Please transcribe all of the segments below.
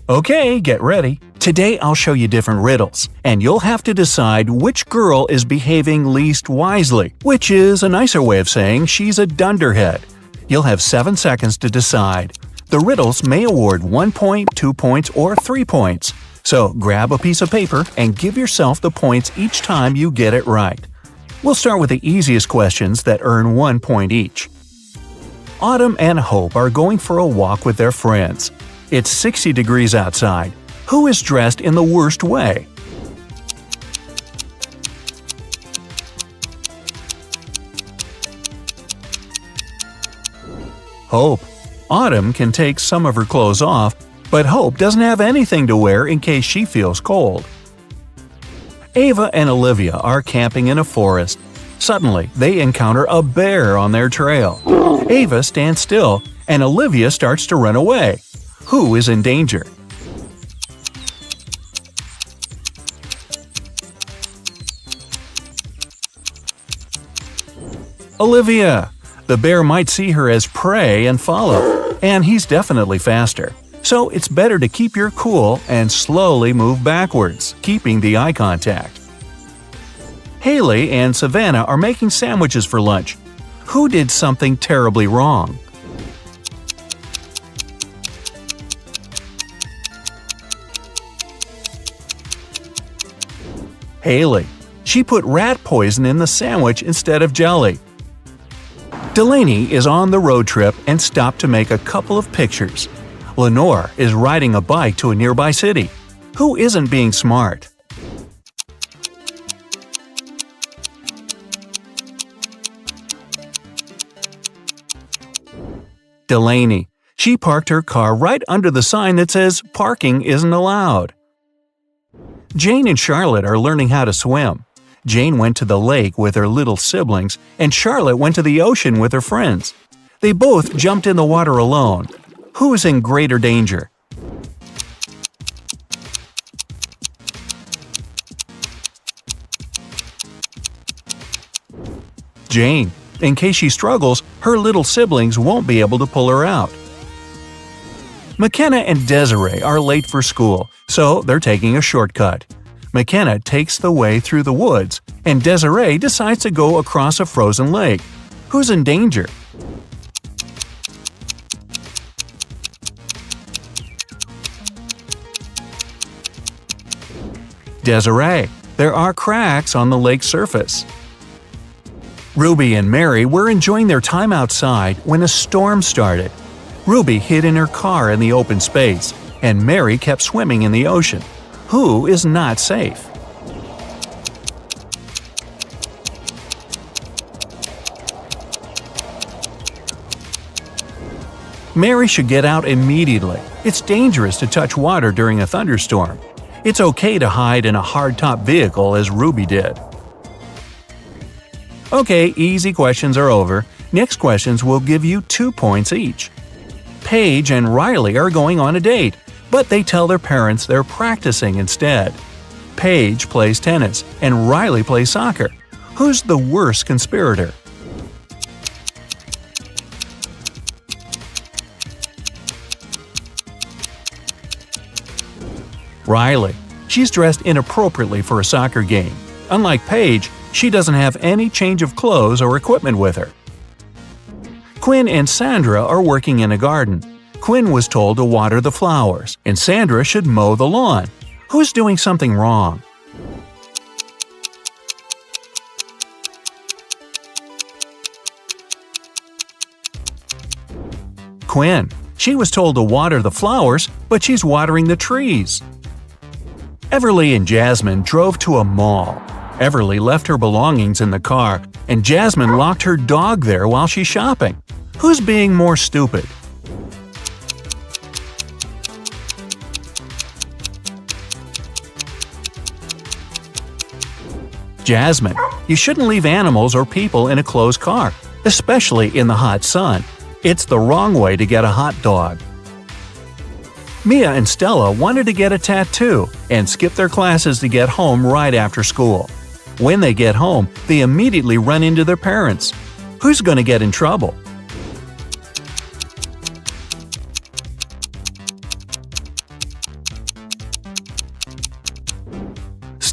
Okay, get ready. Today I'll show you different riddles, and you'll have to decide which girl is behaving least wisely, which is a nicer way of saying she's a dunderhead. You'll have 7 seconds to decide. The riddles may award 1 point, 2 points, or 3 points. So grab a piece of paper and give yourself the points each time you get it right. We'll start with the easiest questions that earn 1 point each. Autumn and Hope are going for a walk with their friends. It's 60 degrees outside. Who is dressed in the worst way? Hope. Autumn can take some of her clothes off, but Hope doesn't have anything to wear in case she feels cold. Ava and Olivia are camping in a forest. Suddenly, they encounter a bear on their trail. Ava stands still, and Olivia starts to run away. Who is in danger? Olivia. The bear might see her as prey and follow, and he's definitely faster. So it's better to keep your cool and slowly move backwards, keeping the eye contact. Haley and Savannah are making sandwiches for lunch. Who did something terribly wrong? Haley. She put rat poison in the sandwich instead of jelly. Delaney is on the road trip and stopped to make a couple of pictures. Lenore is riding a bike to a nearby city. Who isn't being smart? Delaney. She parked her car right under the sign that says "Parking isn't allowed." Jane and Charlotte are learning how to swim. Jane went to the lake with her little siblings, and Charlotte went to the ocean with her friends. They both jumped in the water alone. Who is in greater danger? Jane. In case she struggles, her little siblings won't be able to pull her out. McKenna and Desiree are late for school, so they're taking a shortcut. McKenna takes the way through the woods, and Desiree decides to go across a frozen lake. Who's in danger? Desiree. There are cracks on the lake's surface. Ruby and Mary were enjoying their time outside when a storm started. Ruby hid in her car in the open space, and Mary kept swimming in the ocean. Who is not safe? Mary should get out immediately. It's dangerous to touch water during a thunderstorm. It's okay to hide in a hardtop vehicle as Ruby did. Okay, easy questions are over. Next questions will give you 2 points each. Paige and Riley are going on a date, but they tell their parents they're practicing instead. Paige plays tennis, and Riley plays soccer. Who's the worst conspirator? Riley. She's dressed inappropriately for a soccer game. Unlike Paige, she doesn't have any change of clothes or equipment with her. Quinn and Sandra are working in a garden. Quinn was told to water the flowers, and Sandra should mow the lawn. Who's doing something wrong? Quinn. She was told to water the flowers, but she's watering the trees. Everly and Jasmine drove to a mall. Everly left her belongings in the car, and Jasmine locked her dog there while she's shopping. Who's being more stupid? Jasmine. You shouldn't leave animals or people in a closed car, especially in the hot sun. It's the wrong way to get a hot dog. Mia and Stella wanted to get a tattoo and skip their classes to get home right after school. When they get home, they immediately run into their parents. Who's going to get in trouble?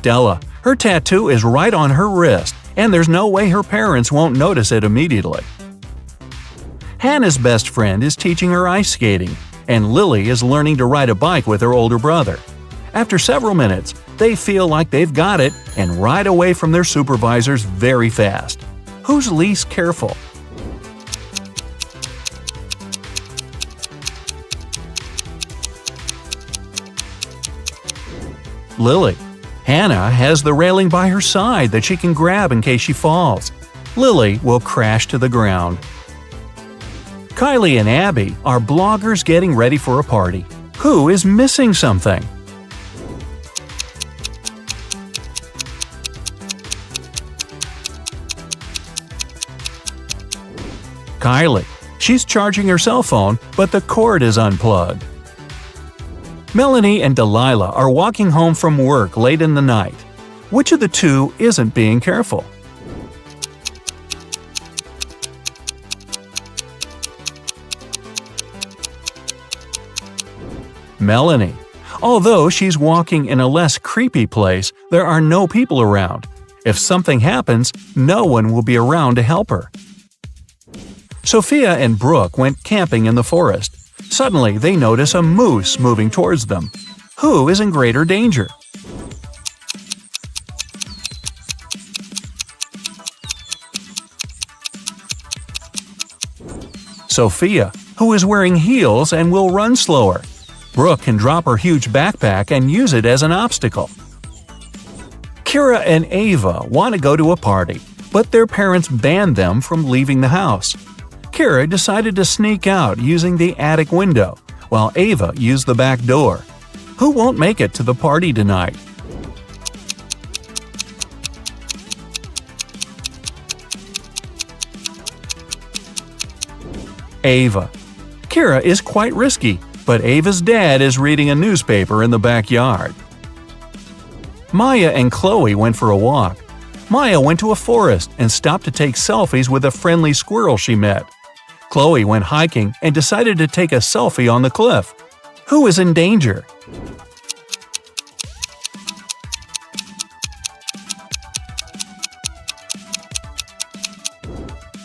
Stella. Her tattoo is right on her wrist, and there's no way her parents won't notice it immediately. Hannah's best friend is teaching her ice skating, and Lily is learning to ride a bike with her older brother. After several minutes, they feel like they've got it and ride away from their supervisors very fast. Who's least careful? Lily. Hannah has the railing by her side that she can grab in case she falls. Lily will crash to the ground. Kylie and Abby are bloggers getting ready for a party. Who is missing something? Kylie. She's charging her cell phone, but the cord is unplugged. Melanie and Delilah are walking home from work late in the night. Which of the two isn't being careful? Melanie. Although she's walking in a less creepy place, there are no people around. If something happens, no one will be around to help her. Sophia and Brooke went camping in the forest. Suddenly, they notice a moose moving towards them. Who is in greater danger? Sophia, who is wearing heels and will run slower. Brooke can drop her huge backpack and use it as an obstacle. Kira and Ava want to go to a party, but their parents banned them from leaving the house. Kira decided to sneak out using the attic window, while Ava used the back door. Who won't make it to the party tonight? Ava. Kira is quite risky, but Ava's dad is reading a newspaper in the backyard. Maya and Chloe went for a walk. Maya went to a forest and stopped to take selfies with a friendly squirrel she met. Chloe went hiking and decided to take a selfie on the cliff. Who is in danger?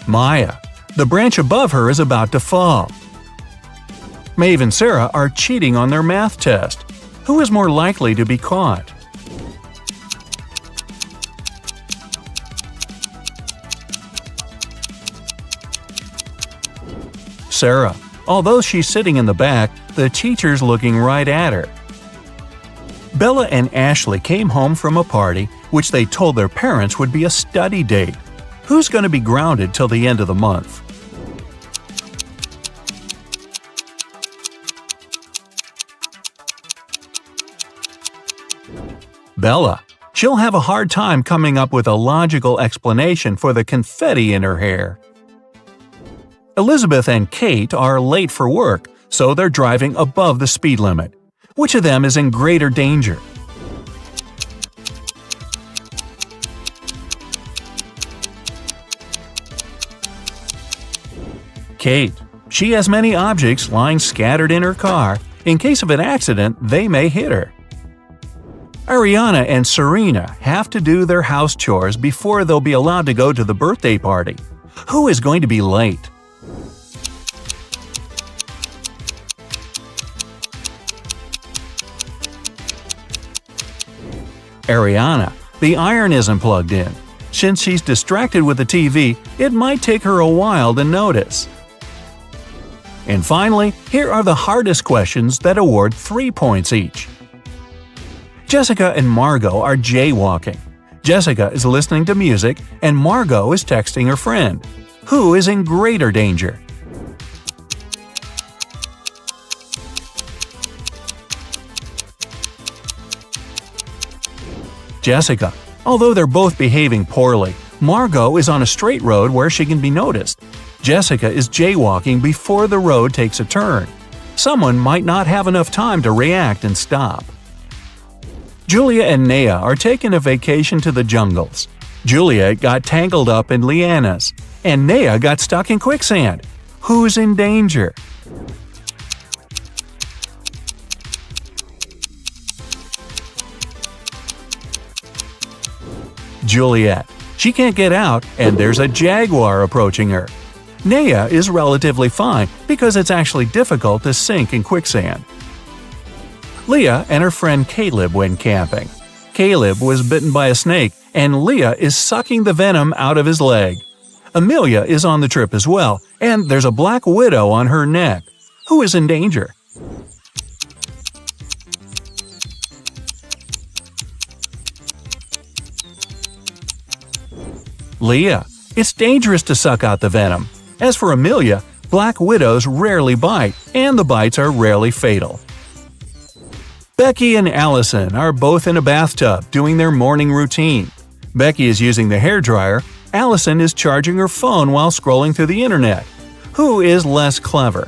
Maya. The branch above her is about to fall. Maeve and Sarah are cheating on their math test. Who is more likely to be caught? Sarah. Although she's sitting in the back, the teacher's looking right at her. Bella and Ashley came home from a party which they told their parents would be a study date. Who's going to be grounded till the end of the month? Bella. She'll have a hard time coming up with a logical explanation for the confetti in her hair. Elizabeth and Kate are late for work, so they're driving above the speed limit. Which of them is in greater danger? Kate. She has many objects lying scattered in her car. In case of an accident, they may hit her. Ariana and Serena have to do their house chores before they'll be allowed to go to the birthday party. Who is going to be late? Ariana. The iron isn't plugged in. Since she's distracted with the TV, it might take her a while to notice. And finally, here are the hardest questions that award 3 points each. Jessica and Margot are jaywalking. Jessica is listening to music, and Margot is texting her friend. Who is in greater danger? Jessica. Although they're both behaving poorly, Margot is on a straight road where she can be noticed. Jessica is jaywalking before the road takes a turn. Someone might not have enough time to react and stop. Julia and Naya are taking a vacation to the jungles. Julia got tangled up in lianas, and Naya got stuck in quicksand. Who's in danger? Juliet. She can't get out, and there's a jaguar approaching her. Naya is relatively fine because it's actually difficult to sink in quicksand. Leah and her friend Caleb went camping. Caleb was bitten by a snake, and Leah is sucking the venom out of his leg. Amelia is on the trip as well, and there's a black widow on her neck. Who is in danger? Leah. It's dangerous to suck out the venom. As for Amelia, black widows rarely bite, and the bites are rarely fatal. Becky and Allison are both in a bathtub doing their morning routine. Becky is using the hairdryer. Allison is charging her phone while scrolling through the internet. Who is less clever?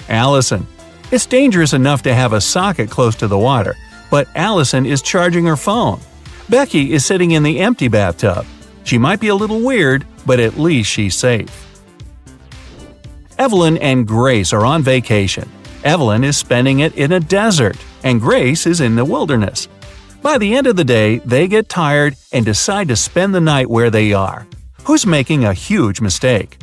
Allison. It's dangerous enough to have a socket close to the water, but Allison is charging her phone. Becky is sitting in the empty bathtub. She might be a little weird, but at least she's safe. Evelyn and Grace are on vacation. Evelyn is spending it in a desert, and Grace is in the wilderness. By the end of the day, they get tired and decide to spend the night where they are. Who's making a huge mistake?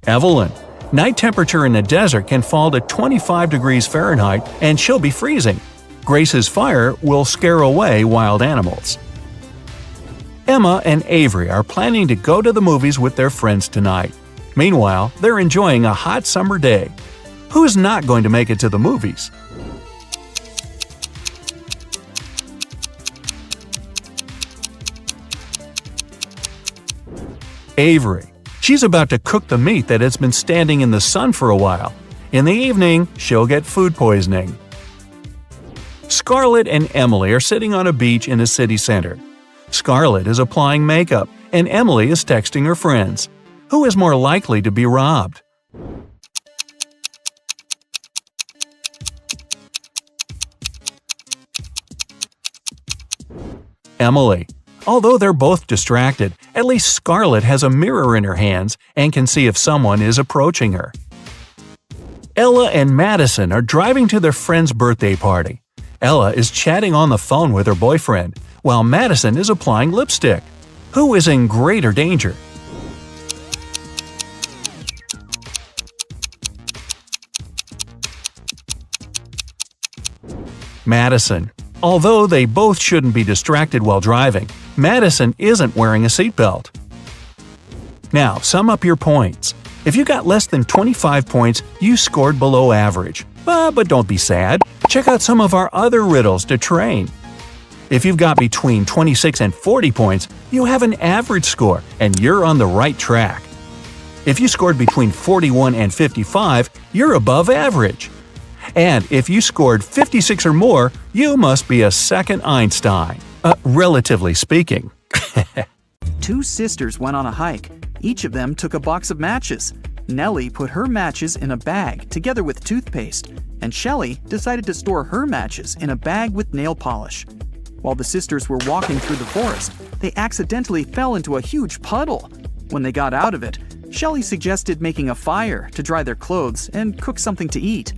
Evelyn. Night temperature in the desert can fall to 25 degrees Fahrenheit and she'll be freezing. Grace's fire will scare away wild animals. Emma and Avery are planning to go to the movies with their friends tonight. Meanwhile, they're enjoying a hot summer day. Who's not going to make it to the movies? Avery. She's about to cook the meat that has been standing in the sun for a while. In the evening, she'll get food poisoning. Scarlett and Emily are sitting on a beach in a city center. Scarlett is applying makeup, and Emily is texting her friends. Who is more likely to be robbed? Emily. Although they're both distracted, at least Scarlett has a mirror in her hands and can see if someone is approaching her. Ella and Madison are driving to their friend's birthday party. Ella is chatting on the phone with her boyfriend, while Madison is applying lipstick. Who is in greater danger? Madison. Although they both shouldn't be distracted while driving, Madison isn't wearing a seatbelt. Now, sum up your points. If you got less than 25 points, you scored below average. But don't be sad. Check out some of our other riddles to train. If you've got between 26 and 40 points, you have an average score, and you're on the right track. If you scored between 41 and 55, you're above average. And if you scored 56 or more, you must be a second Einstein. Relatively speaking. Two sisters went on a hike. Each of them took a box of matches. Nellie put her matches in a bag together with toothpaste, and Shelley decided to store her matches in a bag with nail polish. While the sisters were walking through the forest, they accidentally fell into a huge puddle. When they got out of it, Shelley suggested making a fire to dry their clothes and cook something to eat.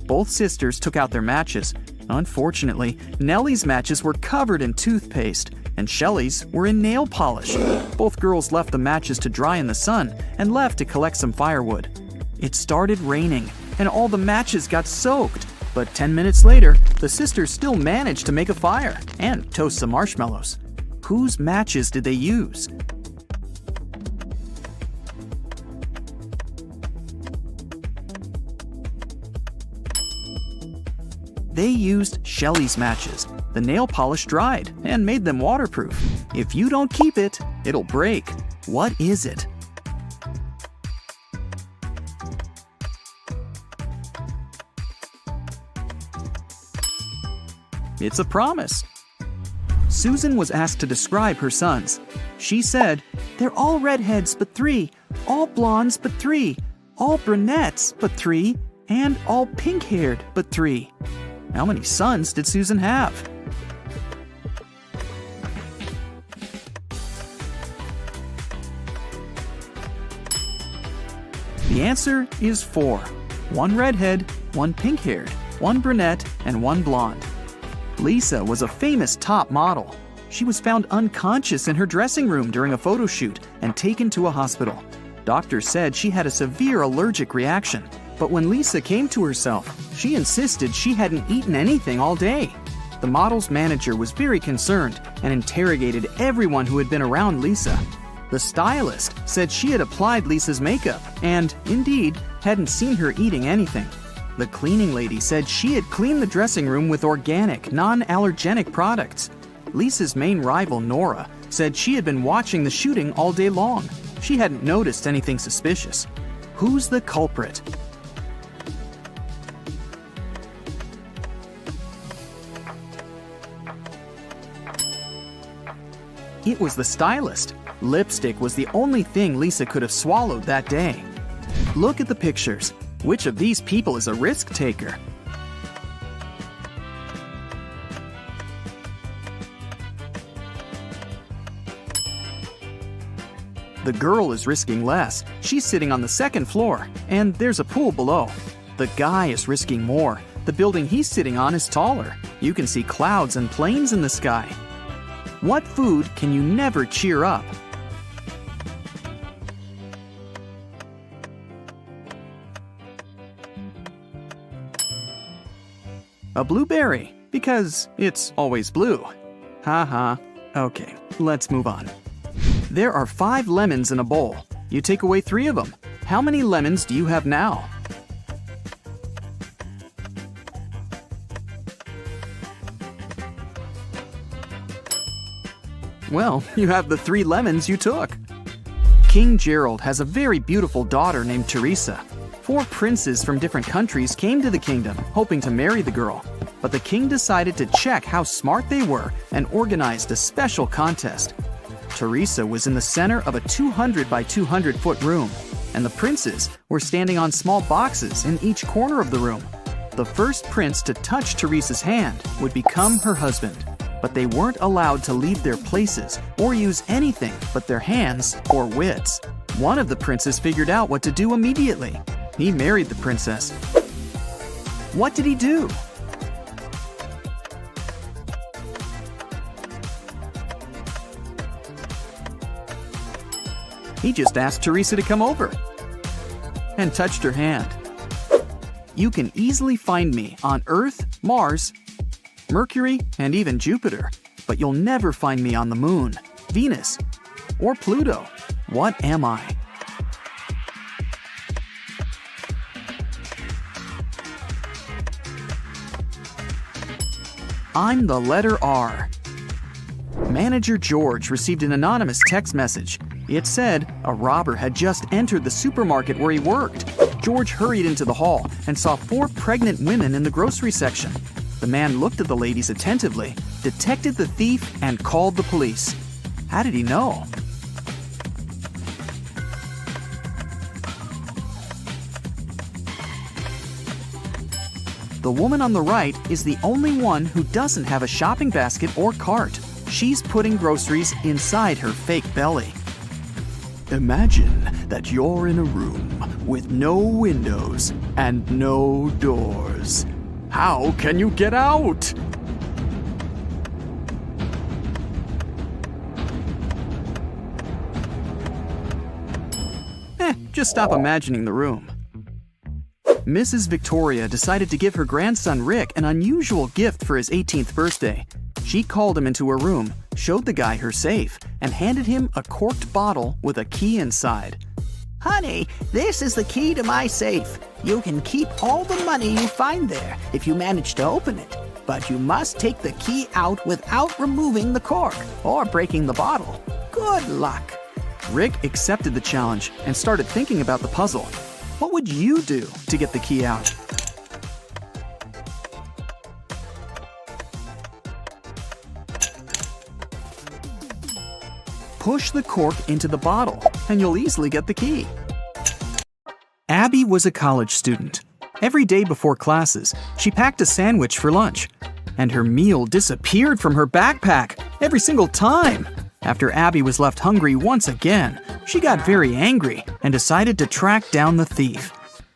Both sisters took out their matches. Unfortunately, Nellie's matches were covered in toothpaste, and Shelley's were in nail polish. Both girls left the matches to dry in the sun and left to collect some firewood. It started raining, and all the matches got soaked. But 10 minutes later, the sisters still managed to make a fire and toast some marshmallows. Whose matches did they use? They used Shelley's matches. The nail polish dried and made them waterproof. If you don't keep it, it'll break. What is it? It's a promise. Susan was asked to describe her sons. She said, "They're all redheads but 3, all blondes but 3, all brunettes but 3, and all pink-haired but 3. How many sons did Susan have? The answer is 4. 1 redhead, 1 pink-haired, 1 brunette, and 1 blonde. Lisa was a famous top model. She was found unconscious in her dressing room during a photo shoot and taken to a hospital. Doctors said she had a severe allergic reaction, but when Lisa came to herself, she insisted she hadn't eaten anything all day. The model's manager was very concerned and interrogated everyone who had been around Lisa. The stylist said she had applied Lisa's makeup and, indeed, hadn't seen her eating anything. The cleaning lady said she had cleaned the dressing room with organic, non-allergenic products. Lisa's main rival, Nora, said she had been watching the shooting all day long. She hadn't noticed anything suspicious. Who's the culprit? It was the stylist. Lipstick was the only thing Lisa could have swallowed that day. Look at the pictures. Which of these people is a risk taker? The girl is risking less. She's sitting on the second floor, and there's a pool below. The guy is risking more. The building he's sitting on is taller. You can see clouds and planes in the sky. What food can you never cheer up? A blueberry, because it's always blue. Haha. Okay, let's move on. There are 5 lemons in a bowl. You take away 3 of them. How many lemons do you have now? Well, you have the 3 lemons you took. King Gerald has a very beautiful daughter named Teresa. 4 princes from different countries came to the kingdom, hoping to marry the girl. But the king decided to check how smart they were and organized a special contest. Teresa was in the center of a 200 by 200 foot room, and the princes were standing on small boxes in each corner of the room. The first prince to touch Teresa's hand would become her husband, but they weren't allowed to leave their places or use anything but their hands or wits. One of the princes figured out what to do immediately. He married the princess. What did he do? He just asked Teresa to come over and touched her hand. You can easily find me on Earth, Mars, Mercury, and even Jupiter, but you'll never find me on the Moon, Venus, or Pluto. What am I? I'm the letter R. Manager George received an anonymous text message. It said a robber had just entered the supermarket where he worked. George hurried into the hall and saw 4 pregnant women in the grocery section. The man looked at the ladies attentively, detected the thief, and called the police. How did he know? The woman on the right is the only one who doesn't have a shopping basket or cart. She's putting groceries inside her fake belly. Imagine that you're in a room with no windows and no doors. How can you get out? Just stop imagining the room. Mrs. Victoria decided to give her grandson Rick an unusual gift for his 18th birthday. She called him into her room, showed the guy her safe, and handed him a corked bottle with a key inside. Honey, this is the key to my safe. You can keep all the money you find there if you manage to open it. But you must take the key out without removing the cork or breaking the bottle. Good luck. Rick accepted the challenge and started thinking about the puzzle. What would you do to get the key out? Push the cork into the bottle, and you'll easily get the key. Abby was a college student. Every day before classes, she packed a sandwich for lunch, and her meal disappeared from her backpack every single time. After Abby was left hungry once again, she got very angry and decided to track down the thief.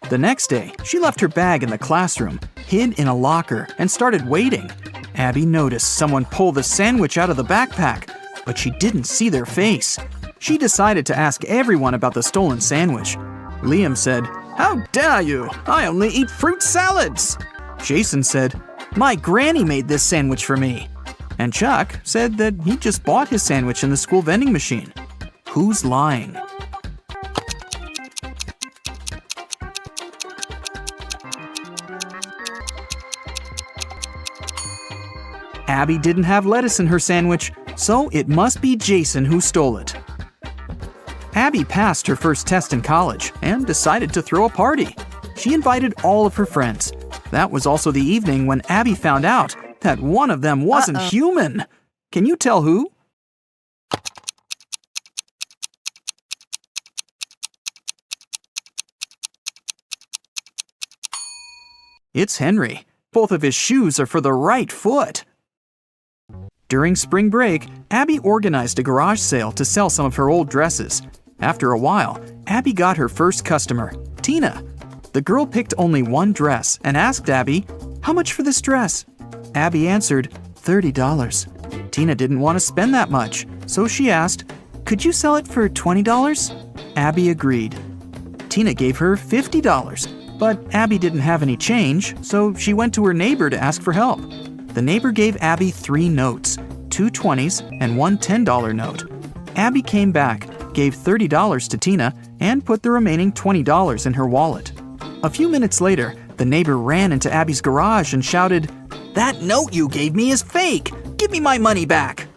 The next day, she left her bag in the classroom, hid in a locker, and started waiting. Abby noticed someone pull the sandwich out of the backpack, but she didn't see their face. She decided to ask everyone about the stolen sandwich. Liam said, "How dare you? I only eat fruit salads." Jason said, "My granny made this sandwich for me." And Chuck said that he just bought his sandwich in the school vending machine. Who's lying? Abby didn't have lettuce in her sandwich, so it must be Jason who stole it. Abby passed her first test in college and decided to throw a party. She invited all of her friends. That was also the evening when Abby found out that one of them wasn't human. Can you tell who? It's Henry. Both of his shoes are for the right foot. During spring break, Abby organized a garage sale to sell some of her old dresses. After a while, Abby got her first customer, Tina. The girl picked only one dress and asked Abby, "How much for this dress?" Abby answered, $30. Tina didn't want to spend that much, so she asked, "Could you sell it for $20? Abby agreed. Tina gave her $50, but Abby didn't have any change, so she went to her neighbor to ask for help. The neighbor gave Abby 3 notes, 2 20s and 1 $10 note. Abby came back, gave $30 to Tina, and put the remaining $20 in her wallet. A few minutes later, the neighbor ran into Abby's garage and shouted, "That note you gave me is fake! Give me my money back!"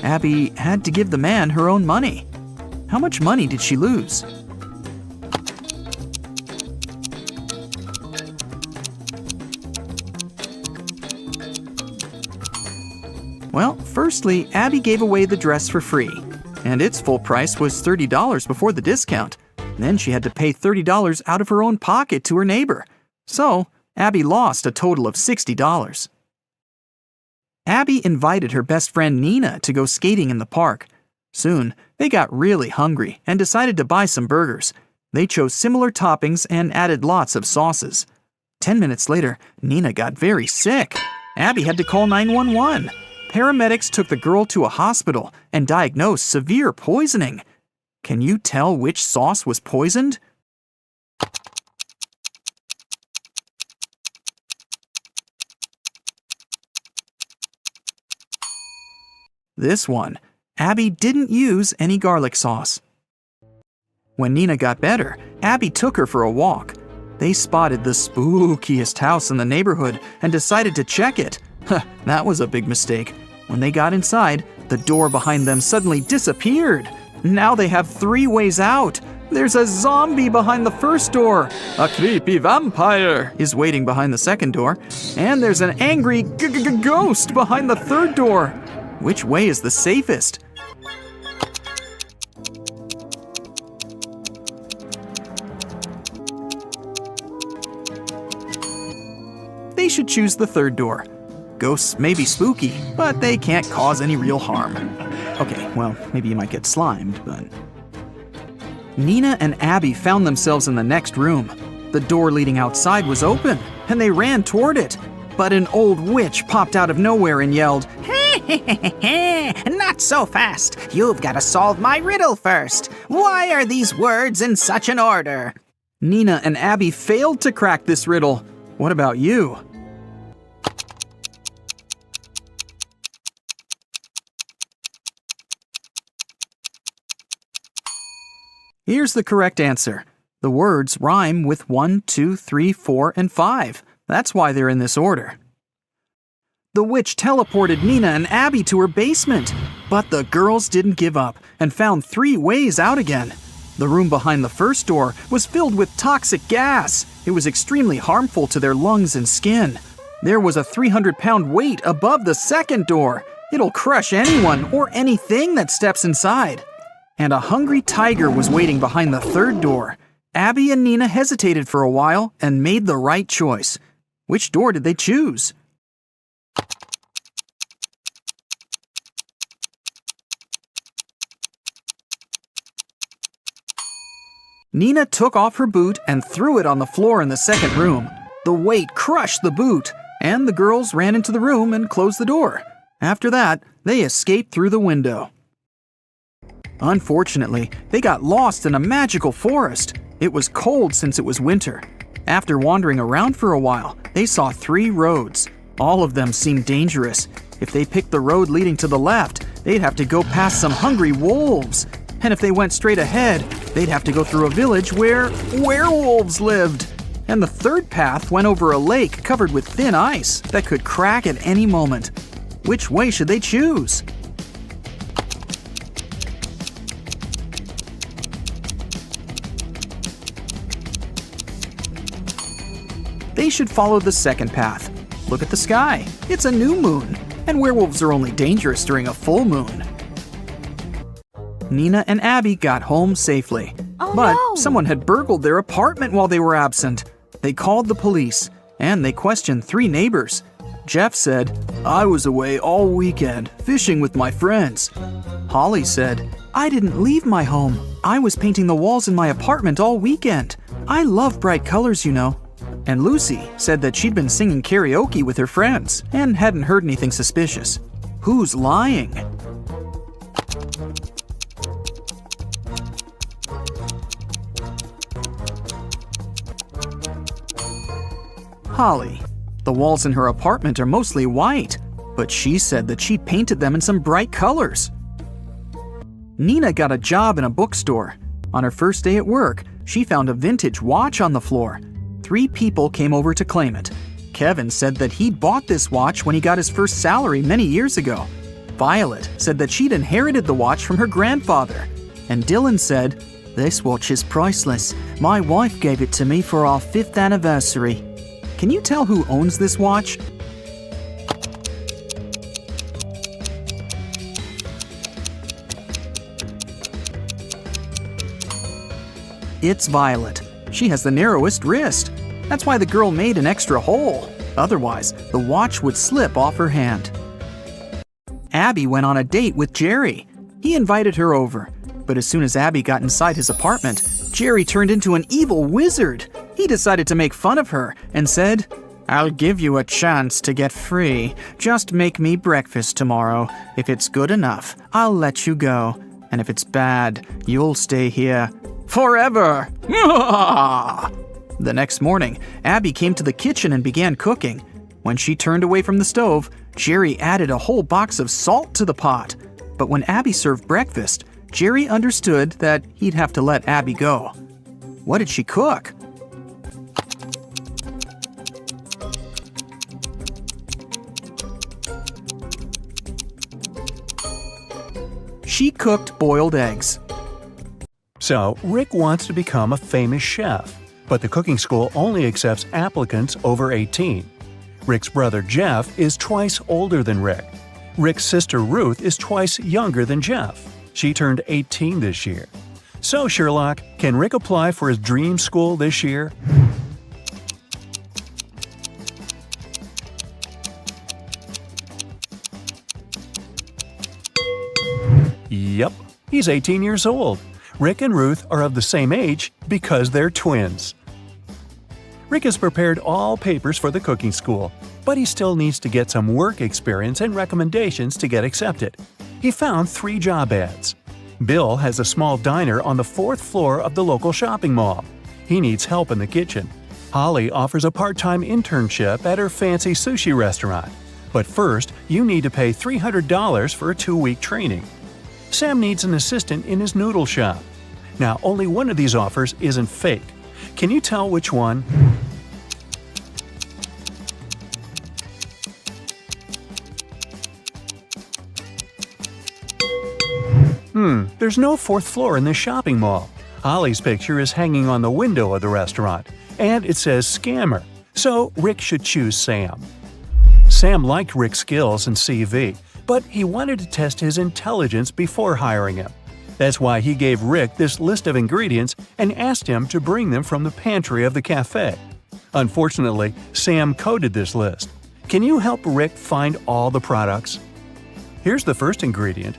Abby had to give the man her own money. How much money did she lose? Well, firstly, Abby gave away the dress for free, and its full price was $30 before the discount. Then she had to pay $30 out of her own pocket to her neighbor. So, Abby lost a total of $60. Abby invited her best friend Nina to go skating in the park. Soon, they got really hungry and decided to buy some burgers. They chose similar toppings and added lots of sauces. 10 minutes later, Nina got very sick. Abby had to call 911. Paramedics took the girl to a hospital and diagnosed severe poisoning. Can you tell which sauce was poisoned? This one. Abby didn't use any garlic sauce. When Nina got better, Abby took her for a walk. They spotted the spookiest house in the neighborhood and decided to check it. That was a big mistake. When they got inside, the door behind them suddenly disappeared. Now they have 3 ways out. There's a zombie behind the first door. A creepy vampire is waiting behind the second door. And there's an angry ghost behind the third door. Which way is the safest? They should choose the third door. Ghosts may be spooky, but they can't cause any real harm. Okay, well, maybe you might get slimed, but... Nina and Abby found themselves in the next room. The door leading outside was open, and they ran toward it. But an old witch popped out of nowhere and yelled, Not so fast! You've got to solve my riddle first! Why are these words in such an order? Nina and Abby failed to crack this riddle. What about you? Here's the correct answer. The words rhyme with 1, 2, 3, 4, and 5. That's why they're in this order. The witch teleported Nina and Abby to her basement, but the girls didn't give up and found 3 ways out again. The room behind the first door was filled with toxic gas. It was extremely harmful to their lungs and skin. There was a 300-pound weight above the second door. It'll crush anyone or anything that steps inside. And a hungry tiger was waiting behind the third door. Abby and Nina hesitated for a while and made the right choice. Which door did they choose? Nina took off her boot and threw it on the floor in the second room. The weight crushed the boot, and the girls ran into the room and closed the door. After that, they escaped through the window. Unfortunately, they got lost in a magical forest. It was cold since it was winter. After wandering around for a while, they saw 3 roads. All of them seemed dangerous. If they picked the road leading to the left, they'd have to go past some hungry wolves. And if they went straight ahead, they'd have to go through a village where werewolves lived. And the third path went over a lake covered with thin ice that could crack at any moment. Which way should they choose? They should follow the second path. Look at the sky. It's a new moon, and werewolves are only dangerous during a full moon. Nina and Abby got home safely. But someone had burgled their apartment while they were absent. They called the police, and they questioned 3 neighbors. Jeff said, "I was away all weekend, fishing with my friends." Holly said, "I didn't leave my home. I was painting the walls in my apartment all weekend. I love bright colors, you know." And Lucy said that she'd been singing karaoke with her friends and hadn't heard anything suspicious. Who's lying? Holly. The walls in her apartment are mostly white, but she said that she painted them in some bright colors. Nina got a job in a bookstore. On her first day at work, she found a vintage watch on the floor. 3 people came over to claim it. Kevin said that he'd bought this watch when he got his first salary many years ago. Violet said that she'd inherited the watch from her grandfather. And Dylan said, "This watch is priceless. My wife gave it to me for our 5th anniversary." Can you tell who owns this watch? It's Violet. She has the narrowest wrist. That's why the girl made an extra hole. Otherwise, the watch would slip off her hand. Abby went on a date with Jerry. He invited her over. But as soon as Abby got inside his apartment, Jerry turned into an evil wizard. He decided to make fun of her and said, "I'll give you a chance to get free. Just make me breakfast tomorrow. If it's good enough, I'll let you go. And if it's bad, you'll stay here forever." The next morning, Abby came to the kitchen and began cooking. When she turned away from the stove, Jerry added a whole box of salt to the pot. But when Abby served breakfast, Jerry understood that he'd have to let Abby go. What did she cook? She cooked boiled eggs. So, Rick wants to become a famous chef, but the cooking school only accepts applicants over 18. Rick's brother Jeff is twice older than Rick. Rick's sister Ruth is twice younger than Jeff. She turned 18 this year. So, Sherlock, can Rick apply for his dream school this year? Yep, he's 18 years old. Rick and Ruth are of the same age because they're twins. Rick has prepared all papers for the cooking school, but he still needs to get some work experience and recommendations to get accepted. He found 3 job ads. Bill has a small diner on the 4th floor of the local shopping mall. He needs help in the kitchen. Holly offers a part-time internship at her fancy sushi restaurant. But first, you need to pay $300 for a 2-week training. Sam needs an assistant in his noodle shop. Now, only one of these offers isn't fake. Can you tell which one? There's no 4th floor in this shopping mall. Holly's picture is hanging on the window of the restaurant, and it says scammer, so Rick should choose Sam. Sam liked Rick's skills and CV, but he wanted to test his intelligence before hiring him. That's why he gave Rick this list of ingredients and asked him to bring them from the pantry of the cafe. Unfortunately, Sam coded this list. Can you help Rick find all the products? Here's the first ingredient.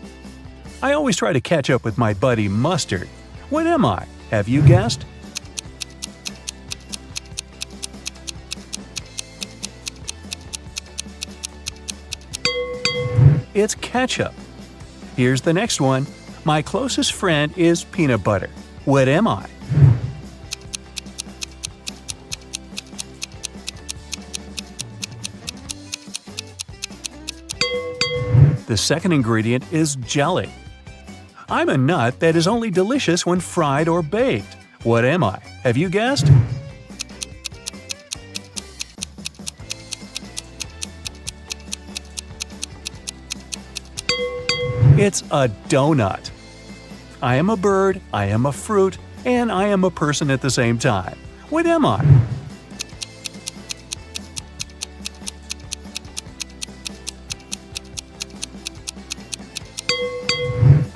I always try to catch up with my buddy Mustard. What am I? Have you guessed? It's ketchup. Here's the next one. My closest friend is peanut butter. What am I? The second ingredient is jelly. I'm a nut that is only delicious when fried or baked. What am I? Have you guessed? It's a donut. I am a bird, I am a fruit, and I am a person at the same time. What am I?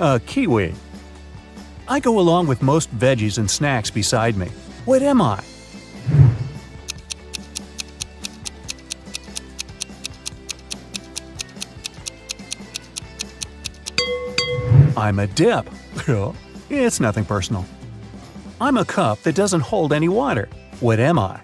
A kiwi. I go along with most veggies and snacks beside me. What am I? I'm a dip. It's nothing personal. I'm a cup that doesn't hold any water. What am I?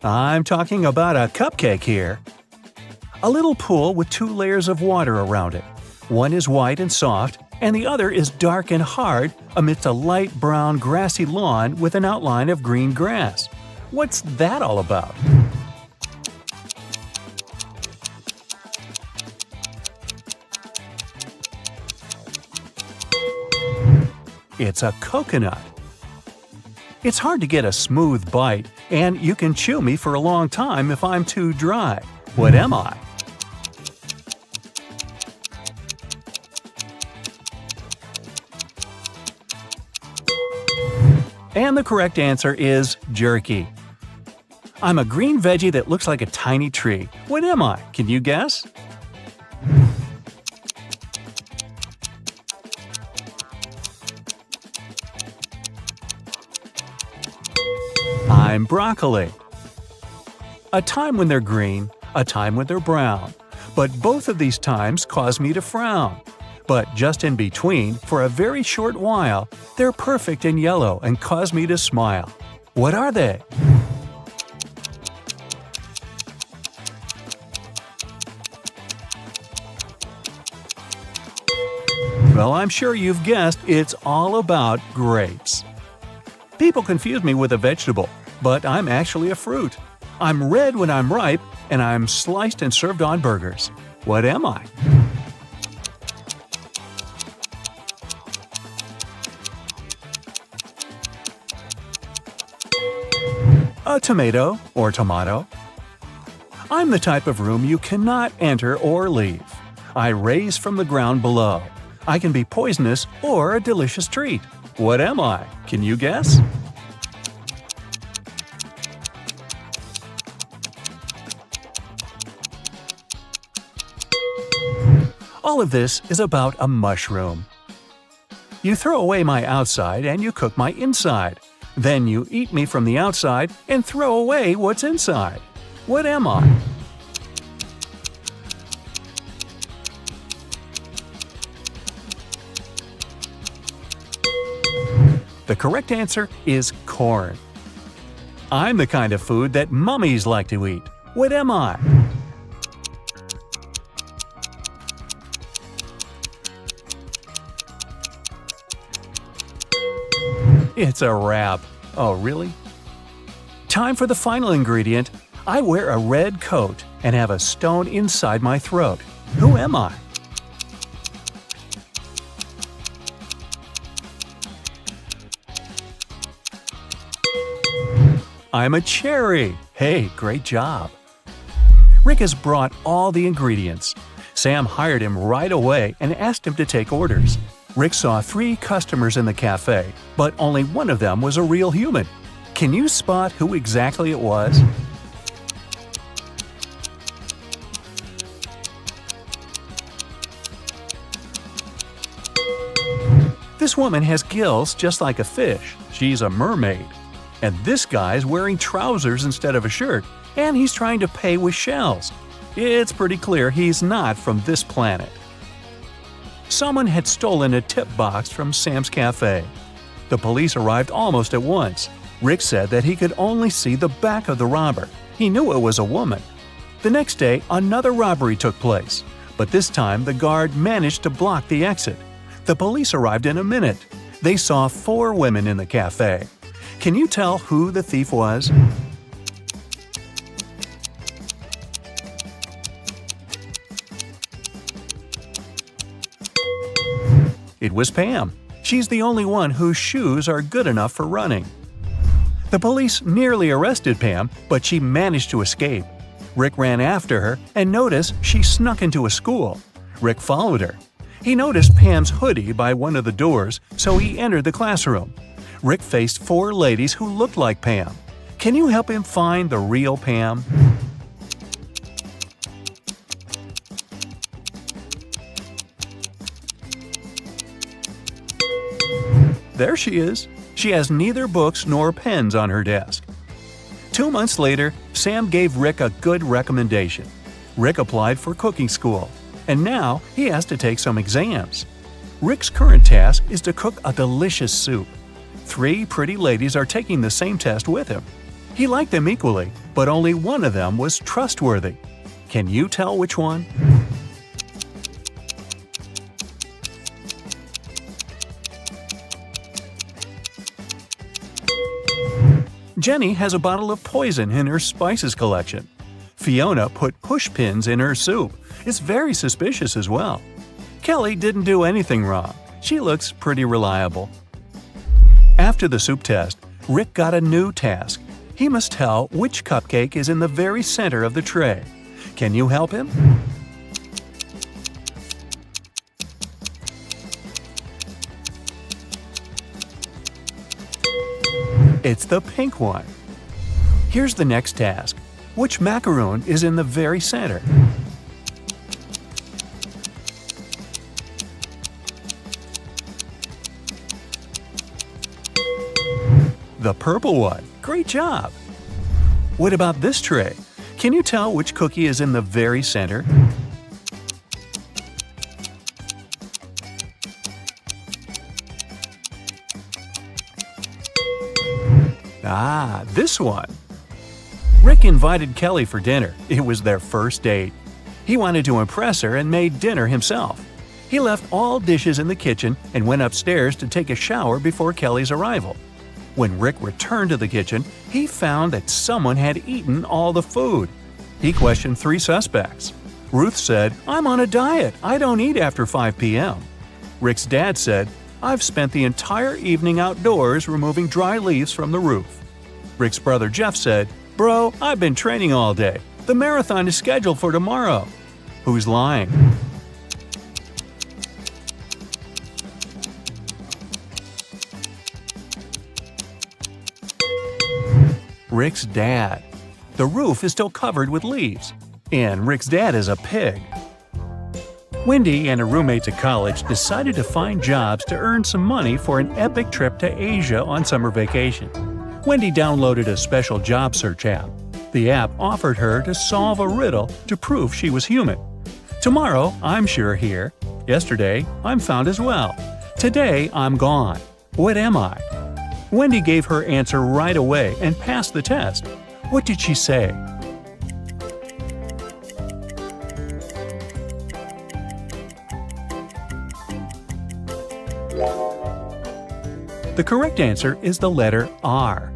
I'm talking about a cupcake here. A little pool with 2 layers of water around it. One is white and soft, and the other is dark and hard amidst a light brown grassy lawn with an outline of green grass. What's that all about? It's a coconut. It's hard to get a smooth bite, and you can chew me for a long time if I'm too dry. What am I? And the correct answer is jerky. I'm a green veggie that looks like a tiny tree. What am I? Can you guess? I'm broccoli. A time when they're green, a time when they're brown. But both of these times cause me to frown. But just in between, for a very short while, they're perfect and yellow and cause me to smile. What are they? Well, I'm sure you've guessed it's all about grapes. People confuse me with a vegetable, but I'm actually a fruit. I'm red when I'm ripe, and I'm sliced and served on burgers. What am I? A tomato or tomato. I'm the type of room you cannot enter or leave. I raise from the ground below. I can be poisonous or a delicious treat. What am I? Can you guess? All of this is about a mushroom. You throw away my outside and you cook my inside. Then you eat me from the outside and throw away what's inside. What am I? The correct answer is corn. I'm the kind of food that mummies like to eat. What am I? It's a wrap. Oh, really? Time for the final ingredient. I wear a red coat and have a stone inside my throat. Who am I? I'm a cherry. Hey, great job. Rick has brought all the ingredients. Sam hired him right away and asked him to take orders. Rick saw 3 customers in the cafe, but only one of them was a real human. Can you spot who exactly it was? This woman has gills just like a fish. She's a mermaid. And this guy's wearing trousers instead of a shirt, and he's trying to pay with shells. It's pretty clear he's not from this planet. Someone had stolen a tip box from Sam's cafe. The police arrived almost at once. Rick said that he could only see the back of the robber. He knew it was a woman. The next day, another robbery took place, but this time the guard managed to block the exit. The police arrived in a minute. They saw 4 women in the cafe. Can you tell who the thief was? It was Pam. She's the only one whose shoes are good enough for running. The police nearly arrested Pam, but she managed to escape. Rick ran after her and noticed she snuck into a school. Rick followed her. He noticed Pam's hoodie by one of the doors, so he entered the classroom. Rick faced 4 ladies who looked like Pam. Can you help him find the real Pam? There she is. She has neither books nor pens on her desk. 2 months later, Sam gave Rick a good recommendation. Rick applied for cooking school, and now he has to take some exams. Rick's current task is to cook a delicious soup. 3 pretty ladies are taking the same test with him. He liked them equally, but only one of them was trustworthy. Can you tell which one? Jenny has a bottle of poison in her spices collection. Fiona put push pins in her soup. It's very suspicious as well. Kelly didn't do anything wrong. She looks pretty reliable. After the soup test, Rick got a new task. He must tell which cupcake is in the very center of the tray. Can you help him? It's the pink one. Here's the next task. Which macaroon is in the very center? The purple one. Great job! What about this tray? Can you tell which cookie is in the very center? Ah, this one! Rick invited Kelly for dinner. It was their first date. He wanted to impress her and made dinner himself. He left all dishes in the kitchen and went upstairs to take a shower before Kelly's arrival. When Rick returned to the kitchen, he found that someone had eaten all the food. He questioned 3 suspects. Ruth said, "I'm on a diet. I don't eat after 5 p.m." Rick's dad said, "I've spent the entire evening outdoors removing dry leaves from the roof." Rick's brother Jeff said, "Bro, I've been training all day. The marathon is scheduled for tomorrow." Who's lying? Rick's dad. The roof is still covered with leaves. And Rick's dad is a pig. Wendy and her roommates at college decided to find jobs to earn some money for an epic trip to Asia on summer vacation. Wendy downloaded a special job search app. The app offered her to solve a riddle to prove she was human. Tomorrow, I'm sure here. Yesterday, I'm found as well. Today, I'm gone. What am I? Wendy gave her answer right away and passed the test. What did she say? The correct answer is the letter R.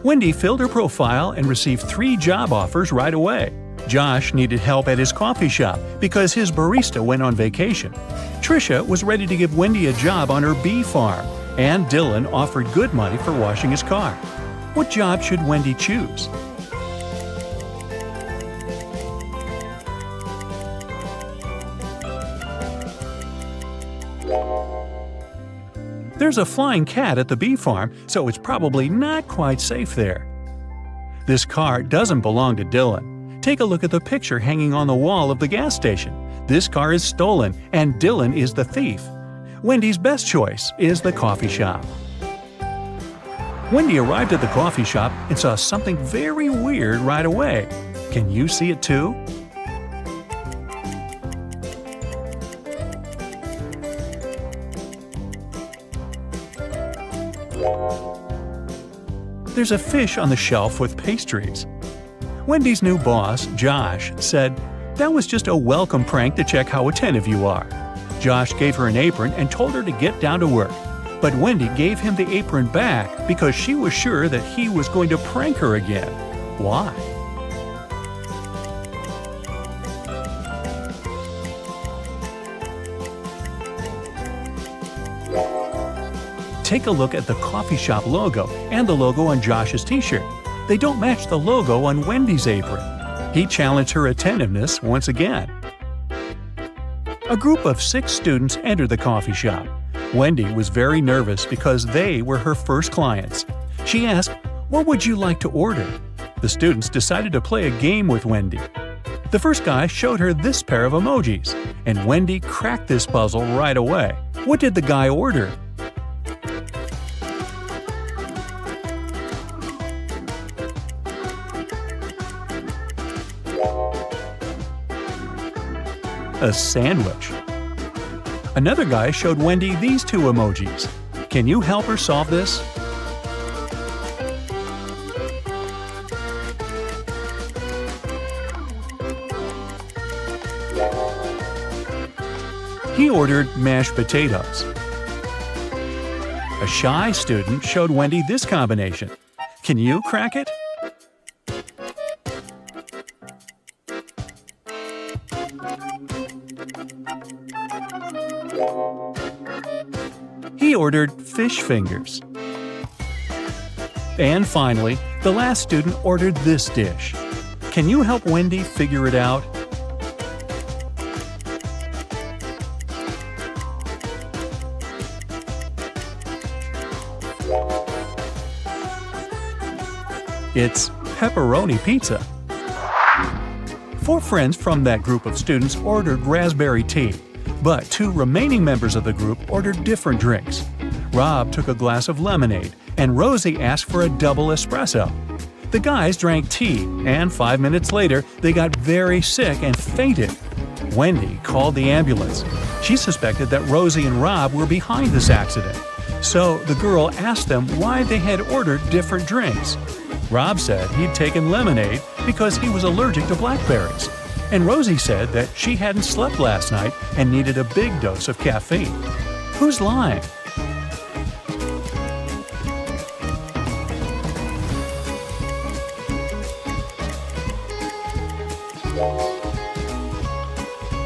Wendy filled her profile and received 3 job offers right away. Josh needed help at his coffee shop because his barista went on vacation. Trisha was ready to give Wendy a job on her bee farm, and Dylan offered good money for washing his car. What job should Wendy choose? There's a flying cat at the bee farm, so it's probably not quite safe there. This car doesn't belong to Dylan. Take a look at the picture hanging on the wall of the gas station. This car is stolen, and Dylan is the thief. Wendy's best choice is the coffee shop. Wendy arrived at the coffee shop and saw something very weird right away. Can you see it too? There's a fish on the shelf with pastries. Wendy's new boss, Josh, said, "That was just a welcome prank to check how attentive you are." Josh gave her an apron and told her to get down to work. But Wendy gave him the apron back because she was sure that he was going to prank her again. Why? Take a look at the coffee shop logo and the logo on Josh's t-shirt. They don't match the logo on Wendy's apron. He challenged her attentiveness once again. A group of 6 students entered the coffee shop. Wendy was very nervous because they were her first clients. She asked, "What would you like to order?" The students decided to play a game with Wendy. The first guy showed her this pair of emojis, and Wendy cracked this puzzle right away. What did the guy order? A sandwich. Another guy showed Wendy these 2 emojis. Can you help her solve this? He ordered mashed potatoes. A shy student showed Wendy this combination. Can you crack it? He ordered fish fingers. And finally, the last student ordered this dish. Can you help Wendy figure it out? It's pepperoni pizza. 4 friends from that group of students ordered raspberry tea, but 2 remaining members of the group ordered different drinks. Rob took a glass of lemonade, and Rosie asked for a double espresso. The guys drank tea, and 5 minutes later, they got very sick and fainted. Wendy called the ambulance. She suspected that Rosie and Rob were behind this accident. So the girl asked them why they had ordered different drinks. Rob said he'd taken lemonade because he was allergic to blackberries. And Rosie said that she hadn't slept last night and needed a big dose of caffeine. Who's lying?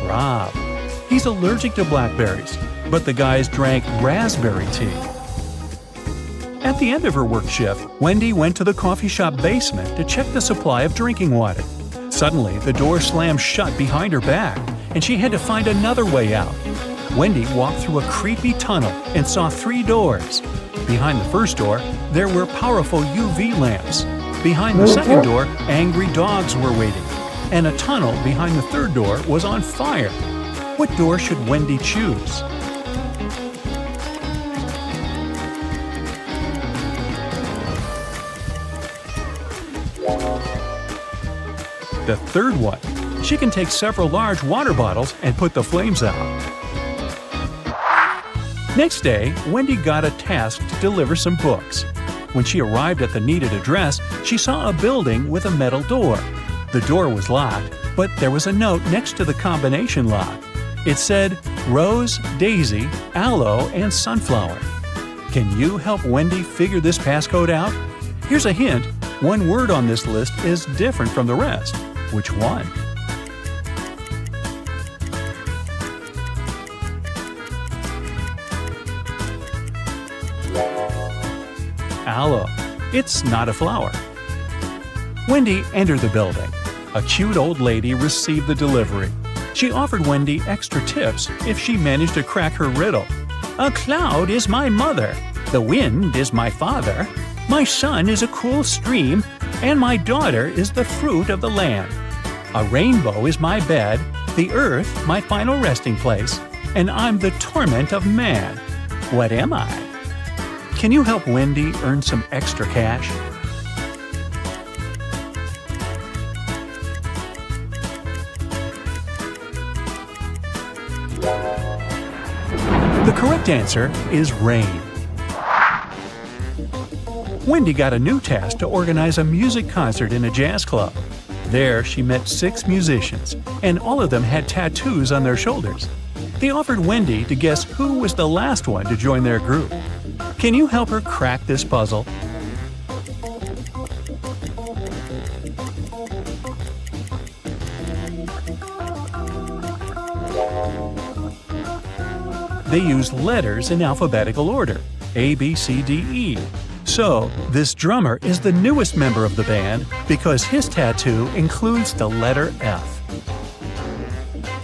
Rob. He's allergic to blackberries, but the guys drank raspberry tea. At the end of her work shift, Wendy went to the coffee shop basement to check the supply of drinking water. Suddenly, the door slammed shut behind her back, and she had to find another way out. Wendy walked through a creepy tunnel and saw 3 doors. Behind the first door, there were powerful UV lamps. Behind the second door, angry dogs were waiting. And a tunnel behind the third door was on fire. What door should Wendy choose? The third one. She can take several large water bottles and put the flames out. Next day, Wendy got a task to deliver some books. When she arrived at the needed address, she saw a building with a metal door. The door was locked, but there was a note next to the combination lock. It said, Rose, Daisy, Aloe, and Sunflower. Can you help Wendy figure this passcode out? Here's a hint. One word on this list is different from the rest. Which one? Aloe. It's not a flower. Wendy entered the building. A cute old lady received the delivery. She offered Wendy extra tips if she managed to crack her riddle. A cloud is my mother. The wind is my father. My son is a cool stream, and my daughter is the fruit of the land. A rainbow is my bed, the earth my final resting place, and I'm the torment of man. What am I? Can you help Wendy earn some extra cash? correct answer is rain. Wendy got a new task to organize a music concert in a jazz club. There, she met 6 musicians, and all of them had tattoos on their shoulders. They offered Wendy to guess who was the last one to join their group. Can you help her crack this puzzle? They used letters in alphabetical order, A, B, C, D, E. So, this drummer is the newest member of the band because his tattoo includes the letter F.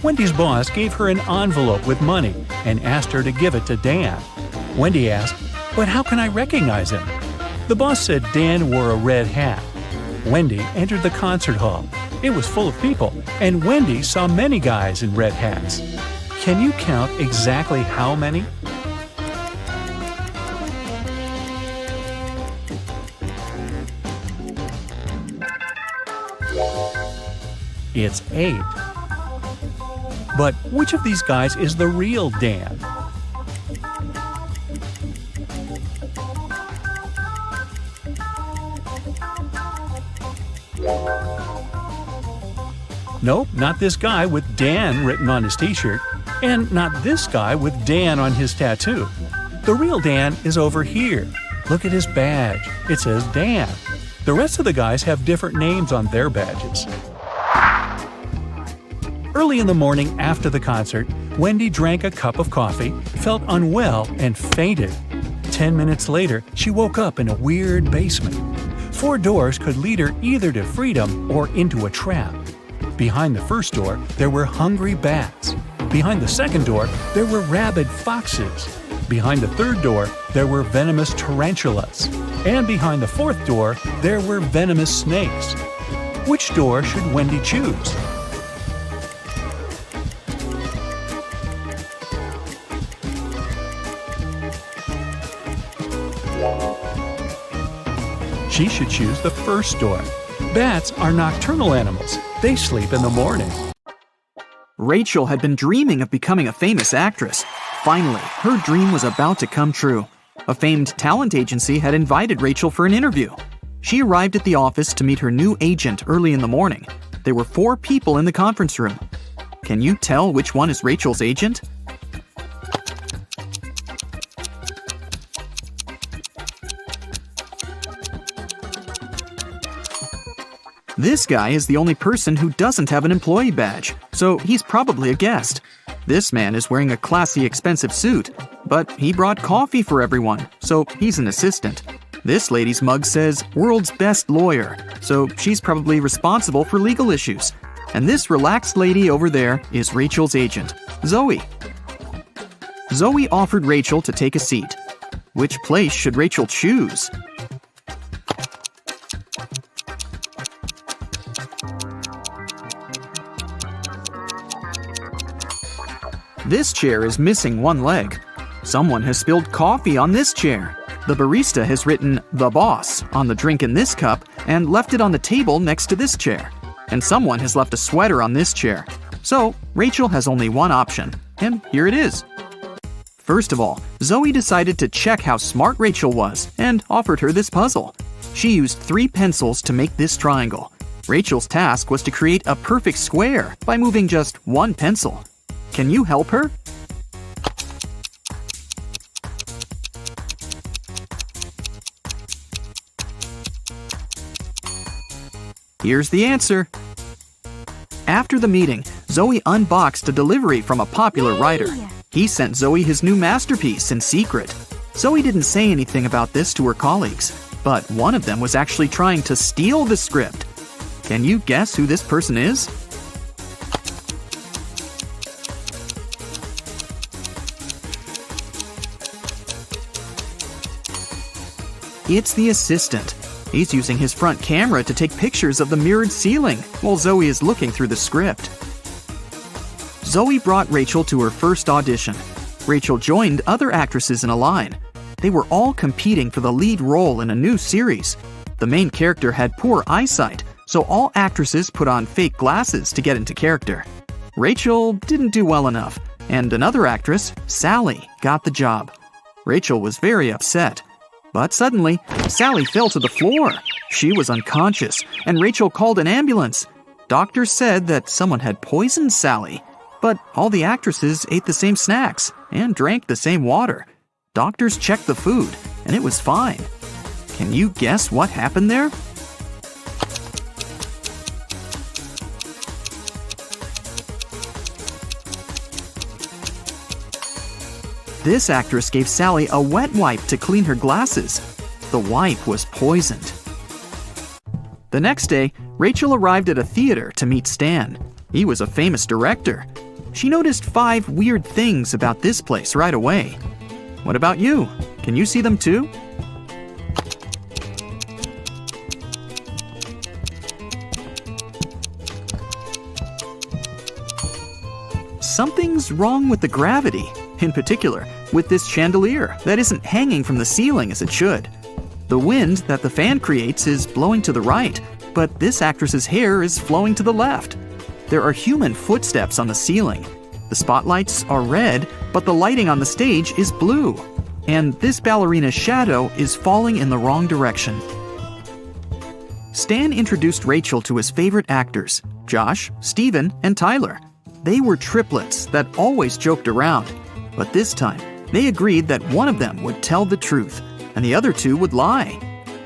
Wendy's boss gave her an envelope with money and asked her to give it to Dan. Wendy asked, "But how can I recognize him?" The boss said Dan wore a red hat. Wendy entered the concert hall. It was full of people, and Wendy saw many guys in red hats. Can you count exactly how many? It's 8. But which of these guys is the real Dan? Nope, not this guy with Dan written on his t-shirt, and not this guy with Dan on his tattoo. The real Dan is over here. Look at his badge. It says Dan. The rest of the guys have different names on their badges. Early in the morning after the concert, Wendy drank a cup of coffee, felt unwell, and fainted. 10 minutes later, she woke up in a weird basement. 4 doors could lead her either to freedom or into a trap. Behind the first door, there were hungry bats. Behind the second door, there were rabid foxes. Behind the third door, there were venomous tarantulas. And behind the fourth door, there were venomous snakes. Which door should Wendy choose? She should choose the first door. Bats are nocturnal animals. They sleep in the morning. Rachel had been dreaming of becoming a famous actress. Finally, her dream was about to come true. A famed talent agency had invited Rachel for an interview. She arrived at the office to meet her new agent early in the morning. There were 4 people in the conference room. Can you tell which one is Rachel's agent? This guy is the only person who doesn't have an employee badge, so he's probably a guest. This man is wearing a classy, expensive suit, but he brought coffee for everyone, so he's an assistant. This lady's mug says "World's Best Lawyer," so she's probably responsible for legal issues. And this relaxed lady over there is Rachel's agent, Zoe. Zoe offered Rachel to take a seat. Which place should Rachel choose? This chair is missing one leg. Someone has spilled coffee on this chair. The barista has written "The Boss" on the drink in this cup and left it on the table next to this chair. And someone has left a sweater on this chair. So, Rachel has only one option, and here it is. First of all, Zoe decided to check how smart Rachel was and offered her this puzzle. She used 3 pencils to make this triangle. Rachel's task was to create a perfect square by moving just 1 pencil. Can you help her? Here's the answer. After the meeting, Zoe unboxed a delivery from a popular writer. He sent Zoe his new masterpiece in secret. Zoe didn't say anything about this to her colleagues, but one of them was actually trying to steal the script. Can you guess who this person is? It's the assistant. He's using his front camera to take pictures of the mirrored ceiling while Zoe is looking through the script. Zoe brought Rachel to her first audition. Rachel joined other actresses in a line. They were all competing for the lead role in a new series. The main character had poor eyesight, so all actresses put on fake glasses to get into character. Rachel didn't do well enough. and another actress, Sally, got the job. Rachel was very upset. But suddenly, Sally fell to the floor. She was unconscious, and Rachel called an ambulance. Doctors said that someone had poisoned Sally. But all the actresses ate the same snacks and drank the same water. Doctors checked the food, and it was fine. Can you guess what happened there? This actress gave Sally a wet wipe to clean her glasses. The wipe was poisoned. The next day, Rachel arrived at a theater to meet Stan. He was a famous director. She noticed 5 weird things about this place right away. What about you? Can you see them too? Something's wrong with the gravity. In particular, with this chandelier that isn't hanging from the ceiling as it should. The wind that the fan creates is blowing to the right, but this actress's hair is flowing to the left. There are human footsteps on the ceiling. The spotlights are red, but the lighting on the stage is blue. And this ballerina's shadow is falling in the wrong direction. Stan introduced Rachel to his favorite actors, Josh, Steven, and Tyler. They were triplets that always joked around. But this time, they agreed that one of them would tell the truth, and the other 2 would lie.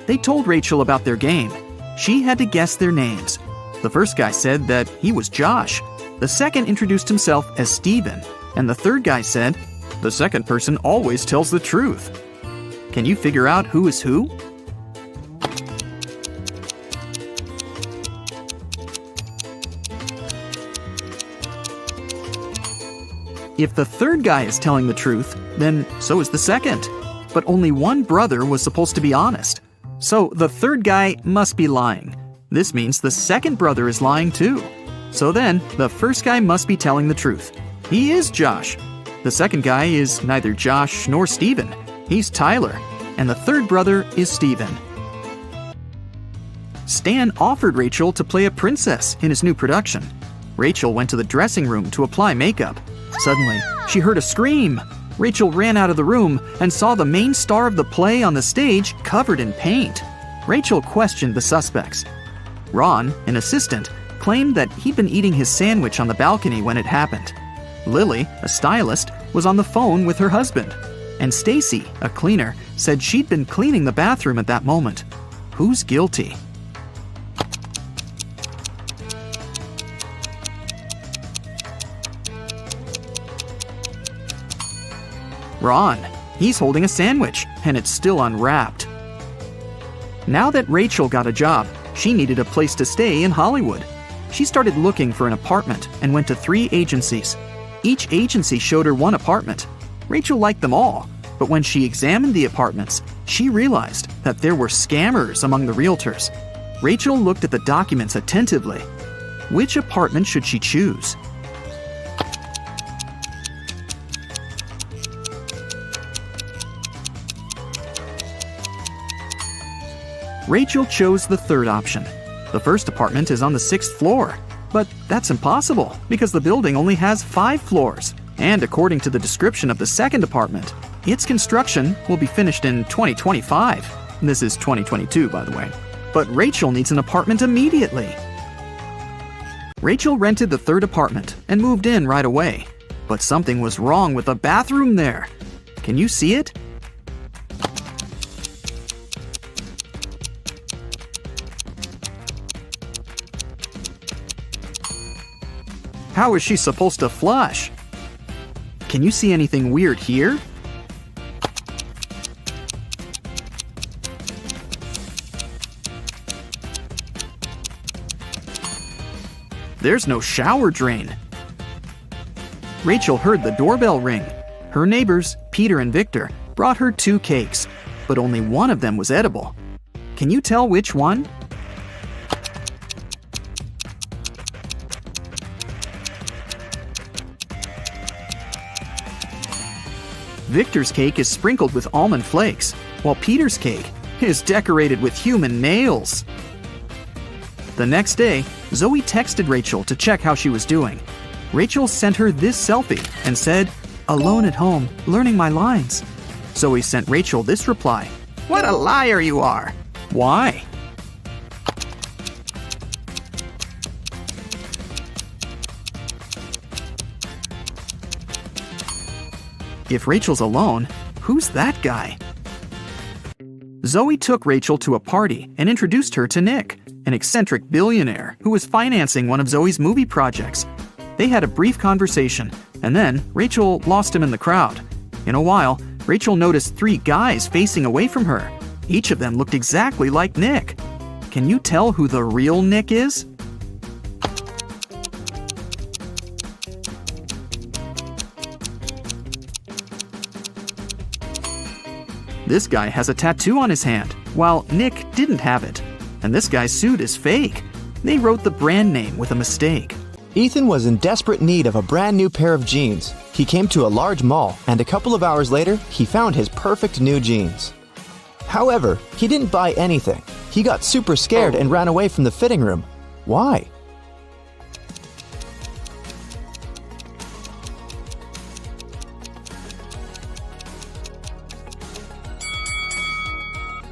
They told Rachel about their game. She had to guess their names. The first guy said that he was Josh. The second introduced himself as Steven, and the third guy said, "The second person always tells the truth." Can you figure out who is who? If the third guy is telling the truth, then so is the second. But only one brother was supposed to be honest. So the third guy must be lying. This means the second brother is lying too. So then, the first guy must be telling the truth. He is Josh. The second guy is neither Josh nor Steven. He's Tyler. And the third brother is Steven. Stan offered Rachel to play a princess in his new production. Rachel went to the dressing room to apply makeup. Suddenly, she heard a scream. Rachel ran out of the room and saw the main star of the play on the stage covered in paint. Rachel questioned the suspects. Ron, an assistant, claimed that he'd been eating his sandwich on the balcony when it happened. Lily, a stylist, was on the phone with her husband. And Stacy, a cleaner, said she'd been cleaning the bathroom at that moment. Who's guilty? Ron. He's holding a sandwich, and it's still unwrapped. Now that Rachel got a job, she needed a place to stay in Hollywood. She started looking for an apartment and went to 3 agencies. Each agency showed her one apartment. Rachel liked them all, but when she examined the apartments, she realized that there were scammers among the realtors. Rachel looked at the documents attentively. Which apartment should she choose? Rachel chose the third option. The first apartment is on the 6th floor. But that's impossible because the building only has 5 floors. And according to the description of the second apartment, its construction will be finished in 2025. This is 2022, by the way. But Rachel needs an apartment immediately. Rachel rented the third apartment and moved in right away. But something was wrong with the bathroom there. Can you see it? How is she supposed to flush? Can you see anything weird here? There's no shower drain. Rachel heard the doorbell ring. Her neighbors, Peter and Victor, brought her 2 cakes, but only one of them was edible. Can you tell which one? Victor's cake is sprinkled with almond flakes, while Peter's cake is decorated with human nails. The next day, Zoe texted Rachel to check how she was doing. Rachel sent her this selfie and said, "Alone at home, learning my lines." Zoe sent Rachel this reply, What a liar you are! "Why?" If Rachel's alone, who's that guy? Zoe took Rachel to a party and introduced her to Nick, an eccentric billionaire who was financing one of Zoe's movie projects. They had a brief conversation, and then Rachel lost him in the crowd. In a while, Rachel noticed 3 guys facing away from her. Each of them looked exactly like Nick. Can you tell who the real Nick is? This guy has a tattoo on his hand, while Nick didn't have it. And this guy's suit is fake. They wrote the brand name with a mistake. Ethan was in desperate need of a brand new pair of jeans. He came to a large mall, and a couple of hours later, he found his perfect new jeans. However, he didn't buy anything. He got super scared and ran away from the fitting room. Why?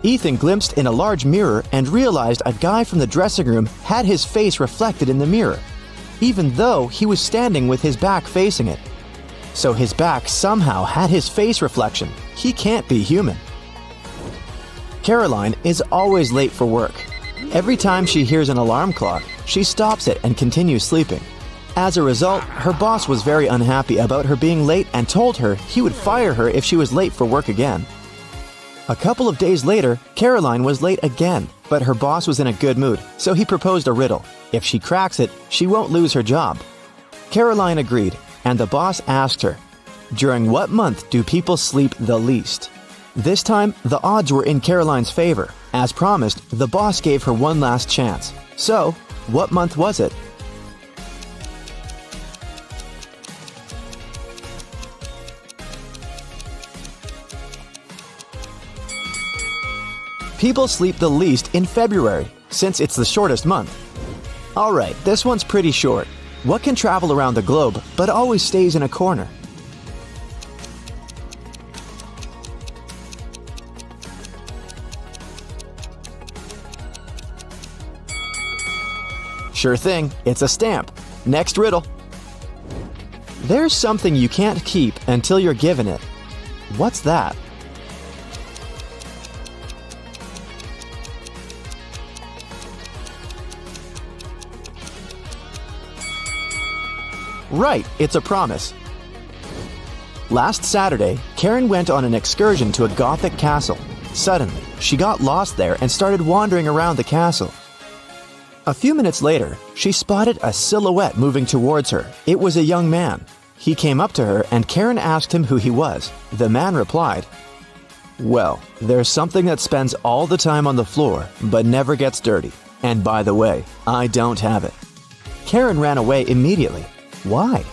Ethan glimpsed in a large mirror and realized a guy from the dressing room had his face reflected in the mirror, even though he was standing with his back facing it. So his back somehow had his face reflection. He can't be human. Caroline is always late for work. Every time she hears an alarm clock, she stops it and continues sleeping. As a result, her boss was very unhappy about her being late and told her he would fire her if she was late for work again. A couple of days later, Caroline was late again, but her boss was in a good mood, so he proposed a riddle. If she cracks it, she won't lose her job. Caroline agreed, and the boss asked her, "During what month do people sleep the least?" This time, the odds were in Caroline's favor. As promised, the boss gave her one last chance. So, what month was it? People sleep the least in February, since it's the shortest month. Alright, this one's pretty short. What can travel around the globe, but always stays in a corner? Sure thing, it's a stamp. Next riddle. There's something you can't keep until you're given it. What's that? Right, it's a promise. Last Saturday, Karen went on an excursion to a Gothic castle. Suddenly, she got lost there and started wandering around the castle. A few minutes later, she spotted a silhouette moving towards her. It was a young man. He came up to her and Karen asked him who he was. The man replied, "Well, there's something that spends all the time on the floor, but never gets dirty. And by the way, I don't have it." Karen ran away immediately. Why?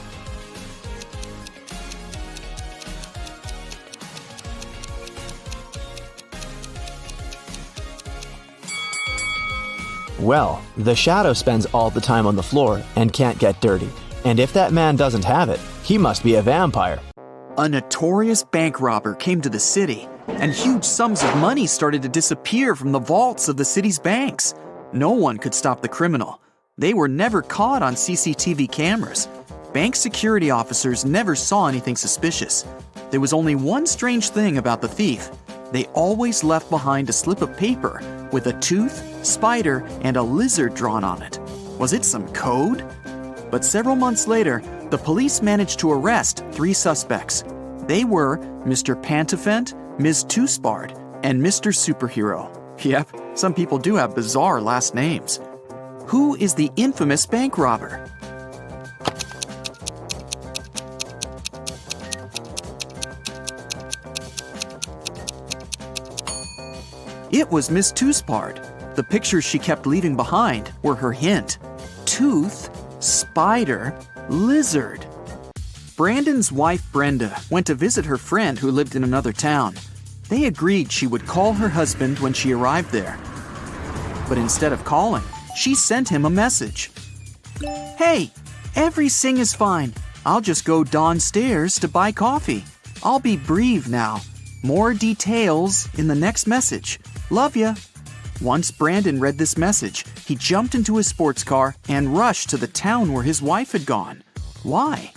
Well, the shadow spends all the time on the floor and can't get dirty. And if that man doesn't have it, he must be a vampire. A notorious bank robber came to the city, and huge sums of money started to disappear from the vaults of the city's banks. No one could stop the criminal. They were never caught on CCTV cameras. Bank security officers never saw anything suspicious. There was only one strange thing about the thief. They always left behind a slip of paper with a tooth, spider, and a lizard drawn on it. Was it some code? But several months later, the police managed to arrest 3 suspects. They were Mr. Pantafent, Ms. Twospard, and Mr. Superhero. Yep, some people do have bizarre last names. Who is the infamous bank robber? It was Miss Twospard. The pictures she kept leaving behind were her hint. Tooth, spider, lizard. Brandon's wife Brenda went to visit her friend who lived in another town. They agreed she would call her husband when she arrived there. But instead of calling, she sent him a message. "Hey, Everything is fine. I'll just go downstairs to buy coffee. I'll be brief now. More details in the next message. Love ya. Once Brandon read this message, he jumped into his sports car and rushed to the town where his wife had gone. Why?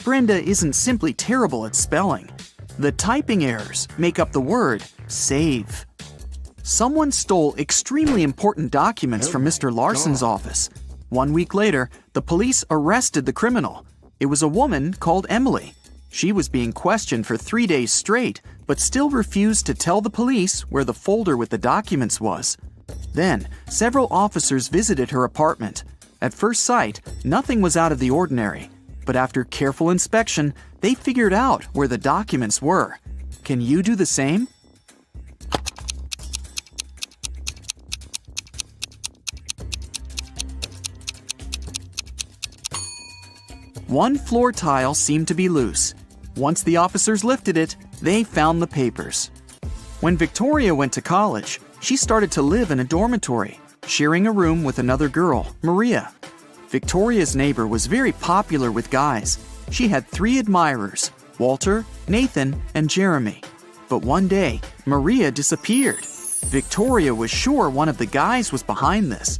Brenda isn't simply terrible at spelling. The typing errors make up the word save. Someone stole extremely important documents from Mr. Larson's office. 1 week later, the police arrested the criminal. It was a woman called Emily. She was being questioned for 3 days straight, but still refused to tell the police where the folder with the documents was. Then, several officers visited her apartment. At first sight, nothing was out of the ordinary. But after careful inspection, they figured out where the documents were. Can you do the same? One floor tile seemed to be loose. Once the officers lifted it, they found the papers. When Victoria went to college, she started to live in a dormitory, sharing a room with another girl, Maria. Victoria's neighbor was very popular with guys. She had 3 admirers, Walter, Nathan, and Jeremy. But one day, Maria disappeared. Victoria was sure one of the guys was behind this.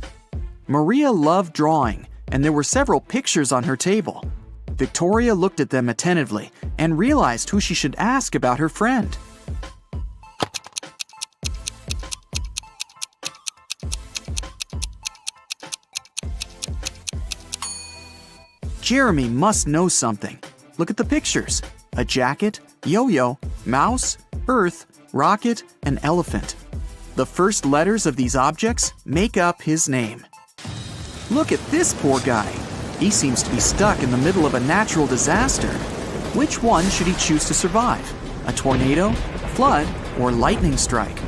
Maria loved drawing, and there were several pictures on her table. Victoria looked at them attentively and realized who she should ask about her friend. Jeremy must know something. Look at the pictures. A jacket, yo-yo, mouse, earth, rocket, and elephant. The first letters of these objects make up his name. Look at this poor guy. He seems to be stuck in the middle of a natural disaster. Which one should he choose to survive? A tornado, flood, or lightning strike?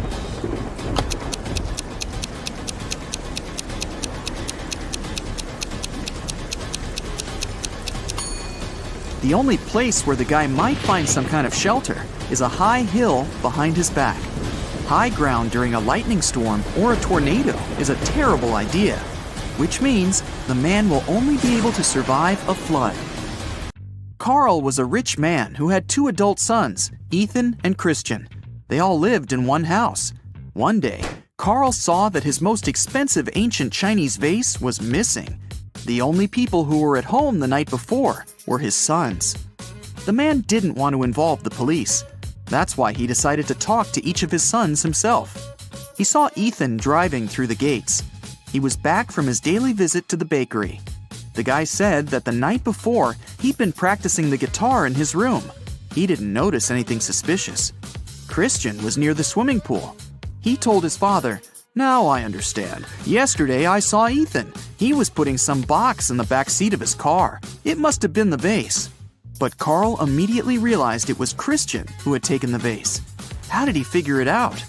The only place where the guy might find some kind of shelter is a high hill behind his back. High ground during a lightning storm or a tornado is a terrible idea, which means the man will only be able to survive a flood. Carl was a rich man who had 2 adult sons, Ethan and Christian. They all lived in one house. One day, Carl saw that his most expensive ancient Chinese vase was missing. The only people who were at home the night before were his sons. The man didn't want to involve the police. That's why he decided to talk to each of his sons himself. He saw Ethan driving through the gates. He was back from his daily visit to the bakery. The guy said that the night before, he'd been practicing the guitar in his room. He didn't notice anything suspicious. Christian was near the swimming pool. He told his father, "Now I understand. Yesterday I saw Ethan. He was putting some box in the back seat of his car. It must have been the vase." But Carl immediately realized it was Christian who had taken the vase. How did he figure it out?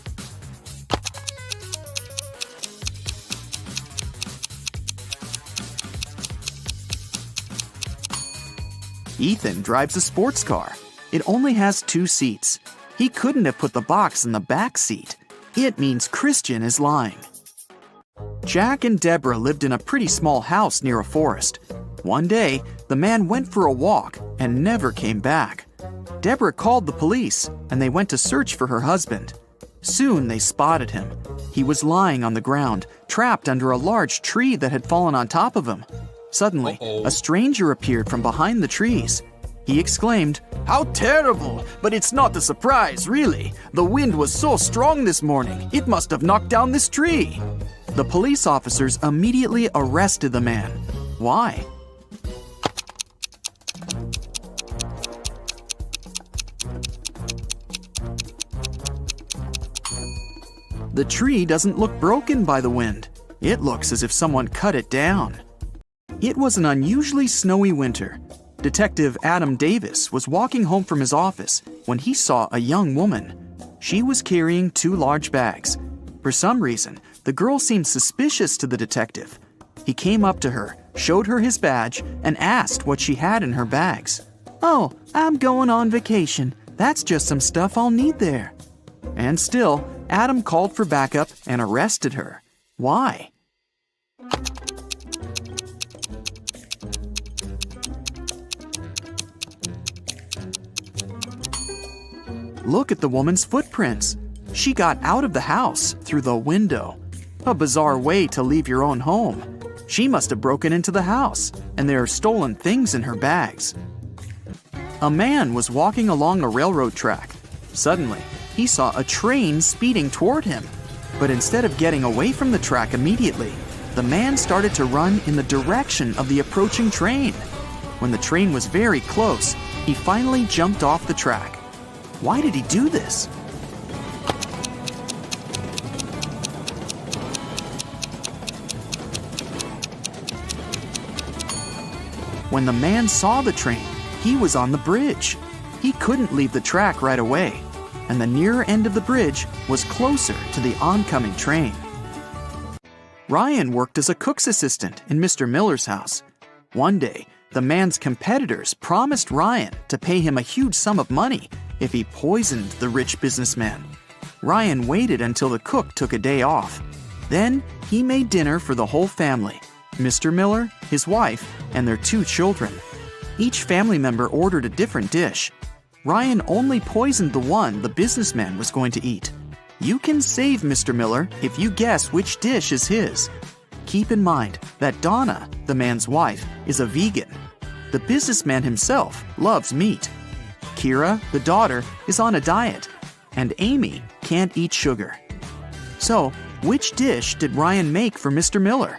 Ethan drives a sports car. It only has 2 seats. He couldn't have put the box in the back seat. It means Christian is lying. Jack and Deborah lived in a pretty small house near a forest. One day, the man went for a walk and never came back. Deborah called the police, and they went to search for her husband. Soon they spotted him. He was lying on the ground, trapped under a large tree that had fallen on top of him. Suddenly, a stranger appeared from behind the trees. He exclaimed, "How terrible! But it's not a surprise, really. The wind was so strong this morning, it must have knocked down this tree." The police officers immediately arrested the man. Why? The tree doesn't look broken by the wind. It looks as if someone cut it down. It was an unusually snowy winter. Detective Adam Davis was walking home from his office when he saw a young woman. She was carrying 2 large bags. For some reason, the girl seemed suspicious to the detective. He came up to her, showed her his badge, and asked what she had in her bags. "Oh, I'm going on vacation. That's just some stuff I'll need there." And still, Adam called for backup and arrested her. Why? Look at the woman's footprints. She got out of the house through the window. A bizarre way to leave your own home. She must have broken into the house, and there are stolen things in her bags. A man was walking along a railroad track. Suddenly, he saw a train speeding toward him. But instead of getting away from the track immediately, the man started to run in the direction of the approaching train. When the train was very close, he finally jumped off the track. Why did he do this? When the man saw the train, he was on the bridge. He couldn't leave the track right away, and the nearer end of the bridge was closer to the oncoming train. Ryan worked as a cook's assistant in Mr. Miller's house. One day, the man's competitors promised Ryan to pay him a huge sum of money if he poisoned the rich businessman. Ryan waited until the cook took a day off. Then he made dinner for the whole family, Mr. Miller, his wife, and their 2 children. Each family member ordered a different dish. Ryan only poisoned the one the businessman was going to eat. You can save Mr. Miller if you guess which dish is his. Keep in mind that Donna, the man's wife, is a vegan. The businessman himself loves meat. Kira, the daughter, is on a diet, and Amy can't eat sugar. So, which dish did Ryan make for Mr. Miller?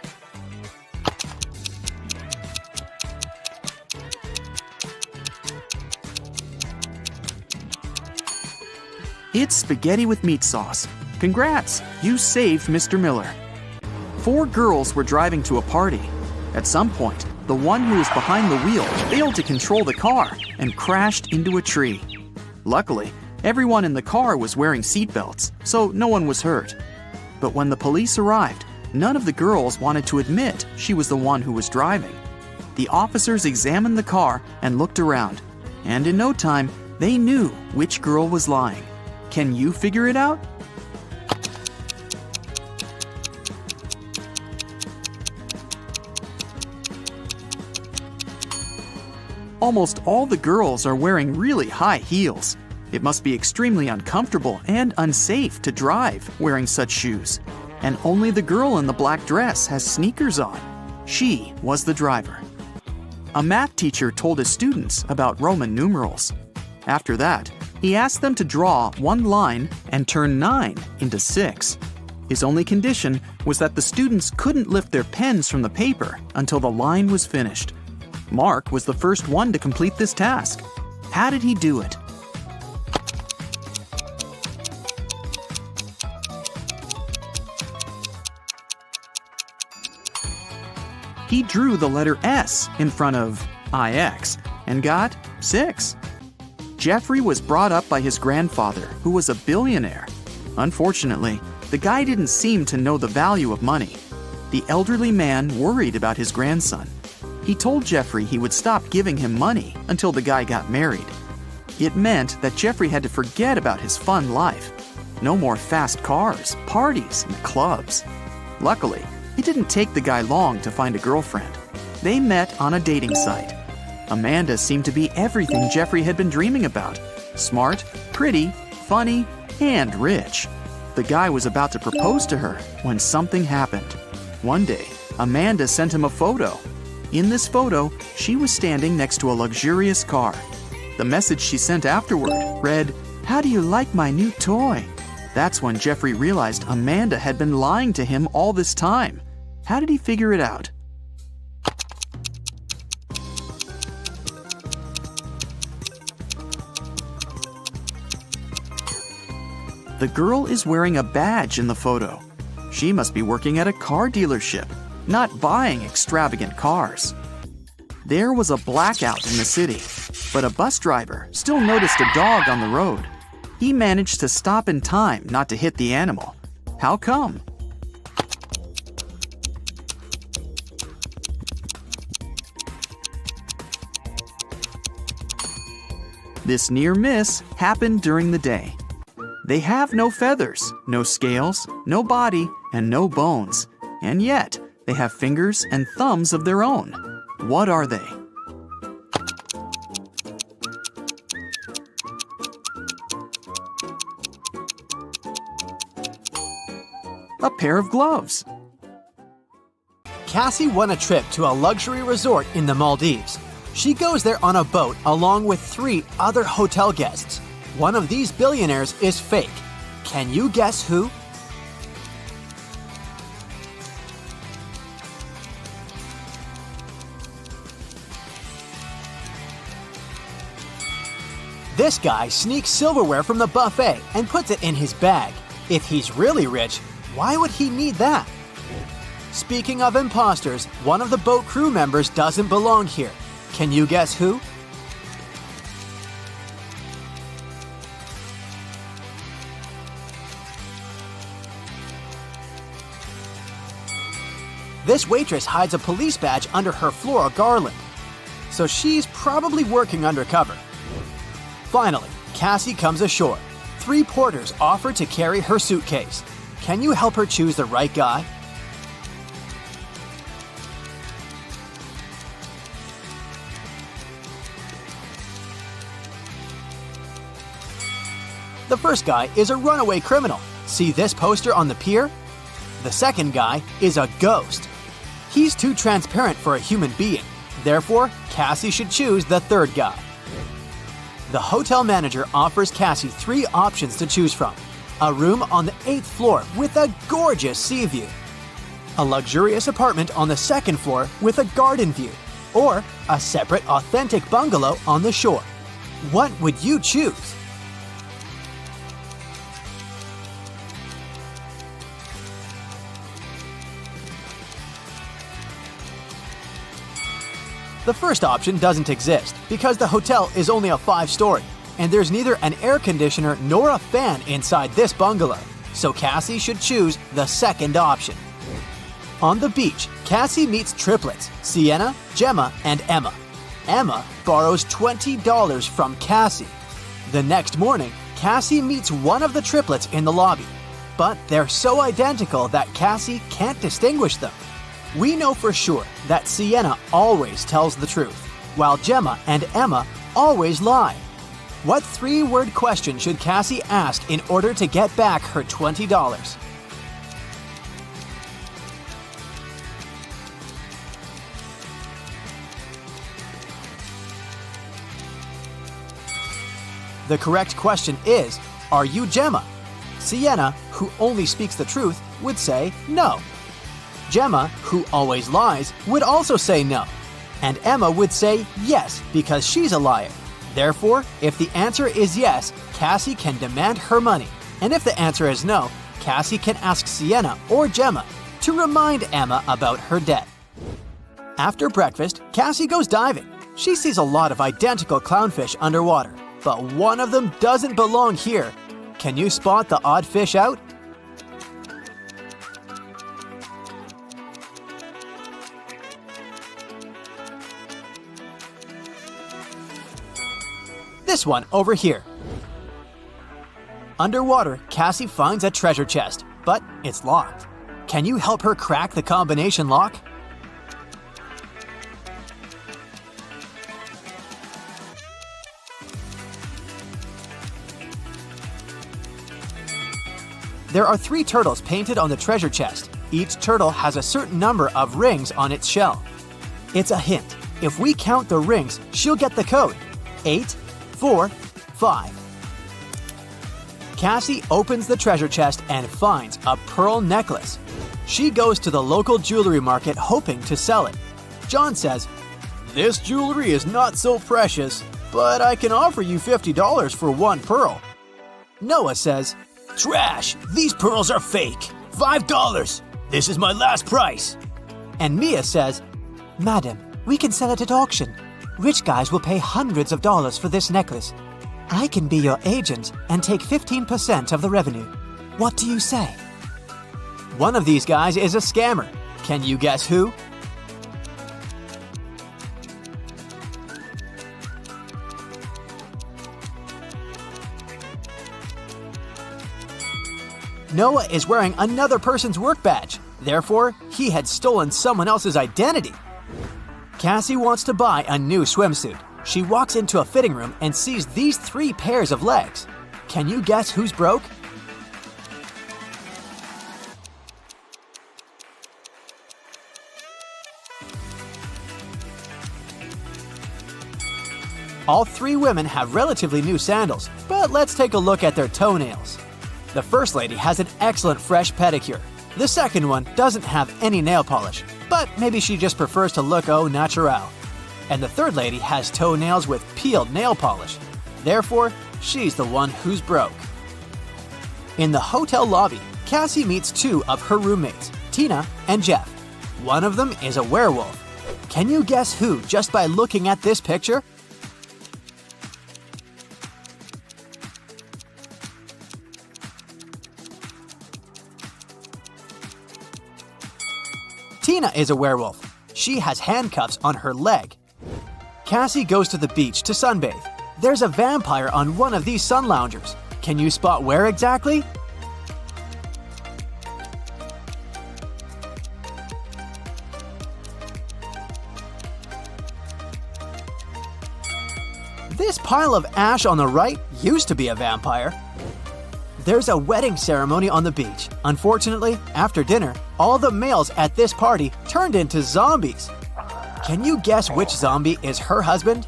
It's spaghetti with meat sauce. Congrats, you saved Mr. Miller. 4 girls were driving to a party. At some point, the one who was behind the wheel failed to control the car and crashed into a tree. Luckily, everyone in the car was wearing seatbelts, so no one was hurt. But when the police arrived, none of the girls wanted to admit she was the one who was driving. The officers examined the car and looked around, and in no time, they knew which girl was lying. Can you figure it out? Almost all the girls are wearing really high heels. It must be extremely uncomfortable and unsafe to drive wearing such shoes. And only the girl in the black dress has sneakers on. She was the driver. A math teacher told his students about Roman numerals. After that, he asked them to draw one line and turn 9 into 6. His only condition was that the students couldn't lift their pens from the paper until the line was finished. Mark was the first one to complete this task. How did he do it? He drew the letter S in front of IX and got 6. Jeffrey was brought up by his grandfather, who was a billionaire. Unfortunately, the guy didn't seem to know the value of money. The elderly man worried about his grandson. He told Jeffrey he would stop giving him money until the guy got married. It meant that Jeffrey had to forget about his fun life. No more fast cars, parties, and clubs. Luckily, it didn't take the guy long to find a girlfriend. They met on a dating site. Amanda seemed to be everything Jeffrey had been dreaming about. Smart, pretty, funny, and rich. The guy was about to propose to her when something happened. One day, Amanda sent him a photo. In this photo, she was standing next to a luxurious car. The message she sent afterward read, "How do you like my new toy?" That's when Jeffrey realized Amanda had been lying to him all this time. How did he figure it out? The girl is wearing a badge in the photo. She must be working at a car dealership, not buying extravagant cars. There was a blackout in the city, but a bus driver still noticed a dog on the road. He managed to stop in time not to hit the animal. How come? This near miss happened during the day. They have no feathers, no scales, no body, and no bones. And yet, they have fingers and thumbs of their own. What are they? A pair of gloves. Cassie won a trip to a luxury resort in the Maldives. She goes there on a boat along with 3 other hotel guests. One of these billionaires is fake. Can you guess who? This guy sneaks silverware from the buffet and puts it in his bag. If he's really rich, why would he need that? Speaking of imposters, one of the boat crew members doesn't belong here. Can you guess who? This waitress hides a police badge under her floral garland, so she's probably working undercover. Finally, Cassie comes ashore. 3 porters offer to carry her suitcase. Can you help her choose the right guy? The first guy is a runaway criminal. See this poster on the pier? The second guy is a ghost. He's too transparent for a human being. Therefore, Cassie should choose the third guy. The hotel manager offers Cassie 3 options to choose from. A room on the 8th floor with a gorgeous sea view. A luxurious apartment on the 2nd floor with a garden view. Or a separate authentic bungalow on the shore. What would you choose? The first option doesn't exist because the hotel is only a 5-story, and there's neither an air conditioner nor a fan inside this bungalow, so Cassie should choose the second option. On the beach, Cassie meets triplets, Sienna, Gemma, and Emma. Emma borrows $20 from Cassie. The next morning, Cassie meets one of the triplets in the lobby, but they're so identical that Cassie can't distinguish them. We know for sure that Sienna always tells the truth, while Gemma and Emma always lie. What 3-word question should Cassie ask in order to get back her $20? The correct question is, are you Gemma? Sienna, who only speaks the truth, would say no. Gemma, who always lies, would also say no. And Emma would say yes because she's a liar. Therefore, if the answer is yes, Cassie can demand her money. And if the answer is no, Cassie can ask Sienna or Gemma to remind Emma about her debt. After breakfast, Cassie goes diving. She sees a lot of identical clownfish underwater, but one of them doesn't belong here. Can you spot the odd fish out? This one over here. Underwater, Cassie finds a treasure chest, but it's locked. Can you help her crack the combination lock? There are 3 turtles painted on the treasure chest. Each turtle has a certain number of rings on its shell. It's a hint. If we count the rings, she'll get the code. 8, 4, 5. Cassie opens the treasure chest and finds a pearl necklace. She goes to the local jewelry market hoping to sell it. John says, "This jewelry is not so precious, but I can offer you $50 for 1 pearl." Noah says, "Trash! These pearls are fake! $5! This is my last price!" And Mia says, "Madam, we can sell it at auction. Rich guys will pay hundreds of dollars for this necklace. I can be your agent and take 15% of the revenue. What do you say?" One of these guys is a scammer. Can you guess who? Noah is wearing another person's work badge. Therefore, he had stolen someone else's identity. Cassie wants to buy a new swimsuit. She walks into a fitting room and sees these 3 pairs of legs. Can you guess who's broke? All 3 women have relatively new sandals, but let's take a look at their toenails. The first lady has an excellent fresh pedicure. The second one doesn't have any nail polish, but maybe she just prefers to look au naturel. And the third lady has toenails with peeled nail polish. Therefore, she's the one who's broke. In the hotel lobby, Cassie meets 2 of her roommates, Tina and Jeff. One of them is a werewolf. Can you guess who just by looking at this picture? Tina is a werewolf. She has handcuffs on her leg. Cassie goes to the beach to sunbathe. There's a vampire on one of these sun loungers. Can you spot where exactly? This pile of ash on the right used to be a vampire. There's a wedding ceremony on the beach. Unfortunately, after dinner, all the males at this party turned into zombies. Can you guess which zombie is her husband?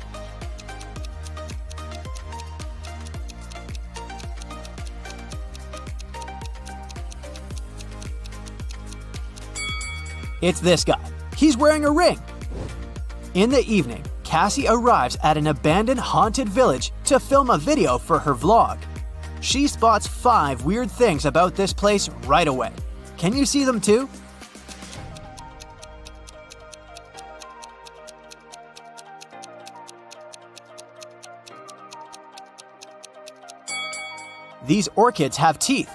It's this guy. He's wearing a ring. In the evening, Cassie arrives at an abandoned haunted village to film a video for her vlog. She spots 5 weird things about this place right away. Can you see them too? These orchids have teeth.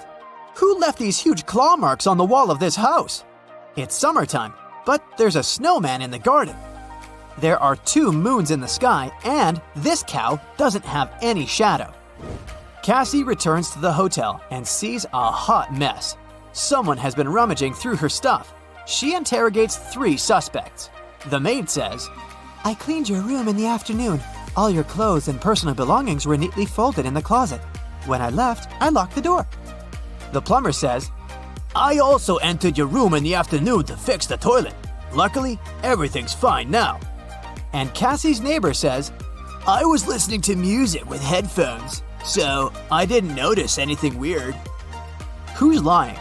Who left these huge claw marks on the wall of this house? It's summertime, but there's a snowman in the garden. There are 2 moons in the sky, and this cow doesn't have any shadow. Cassie returns to the hotel and sees a hot mess. Someone has been rummaging through her stuff. She interrogates 3 suspects. The maid says, "I cleaned your room in the afternoon. All your clothes and personal belongings were neatly folded in the closet. When I left, I locked the door." The plumber says, "I also entered your room in the afternoon to fix the toilet. Luckily, everything's fine now." And Cassie's neighbor says, "I was listening to music with headphones, so I didn't notice anything weird." Who's lying?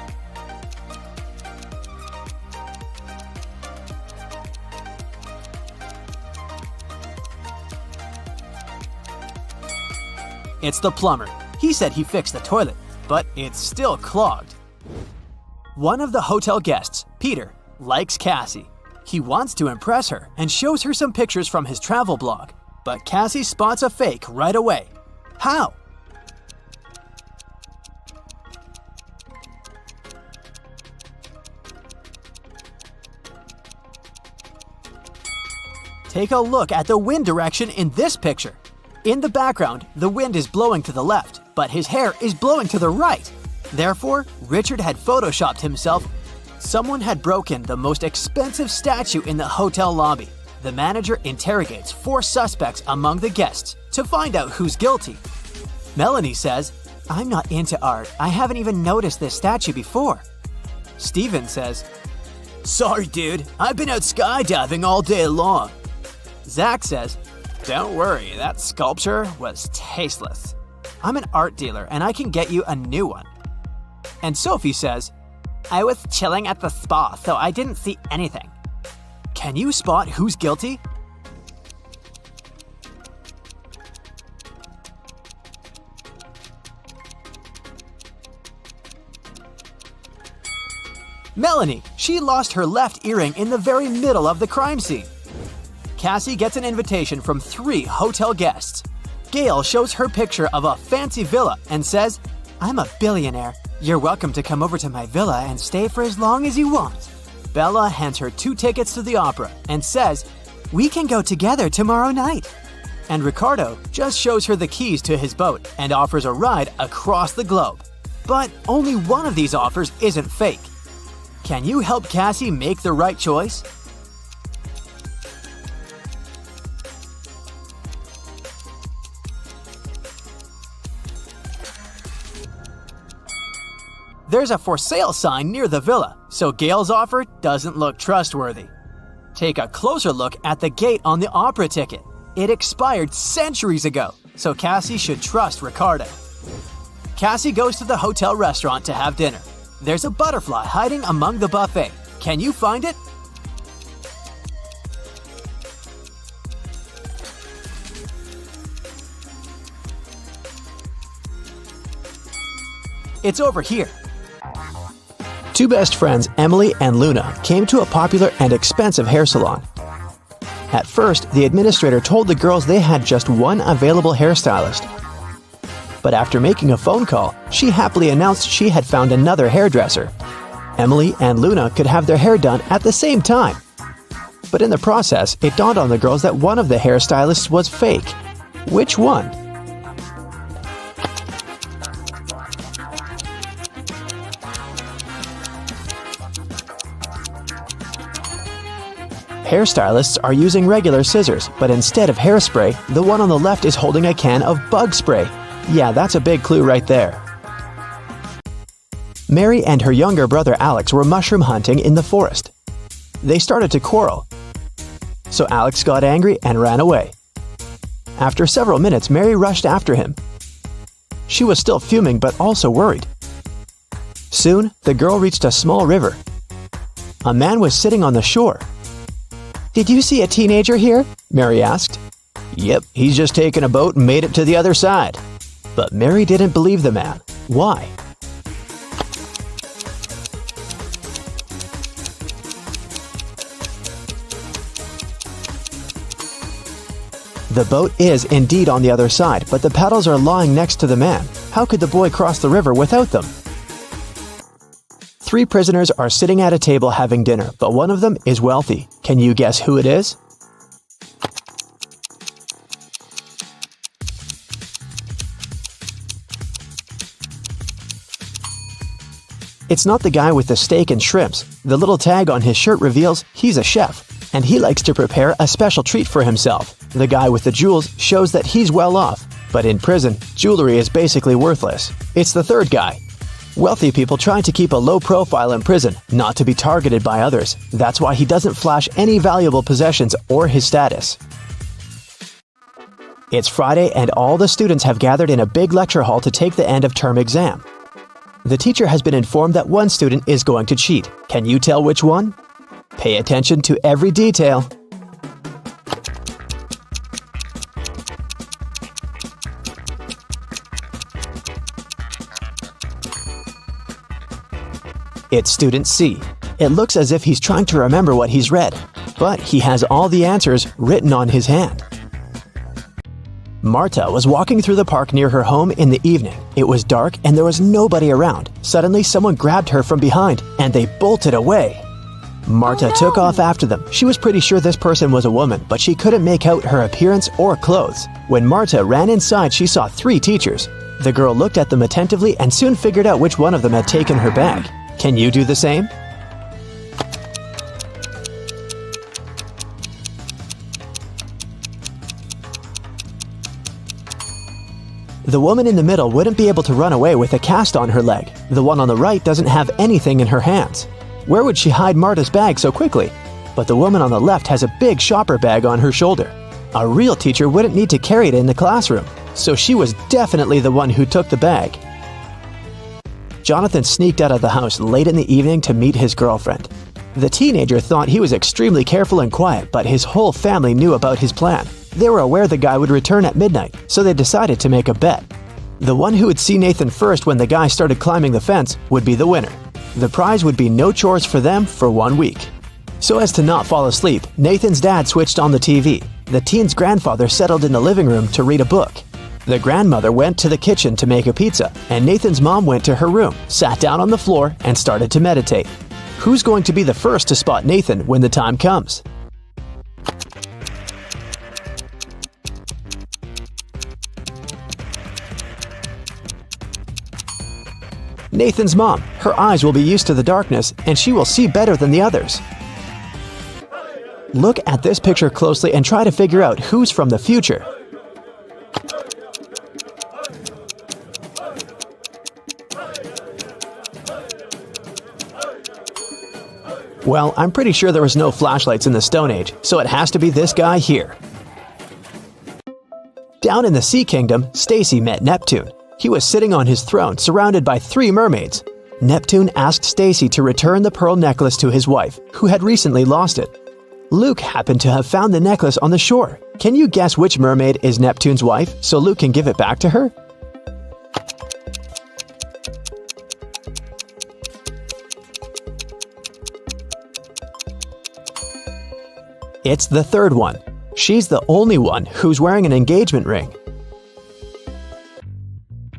It's the plumber. He said he fixed the toilet, but it's still clogged. One of the hotel guests, Peter, likes Cassie. He wants to impress her and shows her some pictures from his travel blog, but Cassie spots a fake right away. How? Take a look at the wind direction in this picture. In the background, the wind is blowing to the left, but his hair is blowing to the right. Therefore, Richard had photoshopped himself. Someone had broken the most expensive statue in the hotel lobby. The manager interrogates 4 suspects among the guests to find out who's guilty. Melanie says, "I'm not into art. I haven't even noticed this statue before." Steven says, "Sorry, dude. I've been out skydiving all day long." Zach says, "Don't worry, that sculpture was tasteless. I'm an art dealer and I can get you a new one." And Sophie says, "I was chilling at the spa, so I didn't see anything." Can you spot who's guilty? Melanie, she lost her left earring in the very middle of the crime scene. Cassie gets an invitation from 3 hotel guests. Gail shows her picture of a fancy villa and says, "I'm a billionaire. You're welcome to come over to my villa and stay for as long as you want." Bella hands her 2 tickets to the opera and says, "We can go together tomorrow night." And Ricardo just shows her the keys to his boat and offers a ride across the globe. But only one of these offers isn't fake. Can you help Cassie make the right choice? There's a for sale sign near the villa, so Gail's offer doesn't look trustworthy. Take a closer look at the gate on the opera ticket. It expired centuries ago, so Cassie should trust Ricardo. Cassie goes to the hotel restaurant to have dinner. There's a butterfly hiding among the buffet. Can you find it? It's over here. Two best friends, Emily and Luna, came to a popular and expensive hair salon. At first, the administrator told the girls they had just one available hairstylist. But after making a phone call, she happily announced she had found another hairdresser. Emily and Luna could have their hair done at the same time. But in the process, it dawned on the girls that one of the hairstylists was fake. Which one? Hairstylists are using regular scissors, but instead of hairspray, the one on the left is holding a can of bug spray. Yeah, that's a big clue right there. Mary and her younger brother Alex were mushroom hunting in the forest. They started to quarrel. So Alex got angry and ran away. After several minutes, Mary rushed after him. She was still fuming but also worried. Soon, the girl reached a small river. A man was sitting on the shore. "Did you see a teenager here?" Mary asked. "Yep, he's just taken a boat and made it to the other side." But Mary didn't believe the man. Why? The boat is indeed on the other side, but the paddles are lying next to the man. How could the boy cross the river without them? Three prisoners are sitting at a table having dinner, but one of them is wealthy. Can you guess who it is? It's not the guy with the steak and shrimps. The little tag on his shirt reveals he's a chef, and he likes to prepare a special treat for himself. The guy with the jewels shows that he's well off, but in prison, jewelry is basically worthless. It's the third guy. Wealthy people try to keep a low profile in prison, not to be targeted by others. That's why he doesn't flash any valuable possessions or his status. It's Friday and all the students have gathered in a big lecture hall to take the end of term exam. The teacher has been informed that one student is going to cheat. Can you tell which one? Pay attention to every detail. It's student C. It looks as if he's trying to remember what he's read, but he has all the answers written on his hand. Marta was walking through the park near her home in the evening. It was dark and there was nobody around. Suddenly, someone grabbed her from behind and they bolted away. Marta took off after them. She was pretty sure this person was a woman, but she couldn't make out her appearance or clothes. When Marta ran inside, she saw three teachers. The girl looked at them attentively and soon figured out which one of them had taken her bag. Can you do the same? The woman in the middle wouldn't be able to run away with a cast on her leg. The one on the right doesn't have anything in her hands. Where would she hide Marta's bag so quickly? But the woman on the left has a big shopper bag on her shoulder. A real teacher wouldn't need to carry it in the classroom, so she was definitely the one who took the bag. Jonathan sneaked out of the house late in the evening to meet his girlfriend. The teenager thought he was extremely careful and quiet, but his whole family knew about his plan. They were aware the guy would return at midnight, so they decided to make a bet. The one who would see Nathan first when the guy started climbing the fence would be the winner. The prize would be no chores for them for 1 week. So as to not fall asleep, Nathan's dad switched on the TV. The teen's grandfather settled in the living room to read a book. The grandmother went to the kitchen to make a pizza, and Nathan's mom went to her room, sat down on the floor, and started to meditate. Who's going to be the first to spot Nathan when the time comes? Nathan's mom. Her eyes will be used to the darkness, and she will see better than the others. Look at this picture closely and try to figure out who's from the future. Well, I'm pretty sure there was no flashlights in the Stone Age, so it has to be this guy here. Down in the Sea Kingdom, Stacy met Neptune. He was sitting on his throne, surrounded by 3 mermaids. Neptune asked Stacy to return the pearl necklace to his wife, who had recently lost it. Luke happened to have found the necklace on the shore. Can you guess which mermaid is Neptune's wife, so Luke can give it back to her? It's the third one. She's the only one who's wearing an engagement ring.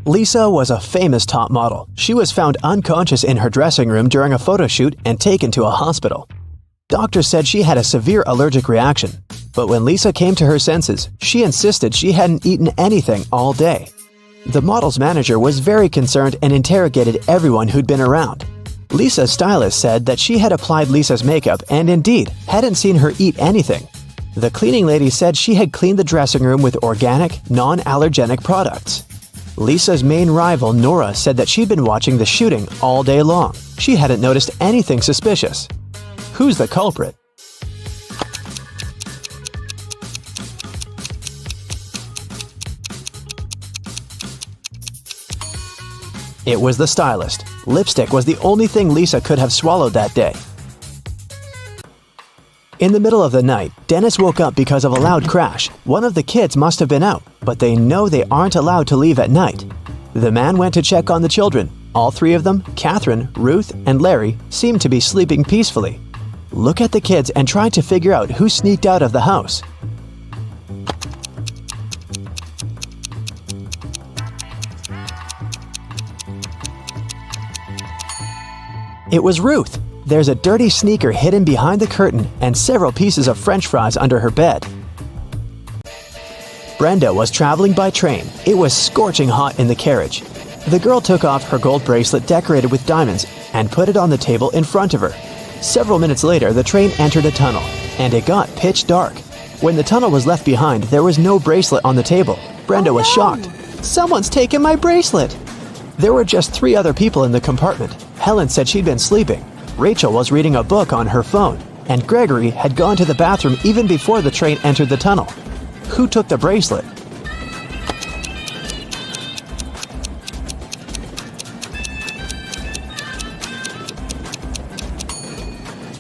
Lisa was a famous top model. She was found unconscious in her dressing room during a photo shoot and taken to a hospital. Doctors said she had a severe allergic reaction, but when Lisa came to her senses, she insisted she hadn't eaten anything all day. The model's manager was very concerned and interrogated everyone who'd been around. Lisa's stylist said that she had applied Lisa's makeup and indeed hadn't seen her eat anything. The cleaning lady said she had cleaned the dressing room with organic, non-allergenic products. Lisa's main rival, Nora, said that she'd been watching the shooting all day long. She hadn't noticed anything suspicious. Who's the culprit? It was the stylist. Lipstick was the only thing Lisa could have swallowed that day. In the middle of the night, Dennis woke up because of a loud crash. One of the kids must have been out, but they know they aren't allowed to leave at night. The man went to check on the children. All 3 of them, Catherine, Ruth, and Larry, seemed to be sleeping peacefully. Look at the kids and try to figure out who sneaked out of the house. It was Ruth. There's a dirty sneaker hidden behind the curtain and several pieces of French fries under her bed. Brenda was traveling by train. It was scorching hot in the carriage. The girl took off her gold bracelet decorated with diamonds and put it on the table in front of her. Several minutes later, the train entered a tunnel, and it got pitch dark. When the tunnel was left behind, there was no bracelet on the table. Brenda was shocked. "Someone's taken my bracelet!" There were just 3 other people in the compartment. Helen said she'd been sleeping. Rachel was reading a book on her phone, and Gregory had gone to the bathroom even before the train entered the tunnel. Who took the bracelet?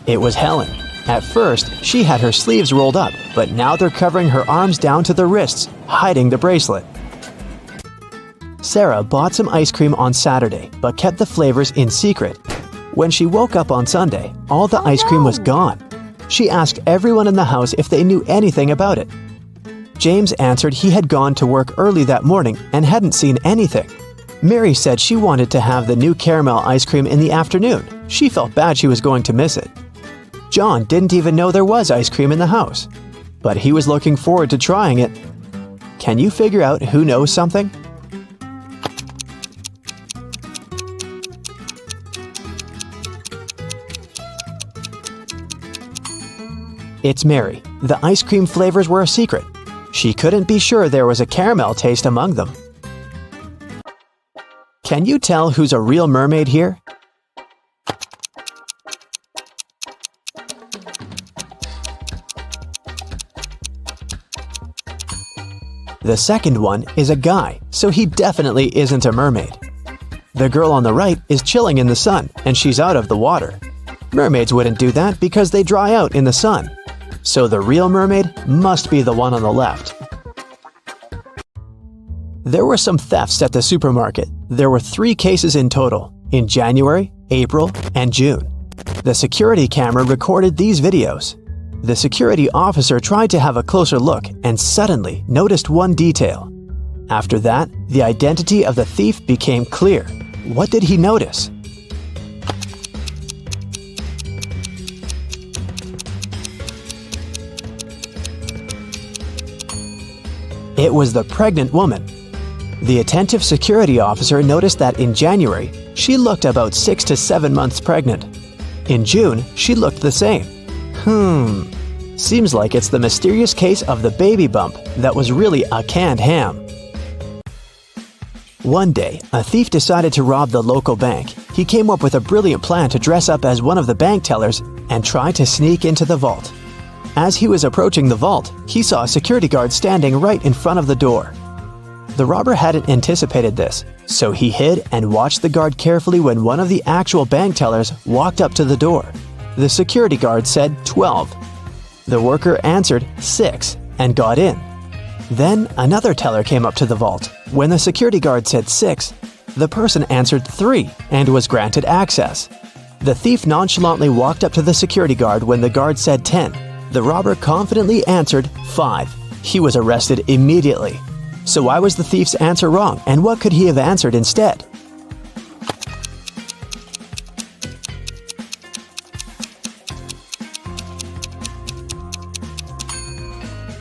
It was Helen. At first, she had her sleeves rolled up, but now they're covering her arms down to the wrists, hiding the bracelet. Sarah bought some ice cream on Saturday, but kept the flavors in secret. When she woke up on Sunday, all the ice cream was gone. She asked everyone in the house if they knew anything about it. James answered he had gone to work early that morning and hadn't seen anything. Mary said she wanted to have the new caramel ice cream in the afternoon. She felt bad she was going to miss it. John didn't even know there was ice cream in the house, but he was looking forward to trying it. Can you figure out who knows something? It's Mary. The ice cream flavors were a secret. She couldn't be sure there was a caramel taste among them. Can you tell who's a real mermaid here? The second one is a guy, so he definitely isn't a mermaid. The girl on the right is chilling in the sun, and she's out of the water. Mermaids wouldn't do that because they dry out in the sun. So the real mermaid must be the one on the left. There were some thefts at the supermarket. There were 3 cases in total, in January, April, and June. The security camera recorded these videos. The security officer tried to have a closer look and suddenly noticed one detail. After that, the identity of the thief became clear. What did he notice? It was the pregnant woman. The attentive security officer noticed that in January, she looked about 6 to 7 months pregnant. In June, she looked the same. Seems like it's the mysterious case of the baby bump that was really a canned ham. One day, a thief decided to rob the local bank. He came up with a brilliant plan to dress up as one of the bank tellers and try to sneak into the vault. As he was approaching the vault, he saw a security guard standing right in front of the door. The robber hadn't anticipated this, so he hid and watched the guard carefully when one of the actual bank tellers walked up to the door. The security guard said 12. The worker answered 6 and got in. Then another teller came up to the vault. When the security guard said 6, the person answered 3 and was granted access. The thief nonchalantly walked up to the security guard when the guard said 10. The robber confidently answered 5. He was arrested immediately. So why was the thief's answer wrong, and what could he have answered instead?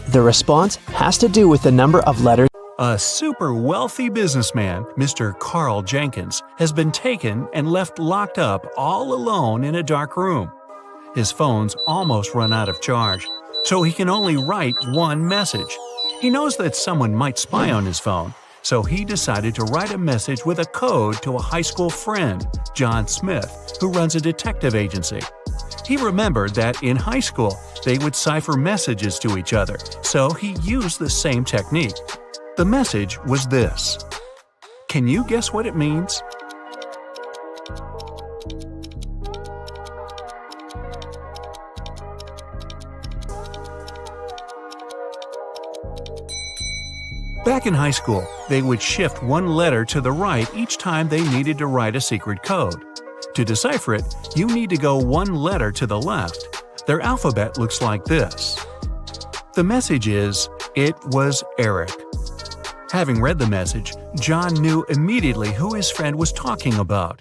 The response has to do with the number of letters. A super wealthy businessman, Mr. Carl Jenkins, has been taken and left locked up all alone in a dark room. His phone's almost run out of charge, so he can only write one message. He knows that someone might spy on his phone, so he decided to write a message with a code to a high school friend, John Smith, who runs a detective agency. He remembered that in high school, they would cipher messages to each other, so he used the same technique. The message was this. Can you guess what it means? Back in high school, they would shift one letter to the right each time they needed to write a secret code. To decipher it, you need to go one letter to the left. Their alphabet looks like this. The message is, "It was Eric." Having read the message, John knew immediately who his friend was talking about.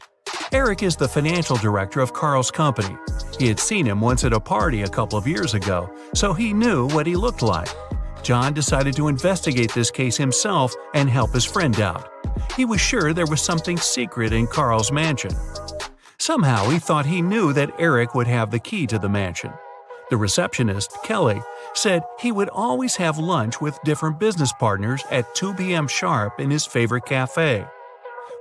Eric is the financial director of Carl's company. He had seen him once at a party a couple of years ago, so he knew what he looked like. John decided to investigate this case himself and help his friend out. He was sure there was something secret in Carl's mansion. Somehow he thought he knew that Eric would have the key to the mansion. The receptionist, Kelly, said he would always have lunch with different business partners at 2 p.m. sharp in his favorite cafe.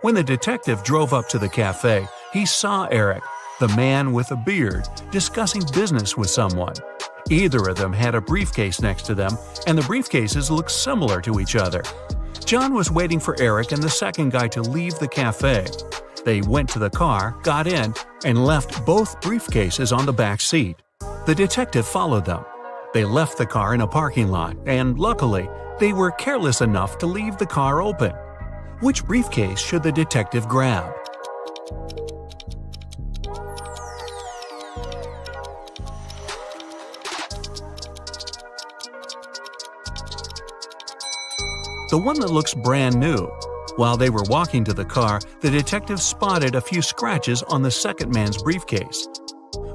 When the detective drove up to the cafe, he saw Eric, the man with a beard, discussing business with someone. Either of them had a briefcase next to them, and the briefcases looked similar to each other. John was waiting for Eric and the second guy to leave the cafe. They went to the car, got in, and left both briefcases on the back seat. The detective followed them. They left the car in a parking lot, and luckily, they were careless enough to leave the car open. Which briefcase should the detective grab? The one that looks brand new. While they were walking to the car, the detective spotted a few scratches on the second man's briefcase.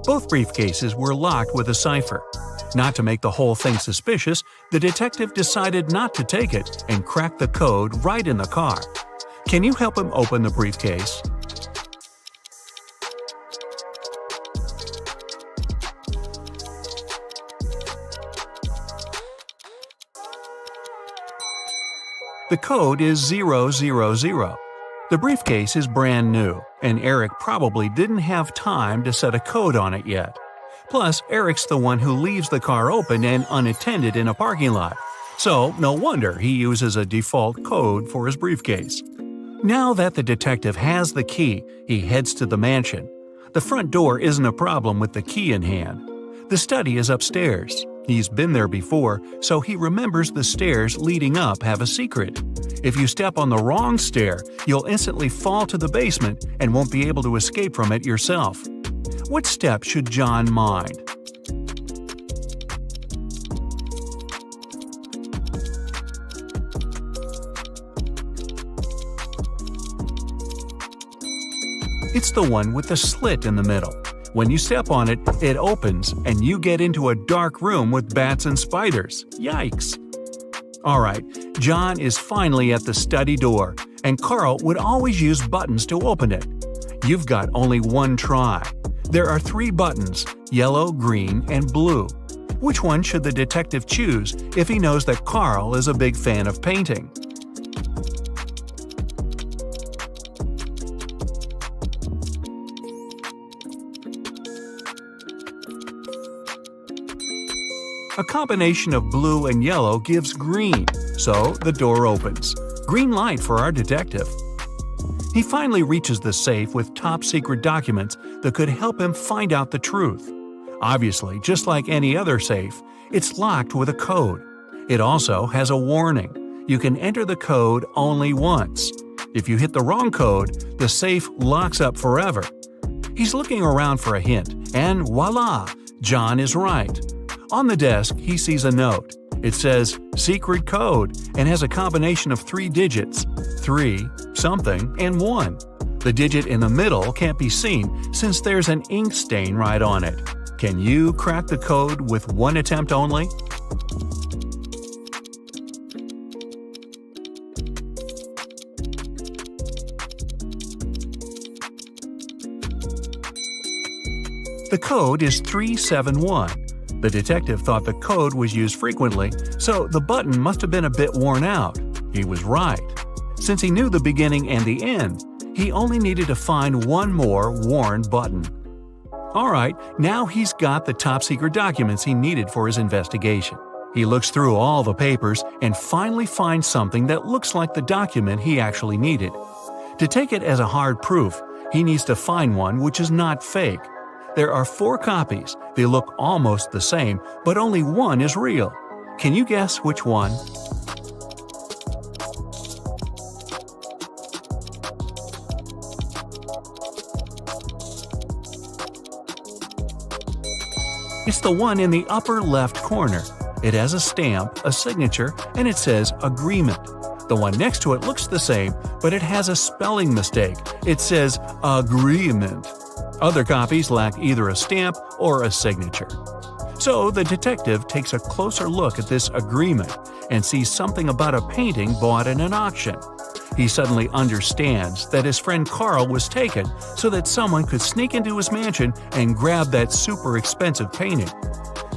Both briefcases were locked with a cipher. Not to make the whole thing suspicious, the detective decided not to take it and cracked the code right in the car. Can you help him open the briefcase? The code is 000. The briefcase is brand new, and Eric probably didn't have time to set a code on it yet. Plus, Eric's the one who leaves the car open and unattended in a parking lot, so no wonder he uses a default code for his briefcase. Now that the detective has the key, he heads to the mansion. The front door isn't a problem with the key in hand. The study is upstairs. He's been there before, so he remembers the stairs leading up have a secret. If you step on the wrong stair, you'll instantly fall to the basement and won't be able to escape from it yourself. What step should John mind? It's the one with the slit in the middle. When you step on it, it opens, and you get into a dark room with bats and spiders. Yikes! Alright, John is finally at the study door, and Carl would always use buttons to open it. You've got only one try. There are 3 buttons: yellow, green, and blue. Which one should the detective choose if he knows that Carl is a big fan of painting? A combination of blue and yellow gives green, so the door opens. Green light for our detective. He finally reaches the safe with top-secret documents that could help him find out the truth. Obviously, just like any other safe, it's locked with a code. It also has a warning. You can enter the code only once. If you hit the wrong code, the safe locks up forever. He's looking around for a hint, and voila! John is right. On the desk, he sees a note. It says "secret code" and has a combination of 3 digits: 3, something, and 1. The digit in the middle can't be seen since there's an ink stain right on it. Can you crack the code with one attempt only? The code is 371. The detective thought the code was used frequently, so the button must have been a bit worn out. He was right. Since he knew the beginning and the end, he only needed to find one more worn button. Alright, now he's got the top-secret documents he needed for his investigation. He looks through all the papers and finally finds something that looks like the document he actually needed. To take it as a hard proof, he needs to find one which is not fake. There are 4 copies. They look almost the same, but only one is real. Can you guess which one? It's the one in the upper left corner. It has a stamp, a signature, and it says "Agreement." The one next to it looks the same, but it has a spelling mistake. It says "Agreement." Other copies lack either a stamp or a signature. So the detective takes a closer look at this agreement and sees something about a painting bought in an auction. He suddenly understands that his friend Carl was taken so that someone could sneak into his mansion and grab that super expensive painting.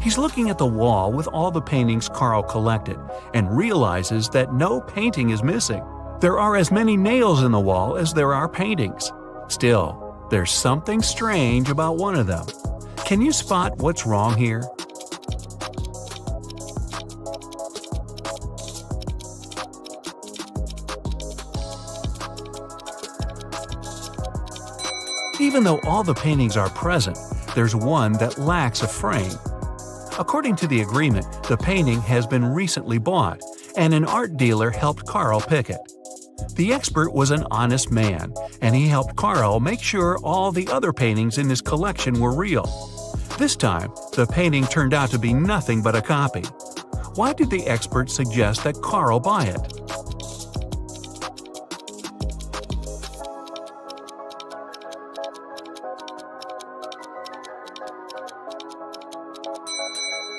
He's looking at the wall with all the paintings Carl collected and realizes that no painting is missing. There are as many nails in the wall as there are paintings. Still, there's something strange about one of them. Can you spot what's wrong here? Even though all the paintings are present, there's one that lacks a frame. According to the agreement, the painting has been recently bought, and an art dealer helped Carl pick it. The expert was an honest man, and he helped Carl make sure all the other paintings in his collection were real. This time, the painting turned out to be nothing but a copy. Why did the expert suggest that Carl buy it?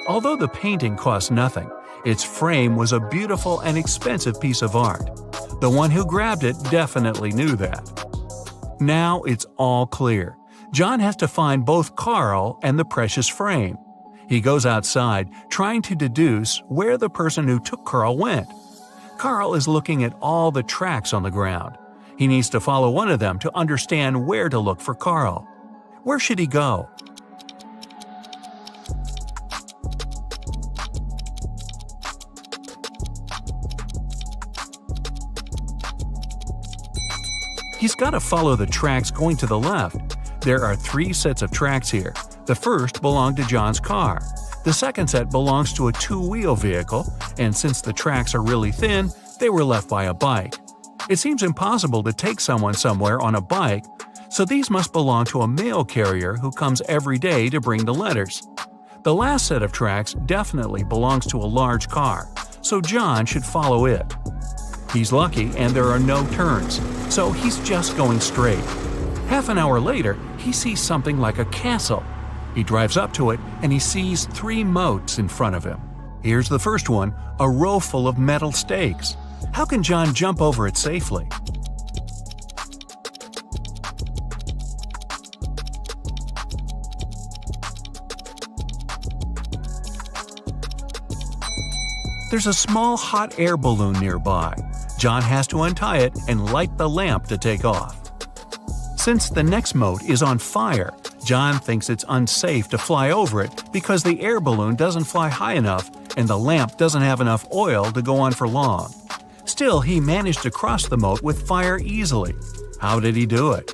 Although the painting cost nothing, its frame was a beautiful and expensive piece of art. The one who grabbed it definitely knew that. Now it's all clear. John has to find both Carl and the precious frame. He goes outside, trying to deduce where the person who took Carl went. Carl is looking at all the tracks on the ground. He needs to follow one of them to understand where to look for Carl. Where should he go? He's got to follow the tracks going to the left. There are 3 sets of tracks here. The first belonged to John's car. The second set belongs to a 2-wheel vehicle, and since the tracks are really thin, they were left by a bike. It seems impossible to take someone somewhere on a bike, so these must belong to a mail carrier who comes every day to bring the letters. The last set of tracks definitely belongs to a large car, so John should follow it. He's lucky and there are no turns, so he's just going straight. Half an hour later, he sees something like a castle. He drives up to it and he sees 3 moats in front of him. Here's the first one, a row full of metal stakes. How can John jump over it safely? There's a small hot air balloon nearby. John has to untie it and light the lamp to take off. Since the next moat is on fire, John thinks it's unsafe to fly over it because the air balloon doesn't fly high enough and the lamp doesn't have enough oil to go on for long. Still, he managed to cross the moat with fire easily. How did he do it?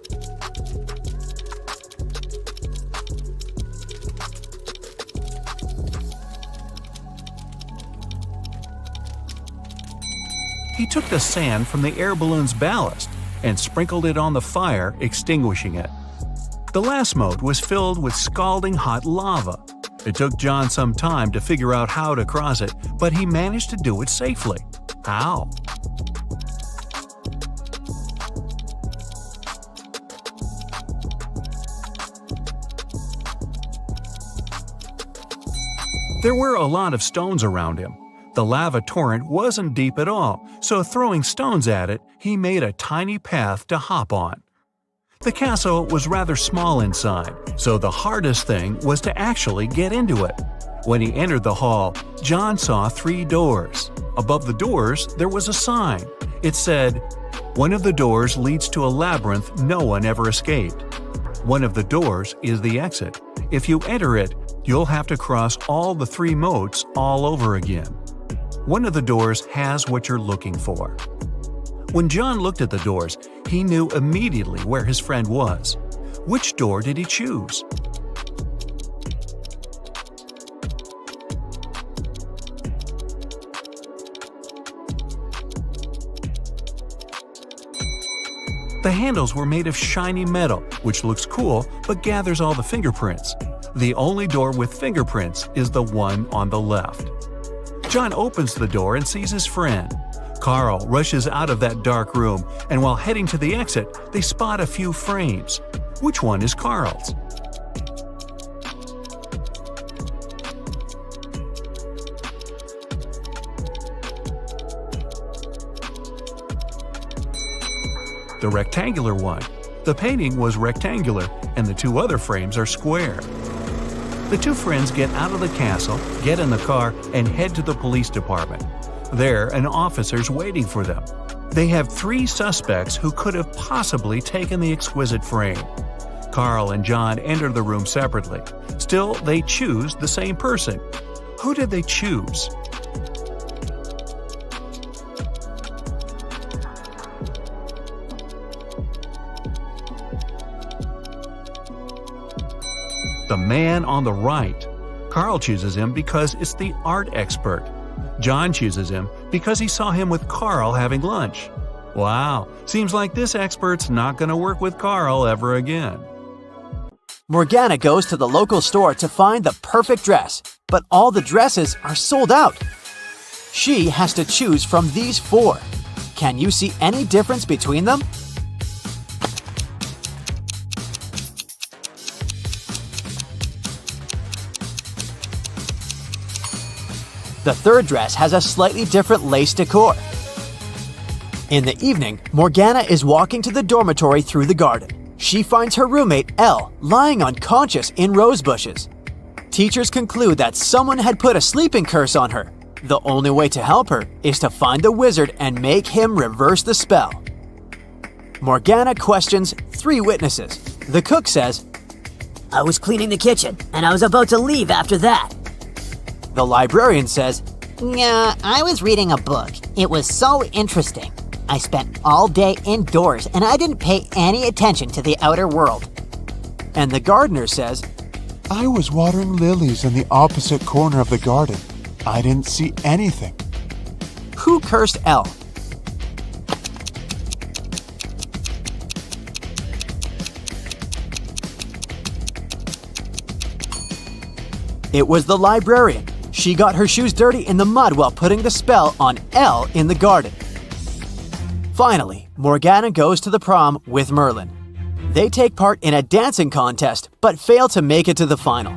He took the sand from the air balloon's ballast and sprinkled it on the fire, extinguishing it. The last moat was filled with scalding hot lava. It took John some time to figure out how to cross it, but he managed to do it safely. How? There were a lot of stones around him. The lava torrent wasn't deep at all, so throwing stones at it, he made a tiny path to hop on. The castle was rather small inside, so the hardest thing was to actually get into it. When he entered the hall, John saw 3 doors. Above the doors, there was a sign. It said, "One of the doors leads to a labyrinth no one ever escaped. One of the doors is the exit. If you enter it, you'll have to cross all the 3 moats all over again. One of the doors has what you're looking for." When John looked at the doors, he knew immediately where his friend was. Which door did he choose? The handles were made of shiny metal, which looks cool but gathers all the fingerprints. The only door with fingerprints is the one on the left. John opens the door and sees his friend. Carl rushes out of that dark room, and while heading to the exit, they spot a few frames. Which one is Carl's? The rectangular one. The painting was rectangular, and the 2 other frames are square. The 2 friends get out of the castle, get in the car, and head to the police department. There, an officer's waiting for them. They have 3 suspects who could have possibly taken the exquisite frame. Carl and John enter the room separately. Still, they choose the same person. Who did they choose? The man on the right. Carl chooses him because it's the art expert. John chooses him because he saw him with Carl having lunch. Wow, seems like this expert's not going to work with Carl ever again. Morgana goes to the local store to find the perfect dress, but all the dresses are sold out. She has to choose from these 4. Can you see any difference between them? The 3rd dress has a slightly different lace decor. In the evening, Morgana is walking to the dormitory through the garden. She finds her roommate, Elle, lying unconscious in rose bushes. Teachers conclude that someone had put a sleeping curse on her. The only way to help her is to find the wizard and make him reverse the spell. Morgana questions 3 witnesses. The cook says, "I was cleaning the kitchen, and I was about to leave after that." The librarian says, "Yeah, I was reading a book. It was so interesting. I spent all day indoors and I didn't pay any attention to the outer world." and the gardener says, "I was watering lilies in the opposite corner of the garden. I didn't see anything." Who cursed Elle? It was the librarian. She got her shoes dirty in the mud while putting the spell on Elle in the garden. Finally, Morgana goes to the prom with Merlin. They take part in a dancing contest but fail to make it to the final.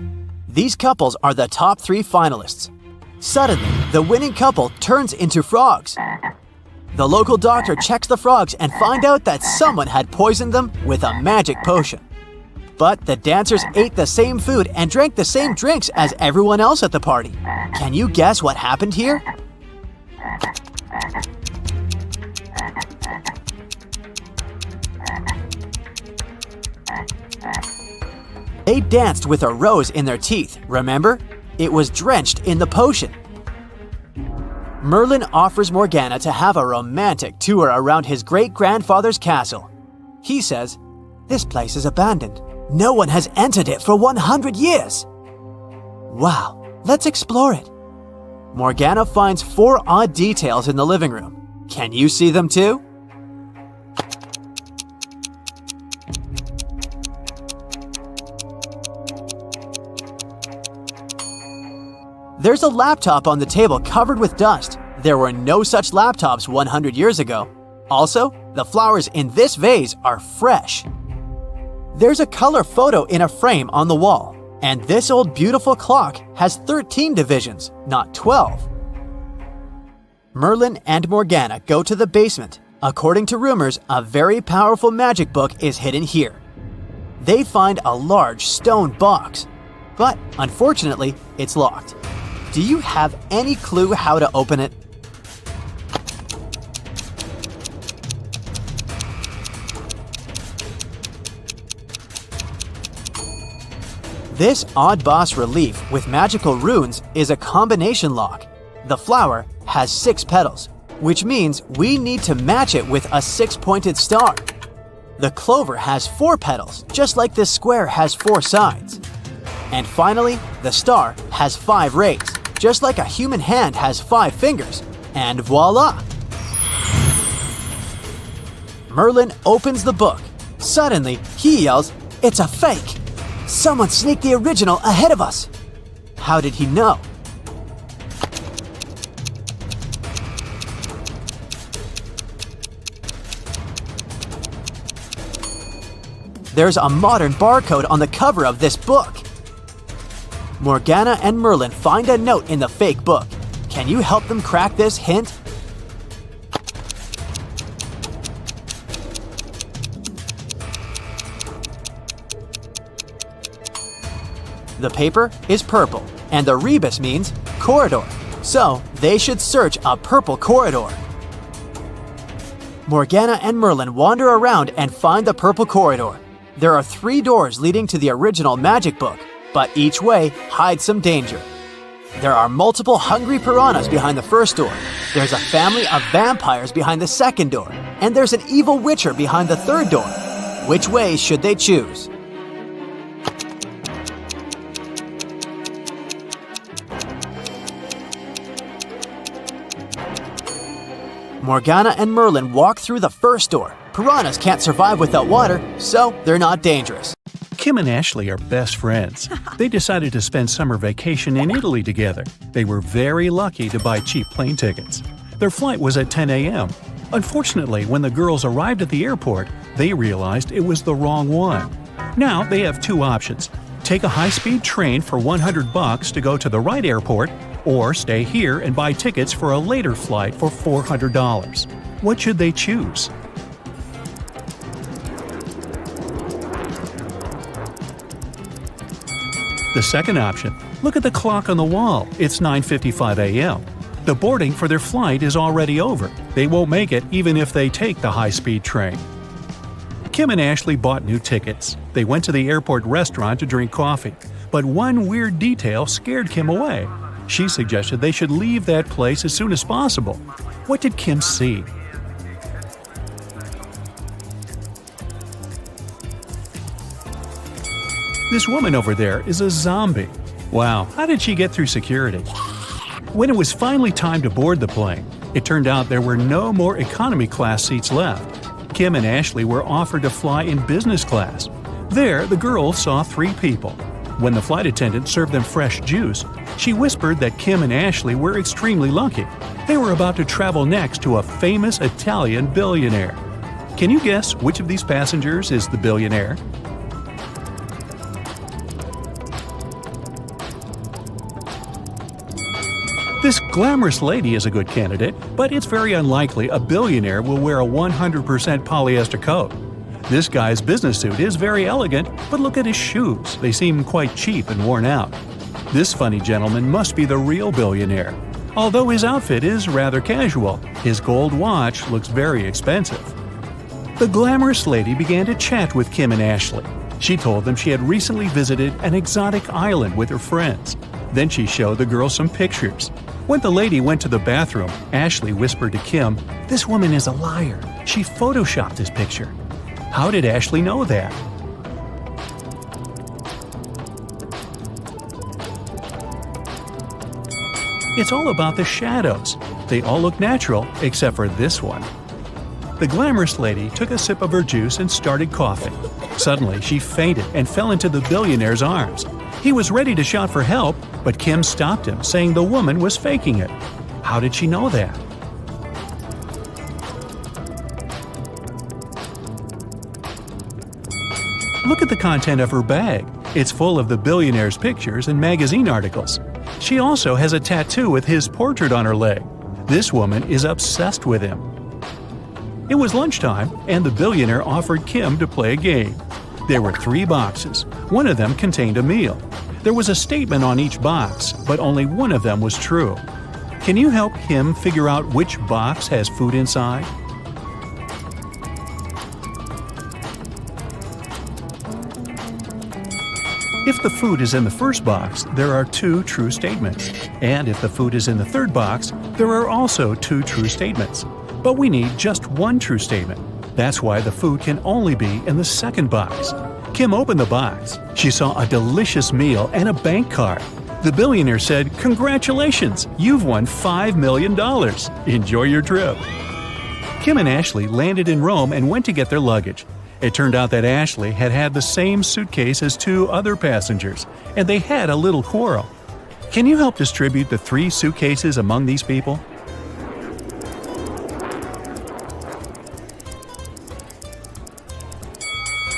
These couples are the top 3 finalists. Suddenly, the winning couple turns into frogs. The local doctor checks the frogs and finds out that someone had poisoned them with a magic potion. But the dancers ate the same food and drank the same drinks as everyone else at the party. Can you guess what happened here? They danced with a rose in their teeth, remember? It was drenched in the potion. Merlin offers Morgana to have a romantic tour around his great-grandfather's castle. He says, "This place is abandoned. No one has entered it for 100 years." Wow, let's explore it. Morgana finds 4 odd details in the living room. Can you see them too? There's a laptop on the table covered with dust. There were no such laptops 100 years ago. Also, the flowers in this vase are fresh. There's a color photo in a frame on the wall, and this old beautiful clock has 13 divisions, not 12. Merlin and Morgana go to the basement. According to rumors, a very powerful magic book is hidden here. They find a large stone box, but unfortunately, it's locked. Do you have any clue how to open it? This odd boss relief with magical runes is a combination lock. The flower has 6 petals, which means we need to match it with a 6-pointed star. The clover has 4 petals, just like this square has 4 sides. And finally, the star has 5 rays, just like a human hand has 5 fingers. And voila! Merlin opens the book. Suddenly, he yells, "It's a fake! Someone sneaked the original ahead of us!" How did he know? There's a modern barcode on the cover of this book. Morgana and Merlin find a note in the fake book. Can you help them crack this hint? The paper is purple, and the rebus means corridor, so they should search a purple corridor. Morgana and Merlin wander around and find the purple corridor. There are 3 doors leading to the original magic book, but each way hides some danger. There are multiple hungry piranhas behind the first door. There's a family of vampires behind the second door, and there's an evil witcher behind the third door. Which way should they choose? Morgana and Merlin walk through the first door. Piranhas can't survive without water, so they're not dangerous. Kim and Ashley are best friends. They decided to spend summer vacation in Italy together. They were very lucky to buy cheap plane tickets. Their flight was at 10 a.m. Unfortunately, when the girls arrived at the airport, they realized it was the wrong one. Now they have 2 options. Take a high-speed train for $100 to go to the right airport, or stay here and buy tickets for a later flight for $400. What should they choose? The second option. Look at the clock on the wall. It's 9:55 a.m. The boarding for their flight is already over. They won't make it even if they take the high-speed train. Kim and Ashley bought new tickets. They went to the airport restaurant to drink coffee. But one weird detail scared Kim away. She suggested they should leave that place as soon as possible. What did Kim see? This woman over there is a zombie. Wow, how did she get through security? When it was finally time to board the plane, it turned out there were no more economy class seats left. Kim and Ashley were offered to fly in business class. There, the girls saw 3 people. When the flight attendant served them fresh juice, she whispered that Kim and Ashley were extremely lucky. They were about to travel next to a famous Italian billionaire. Can you guess which of these passengers is the billionaire? This glamorous lady is a good candidate, but it's very unlikely a billionaire will wear a 100% polyester coat. This guy's business suit is very elegant, but look at his shoes. They seem quite cheap and worn out. This funny gentleman must be the real billionaire. Although his outfit is rather casual, his gold watch looks very expensive. The glamorous lady began to chat with Kim and Ashley. She told them she had recently visited an exotic island with her friends. Then she showed the girls some pictures. When the lady went to the bathroom, Ashley whispered to Kim, "This woman is a liar. She photoshopped this picture." How did Ashley know that? It's all about the shadows. They all look natural except for this one. The glamorous lady took a sip of her juice and started coughing. Suddenly, she fainted and fell into the billionaire's arms. He was ready to shout for help, but Kim stopped him, saying the woman was faking it. How did she know that? Look at the content of her bag. It's full of the billionaire's pictures and magazine articles. She also has a tattoo with his portrait on her leg. This woman is obsessed with him. It was lunchtime, and the billionaire offered Kim to play a game. There were 3 boxes. One of them contained a meal. There was a statement on each box, but only one of them was true. Can you help Kim figure out which box has food inside? If the food is in the first box, there are 2 true statements. And if the food is in the third box, there are also 2 true statements. But we need just 1 true statement. That's why the food can only be in the second box. Kim opened the box. She saw a delicious meal and a bank card. The billionaire said, "Congratulations, you've won $5 million. Enjoy your trip." Kim and Ashley landed in Rome and went to get their luggage. It turned out that Ashley had had the same suitcase as 2 other passengers, and they had a little quarrel. Can you help distribute the 3 suitcases among these people?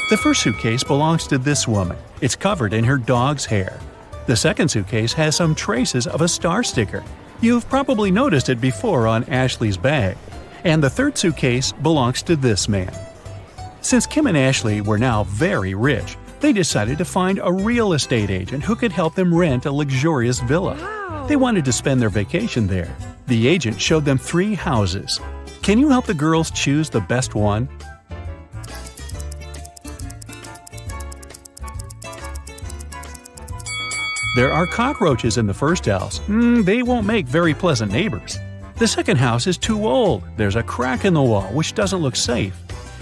The first suitcase belongs to this woman. It's covered in her dog's hair. The second suitcase has some traces of a star sticker. You've probably noticed it before on Ashley's bag. And the third suitcase belongs to this man. Since Kim and Ashley were now very rich, they decided to find a real estate agent who could help them rent a luxurious villa. They wanted to spend their vacation there. The agent showed them 3 houses. Can you help the girls choose the best one? There are cockroaches in the first house. They won't make very pleasant neighbors. The second house is too old. There's a crack in the wall, which doesn't look safe.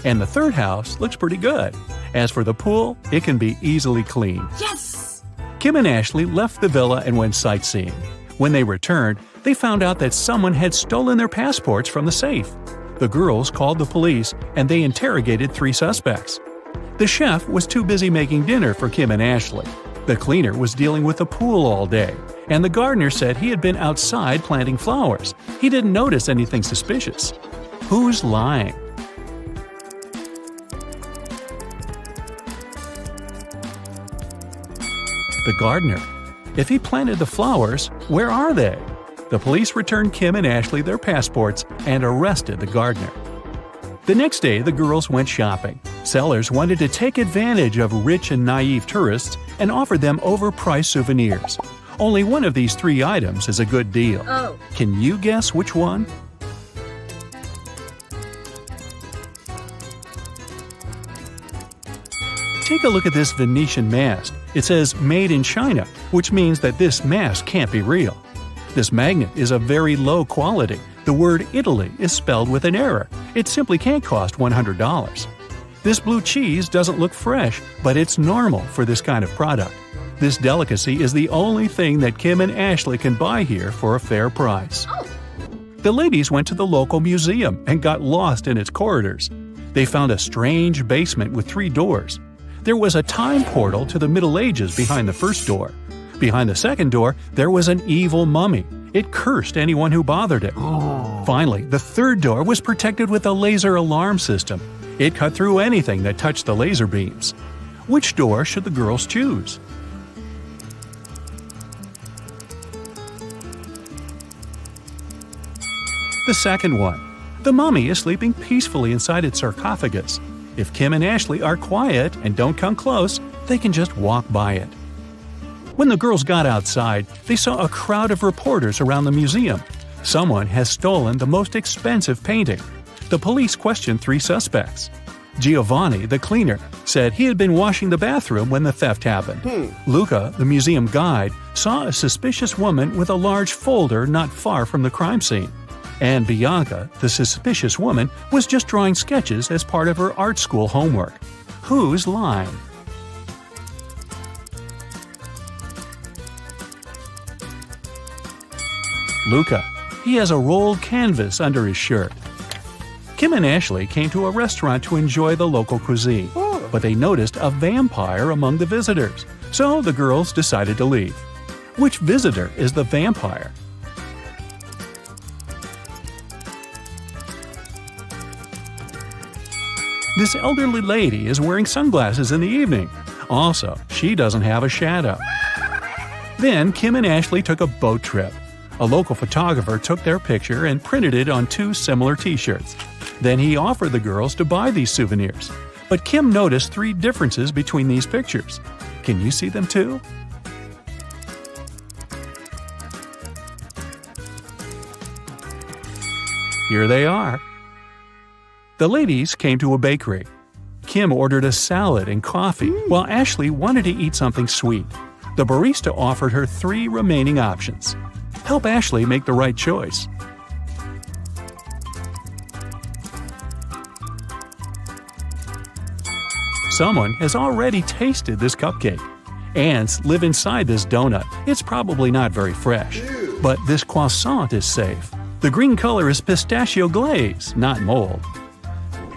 And the third house looks pretty good. As for the pool, it can be easily cleaned. Yes! Kim and Ashley left the villa and went sightseeing. When they returned, they found out that someone had stolen their passports from the safe. The girls called the police, and they interrogated 3 suspects. The chef was too busy making dinner for Kim and Ashley. The cleaner was dealing with the pool all day, and the gardener said he had been outside planting flowers. He didn't notice anything suspicious. Who's lying? The gardener. If he planted the flowers, where are they? The police returned Kim and Ashley their passports and arrested the gardener. The next day, the girls went shopping. Sellers wanted to take advantage of rich and naive tourists and offered them overpriced souvenirs. Only one of these 3 items is a good deal. Oh. Can you guess which one? Take a look at this Venetian mask. It says "Made in China," which means that this mask can't be real. This magnet is of very low quality. The word Italy is spelled with an error. It simply can't cost $100. This blue cheese doesn't look fresh, but it's normal for this kind of product. This delicacy is the only thing that Kim and Ashley can buy here for a fair price. The ladies went to the local museum and got lost in its corridors. They found a strange basement with 3 doors. There was a time portal to the Middle Ages behind the first door. Behind the second door, there was an evil mummy. It cursed anyone who bothered it. Finally, the third door was protected with a laser alarm system. It cut through anything that touched the laser beams. Which door should the girls choose? The second one. The mummy is sleeping peacefully inside its sarcophagus. If Kim and Ashley are quiet and don't come close, they can just walk by it. When the girls got outside, they saw a crowd of reporters around the museum. Someone has stolen the most expensive painting. The police questioned 3 suspects. Giovanni, the cleaner, said he had been washing the bathroom when the theft happened. Luca, the museum guide, saw a suspicious woman with a large folder not far from the crime scene. And Bianca, the suspicious woman, was just drawing sketches as part of her art school homework. Who's lying? Luca. He has a rolled canvas under his shirt. Kim and Ashley came to a restaurant to enjoy the local cuisine, but they noticed a vampire among the visitors, so the girls decided to leave. Which visitor is the vampire? This elderly lady is wearing sunglasses in the evening. Also, she doesn't have a shadow. Then Kim and Ashley took a boat trip. A local photographer took their picture and printed it on 2 similar t-shirts. Then he offered the girls to buy these souvenirs. But Kim noticed 3 differences between these pictures. Can you see them too? Here they are. The ladies came to a bakery. Kim ordered a salad and coffee, while Ashley wanted to eat something sweet. The barista offered her 3 remaining options. Help Ashley make the right choice. Someone has already tasted this cupcake. Ants live inside this donut. It's probably not very fresh. But this croissant is safe. The green color is pistachio glaze, not mold.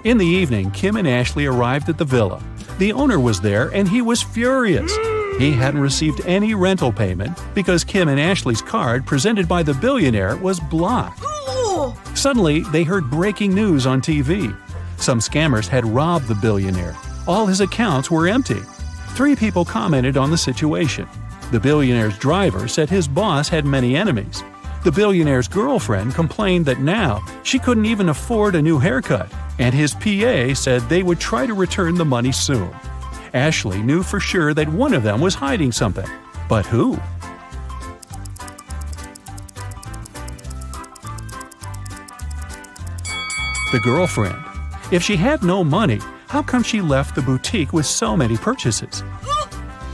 In the evening, Kim and Ashley arrived at the villa. The owner was there and he was furious. He hadn't received any rental payment because Kim and Ashley's card presented by the billionaire was blocked. Suddenly, they heard breaking news on TV. Some scammers had robbed the billionaire. All his accounts were empty. 3 people commented on the situation. The billionaire's driver said his boss had many enemies. The billionaire's girlfriend complained that now she couldn't even afford a new haircut, and his PA said they would try to return the money soon. Ashley knew for sure that one of them was hiding something. But who? The girlfriend. If she had no money, how come she left the boutique with so many purchases?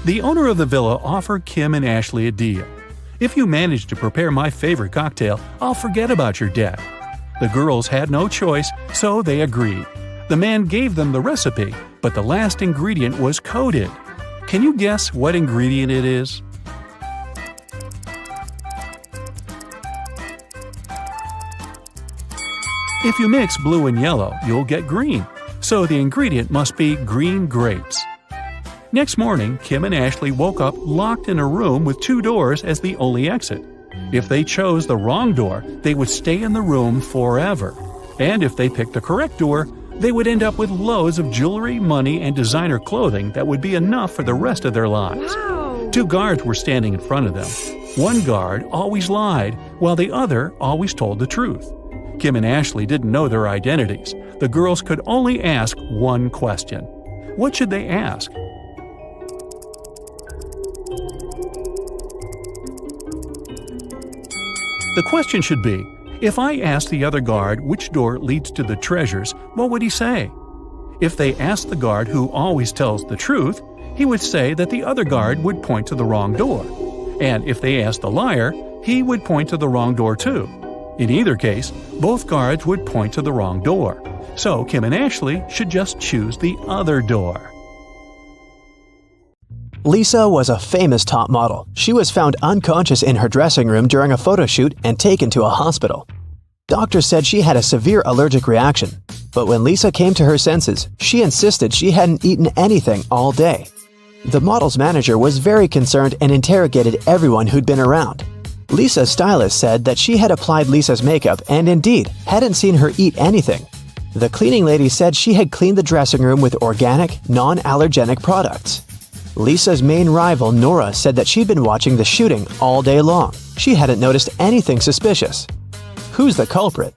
The owner of the villa offered Kim and Ashley a deal. If you manage to prepare my favorite cocktail, I'll forget about your debt. The girls had no choice, so they agreed. The man gave them the recipe, but the last ingredient was coded. Can you guess what ingredient it is? If you mix blue and yellow, you'll get green. So the ingredient must be green grapes. Next morning, Kim and Ashley woke up locked in a room with 2 doors as the only exit. If they chose the wrong door, they would stay in the room forever. And if they picked the correct door, they would end up with loads of jewelry, money, and designer clothing that would be enough for the rest of their lives. Wow. 2 guards were standing in front of them. One guard always lied, while the other always told the truth. Kim and Ashley didn't know their identities. The girls could only ask one question. What should they ask? The question should be, if I asked the other guard which door leads to the treasures, what would he say? If they asked the guard who always tells the truth, he would say that the other guard would point to the wrong door. And if they asked the liar, he would point to the wrong door too. In either case, both guards would point to the wrong door. So Kim and Ashley should just choose the other door. Lisa was a famous top model. She was found unconscious in her dressing room during a photo shoot and taken to a hospital. Doctors said she had a severe allergic reaction. But when Lisa came to her senses, she insisted she hadn't eaten anything all day. The model's manager was very concerned and interrogated everyone who'd been around. Lisa's stylist said that she had applied Lisa's makeup and indeed hadn't seen her eat anything. The cleaning lady said she had cleaned the dressing room with organic, non-allergenic products. Lisa's main rival, Nora, said that she'd been watching the shooting all day long. She hadn't noticed anything suspicious. Who's the culprit?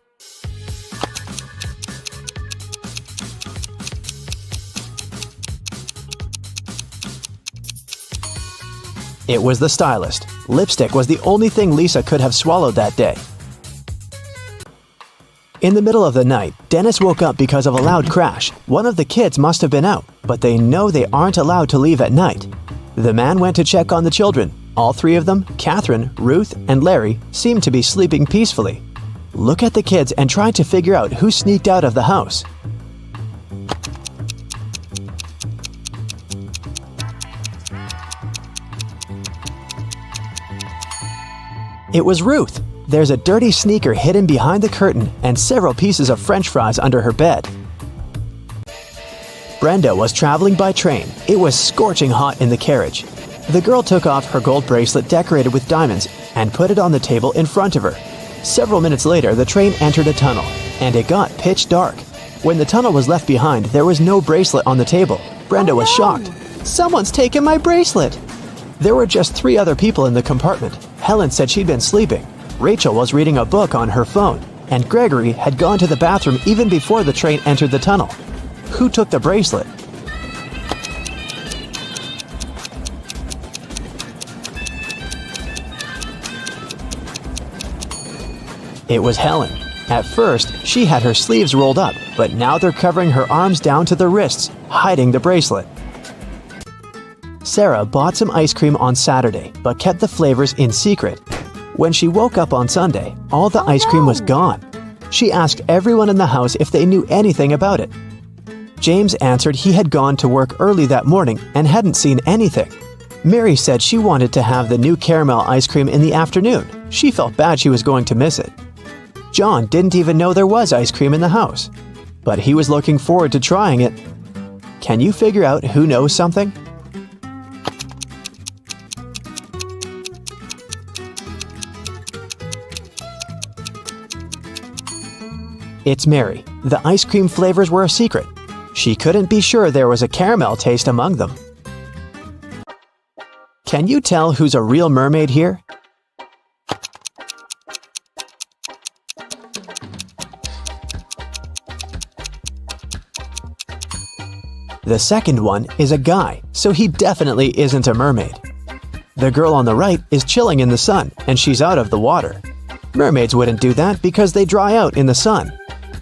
It was the stylist. Lipstick was the only thing Lisa could have swallowed that day. In the middle of the night, Dennis woke up because of a loud crash. One of the kids must have been out, but they know they aren't allowed to leave at night. The man went to check on the children. All three of them, Catherine, Ruth, and Larry, seemed to be sleeping peacefully. Look at the kids and try to figure out who sneaked out of the house. It was Ruth. There's a dirty sneaker hidden behind the curtain and several pieces of French fries under her bed. Brenda was traveling by train. It was scorching hot in the carriage. The girl took off her gold bracelet decorated with diamonds and put it on the table in front of her. Several minutes later, the train entered a tunnel, and it got pitch dark. When the tunnel was left behind, there was no bracelet on the table. Brenda was shocked. "Someone's taken my bracelet!" There were just 3 other people in the compartment. Helen said she'd been sleeping. Rachel was reading a book on her phone, and Gregory had gone to the bathroom even before the train entered the tunnel. Who took the bracelet? It was Helen. At first, she had her sleeves rolled up, but now they're covering her arms down to the wrists, hiding the bracelet. Sarah bought some ice cream on Saturday, but kept the flavors in secret. When she woke up on Sunday, all the ice cream was gone. She asked everyone in the house if they knew anything about it. James answered he had gone to work early that morning and hadn't seen anything. Mary said she wanted to have the new caramel ice cream in the afternoon. She felt bad she was going to miss it. John didn't even know there was ice cream in the house, but he was looking forward to trying it. Can you figure out who knows something? It's Mary. The ice cream flavors were a secret. She couldn't be sure there was a caramel taste among them. Can you tell who's a real mermaid here? The second one is a guy, so he definitely isn't a mermaid. The girl on the right is chilling in the sun, and she's out of the water. Mermaids wouldn't do that because they dry out in the sun.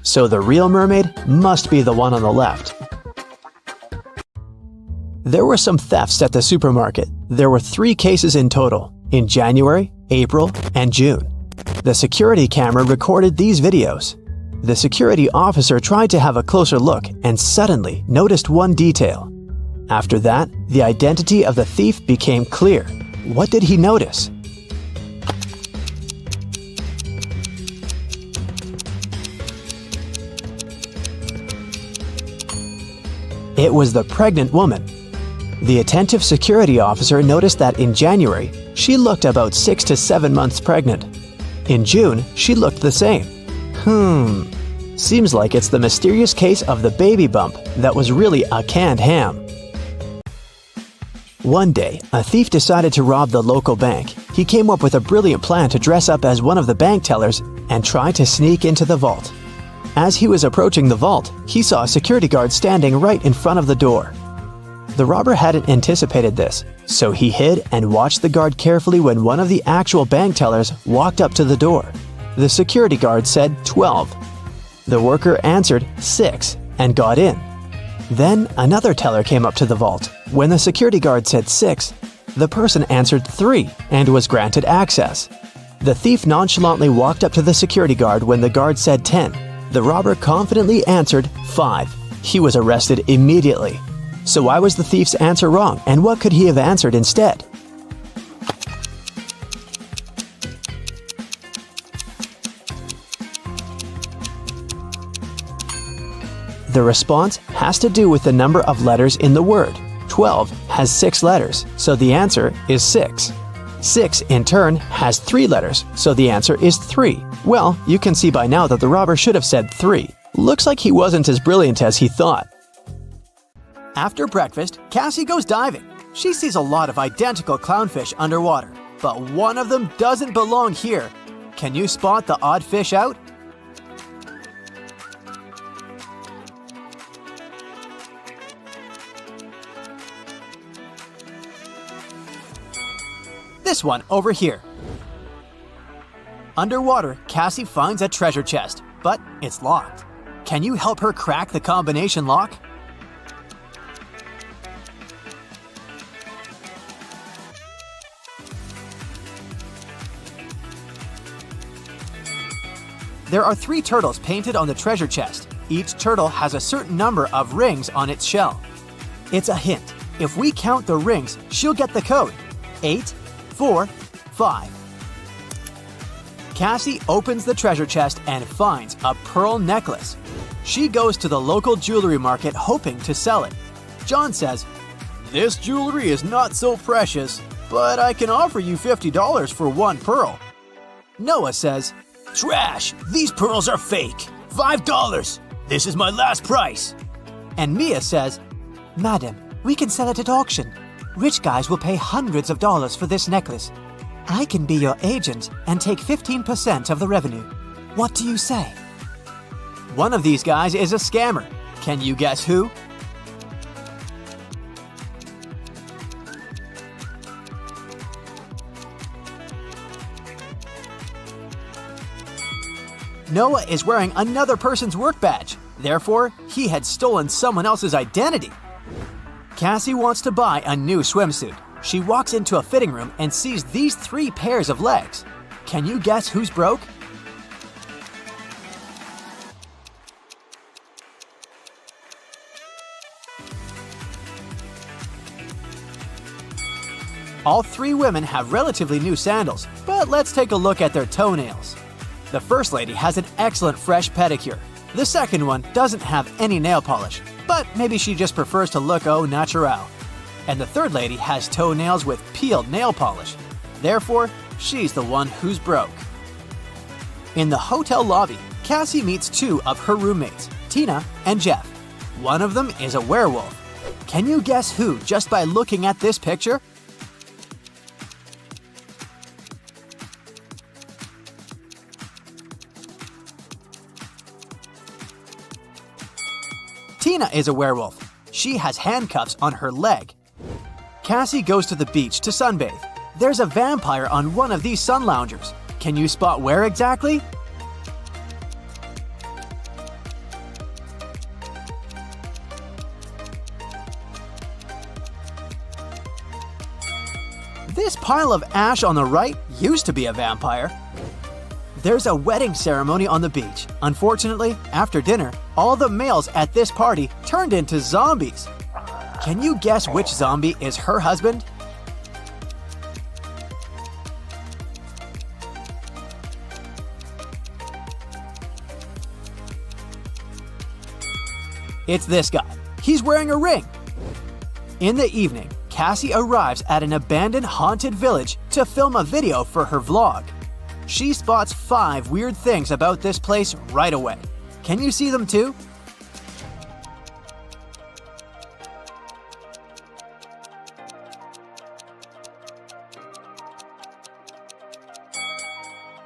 So the real mermaid must be the one on the left. There were some thefts at the supermarket. There were 3 cases in total, in January, April, and June. The security camera recorded these videos. The security officer tried to have a closer look and suddenly noticed one detail. After that, the identity of the thief became clear. What did he notice? It was the pregnant woman. The attentive security officer noticed that in January, she looked about 6 to 7 months pregnant. In June, she looked the same. Seems like it's the mysterious case of the baby bump that was really a canned ham. One day, a thief decided to rob the local bank. He came up with a brilliant plan to dress up as one of the bank tellers and try to sneak into the vault. As he was approaching the vault, he saw a security guard standing right in front of the door. The robber hadn't anticipated this, so he hid and watched the guard carefully when one of the actual bank tellers walked up to the door. The security guard said 12. The worker answered 6 and got in. Then another teller came up to the vault. When the security guard said 6, the person answered 3 and was granted access. The thief nonchalantly walked up to the security guard when the guard said 10. The robber confidently answered 5. He was arrested immediately. So why was the thief's answer wrong, and what could he have answered instead? The response has to do with the number of letters in the word. 12 has 6 letters, so the answer is 6. 6 in turn has 3 letters, so the answer is 3. Well, you can see by now that the robber should have said 3. Looks like he wasn't as brilliant as he thought. After breakfast, Cassie goes diving. She sees a lot of identical clownfish underwater, but one of them doesn't belong here. Can you spot the odd fish out? This one over here. Underwater, Cassie finds a treasure chest. but it's locked. Can you help her crack the combination lock? There are 3 turtles painted on the treasure chest. Each turtle has a certain number of rings on its shell. It's a hint. If we count the rings, she'll get the code. 8, 4, 5. Cassie opens the treasure chest and finds a pearl necklace. She goes to the local jewelry market hoping to sell it. John says, "This jewelry is not so precious, but I can offer you $50 for one pearl." Noah says, Trash! These pearls are fake! $5! This is my last price! and Mia says, Madam, we can sell it at auction. Rich guys will pay hundreds of dollars for this necklace. I can be your agent and take 15% of the revenue. What do you say? one of these guys is a scammer. Can you guess who? Noah is wearing another person's work badge. Therefore, he had stolen someone else's identity. Cassie wants to buy a new swimsuit. She walks into a fitting room and sees these 3 pairs of legs. Can you guess who's broke? All 3 women have relatively new sandals, but let's take a look at their toenails. The first lady has an excellent fresh pedicure. The second one doesn't have any nail polish, but maybe she just prefers to look au naturel. And the third lady has toenails with peeled nail polish. Therefore, she's the one who's broke. In the hotel lobby, Cassie meets 2 of her roommates, Tina and Jeff. One of them is a werewolf. Can you guess who just by looking at this picture? Tina is a werewolf. She has handcuffs on her leg. Cassie goes to the beach to sunbathe. There's a vampire on one of these sun loungers. Can you spot where exactly? This pile of ash on the right used to be a vampire. There's a wedding ceremony on the beach. Unfortunately, after dinner, all the males at this party turned into zombies. Can you guess which zombie is her husband? It's this guy. He's wearing a ring. In the evening, Cassie arrives at an abandoned haunted village to film a video for her vlog. She spots 5 weird things about this place right away. Can you see them too?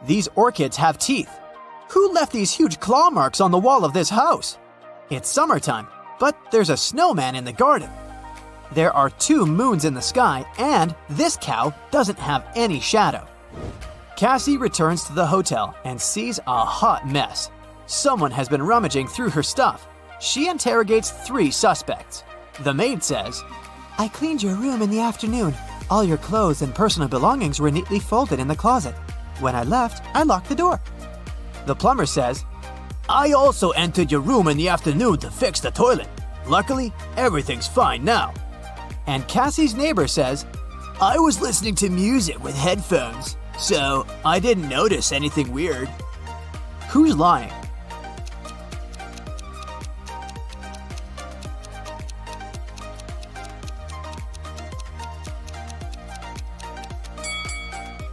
These orchids have teeth. Who left these huge claw marks on the wall of this house? It's summertime, but there's a snowman in the garden. There are 2 moons in the sky, and this cow doesn't have any shadow. Cassie returns to the hotel and sees a hot mess. Someone has been rummaging through her stuff. She interrogates 3 suspects. The maid says, I cleaned your room in the afternoon. All your clothes and personal belongings were neatly folded in the closet. When I left, I locked the door. The plumber says, I also entered your room in the afternoon to fix the toilet. Luckily, everything's fine now. and Cassie's neighbor says, I was listening to music with headphones, so I didn't notice anything weird. Who's lying?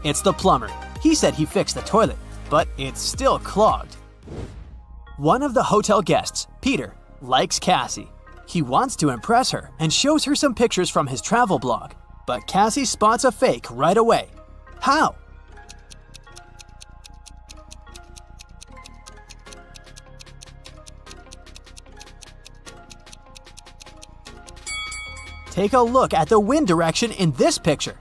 It's the plumber. He said he fixed the toilet, but it's still clogged. One of the hotel guests, Peter, likes Cassie. He wants to impress her and shows her some pictures from his travel blog, but Cassie spots a fake right away. How? Take a look at the wind direction in this picture.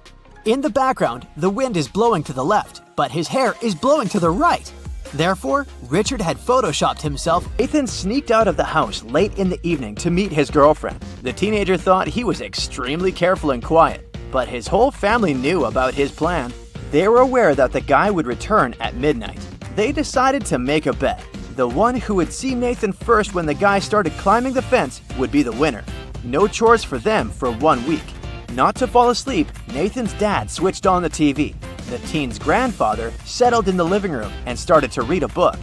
In the background, the wind is blowing to the left, but his hair is blowing to the right. Therefore, Richard had photoshopped himself. Nathan sneaked out of the house late in the evening to meet his girlfriend. The teenager thought he was extremely careful and quiet, but his whole family knew about his plan. They were aware that the guy would return at midnight. They decided to make a bet. The one who would see Nathan first when the guy started climbing the fence would be the winner. No chores for them for 1 week. Not to fall asleep, Nathan's dad switched on the TV. The teen's grandfather settled in the living room and started to read a book.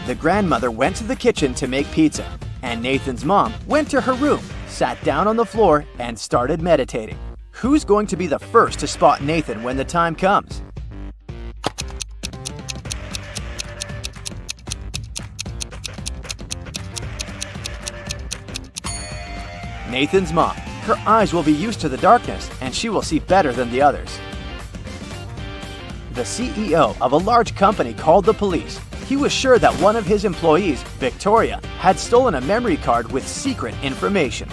The grandmother went to the kitchen to make pizza, and Nathan's mom went to her room, sat down on the floor, and started meditating. Who's going to be the first to spot Nathan when the time comes? Nathan's mom. Her eyes will be used to the darkness, and she will see better than the others. The CEO of a large company called the police. He was sure that one of his employees, Victoria, had stolen a memory card with secret information.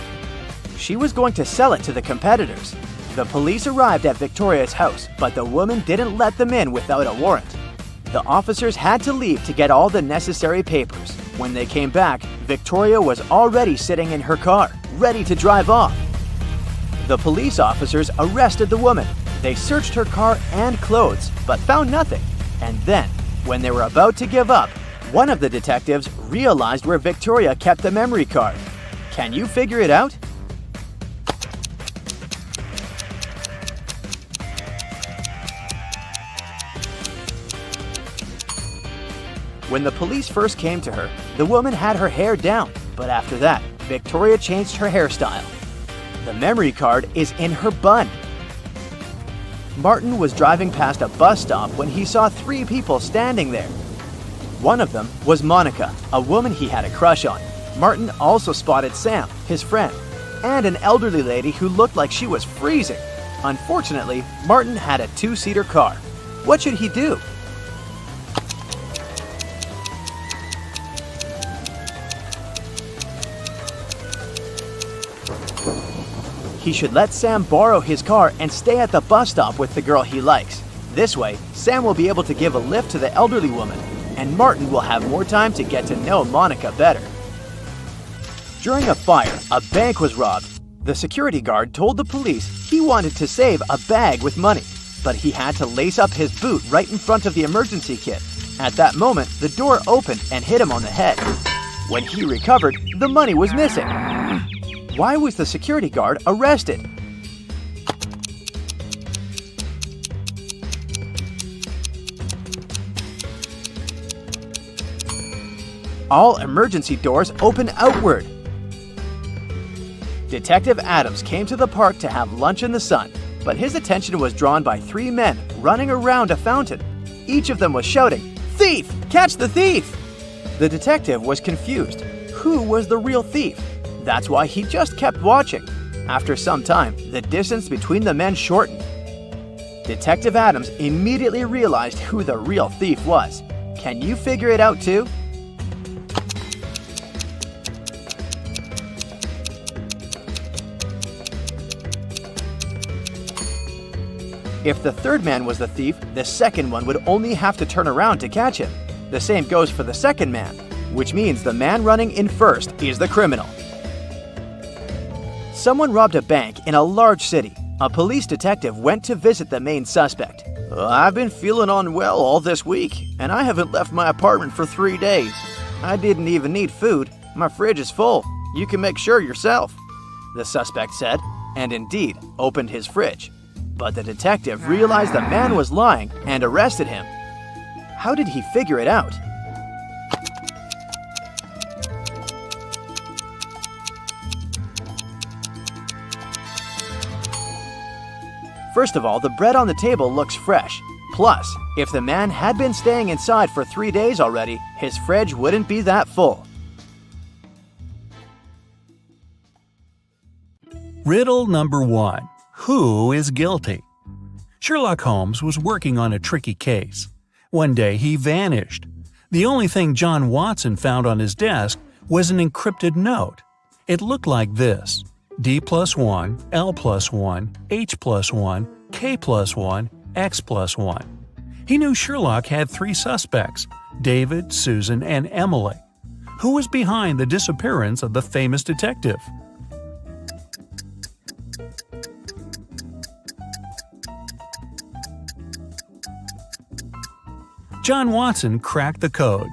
She was going to sell it to the competitors. The police arrived at Victoria's house, but the woman didn't let them in without a warrant. The officers had to leave to get all the necessary papers. When they came back, Victoria was already sitting in her car, ready to drive off. The police officers arrested the woman. They searched her car and clothes, but found nothing. And then, when they were about to give up, one of the detectives realized where Victoria kept the memory card. Can you figure it out? When the police first came to her, the woman had her hair down, but after that, Victoria changed her hairstyle. The memory card is in her bun. Martin was driving past a bus stop when he saw 3 people standing there. One of them was Monica, a woman he had a crush on. Martin also spotted Sam, his friend, and an elderly lady who looked like she was freezing. Unfortunately, Martin had a 2-seater car. What should he do? He should let Sam borrow his car and stay at the bus stop with the girl he likes. This way, Sam will be able to give a lift to the elderly woman, and Martin will have more time to get to know Monica better. During a fire, a bank was robbed. The security guard told the police he wanted to save a bag with money, but he had to lace up his boot right in front of the emergency kit. At that moment, the door opened and hit him on the head. When he recovered, the money was missing. Why was the security guard arrested? All emergency doors open outward. Detective Adams came to the park to have lunch in the sun, but his attention was drawn by 3 men running around a fountain. Each of them was shouting, "Thief! Catch the thief!" The detective was confused. Who was the real thief? That's why he just kept watching. After some time, the distance between the men shortened. Detective Adams immediately realized who the real thief was. Can you figure it out too? If the third man was the thief, the second one would only have to turn around to catch him. The same goes for the second man, which means the man running in first is the criminal. Someone robbed a bank in a large city. A police detective went to visit the main suspect. "I've been feeling unwell all this week, and I haven't left my apartment for 3 days. I didn't even need food. My fridge is full. You can make sure yourself," the suspect said, and indeed opened his fridge. But the detective realized the man was lying and arrested him. How did he figure it out? First of all, the bread on the table looks fresh. Plus, if the man had been staying inside for 3 days already, his fridge wouldn't be that full. Riddle number 1. Who is guilty? Sherlock Holmes was working on a tricky case. One day he vanished. The only thing John Watson found on his desk was an encrypted note. It looked like this: D+1, L+1, H+1, K+1, X+1. He knew Sherlock had 3 suspects: David, Susan, and Emily. Who was behind the disappearance of the famous detective? John Watson cracked the code.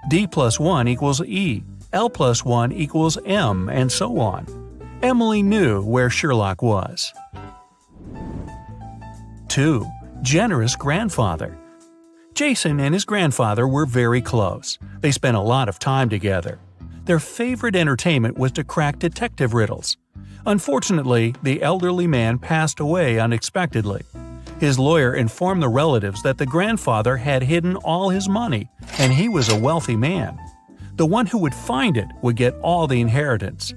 D plus 1 equals E, L plus 1 equals M, and so on. Emily knew where Sherlock was. 2. Generous grandfather. Jason and his grandfather were very close. They spent a lot of time together. Their favorite entertainment was to crack detective riddles. Unfortunately, the elderly man passed away unexpectedly. His lawyer informed the relatives that the grandfather had hidden all his money, and he was a wealthy man. The one who would find it would get all the inheritance.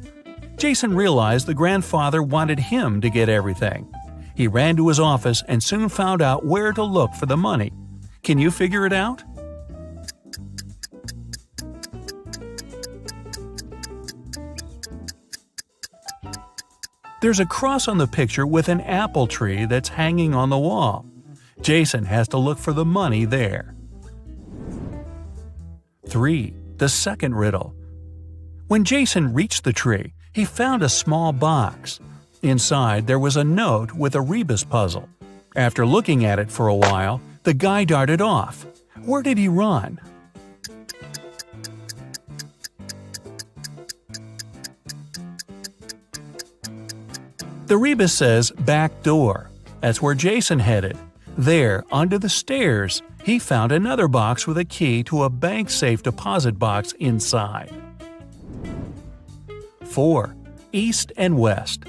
Jason realized the grandfather wanted him to get everything. He ran to his office and soon found out where to look for the money. Can you figure it out? There's a cross on the picture with an apple tree that's hanging on the wall. Jason has to look for the money there. 3. The second riddle. When Jason reached the tree, he found a small box. Inside, there was a note with a rebus puzzle. After looking at it for a while, the guy darted off. Where did he run? The rebus says back door. That's where Jason headed. There, under the stairs, he found another box with a key to a bank safe deposit box inside. 4. East and West.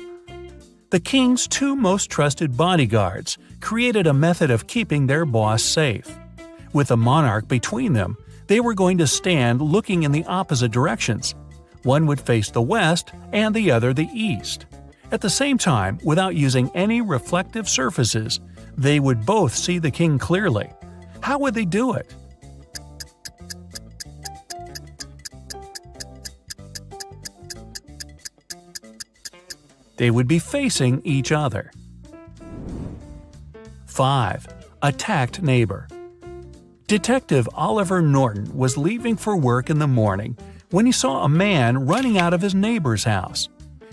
The king's 2 most trusted bodyguards created a method of keeping their boss safe. With the monarch between them, they were going to stand looking in the opposite directions. One would face the west and the other the east. At the same time, without using any reflective surfaces, they would both see the king clearly. How would they do it? They would be facing each other. 5. Attacked neighbor. Detective Oliver Norton was leaving for work in the morning when he saw a man running out of his neighbor's house.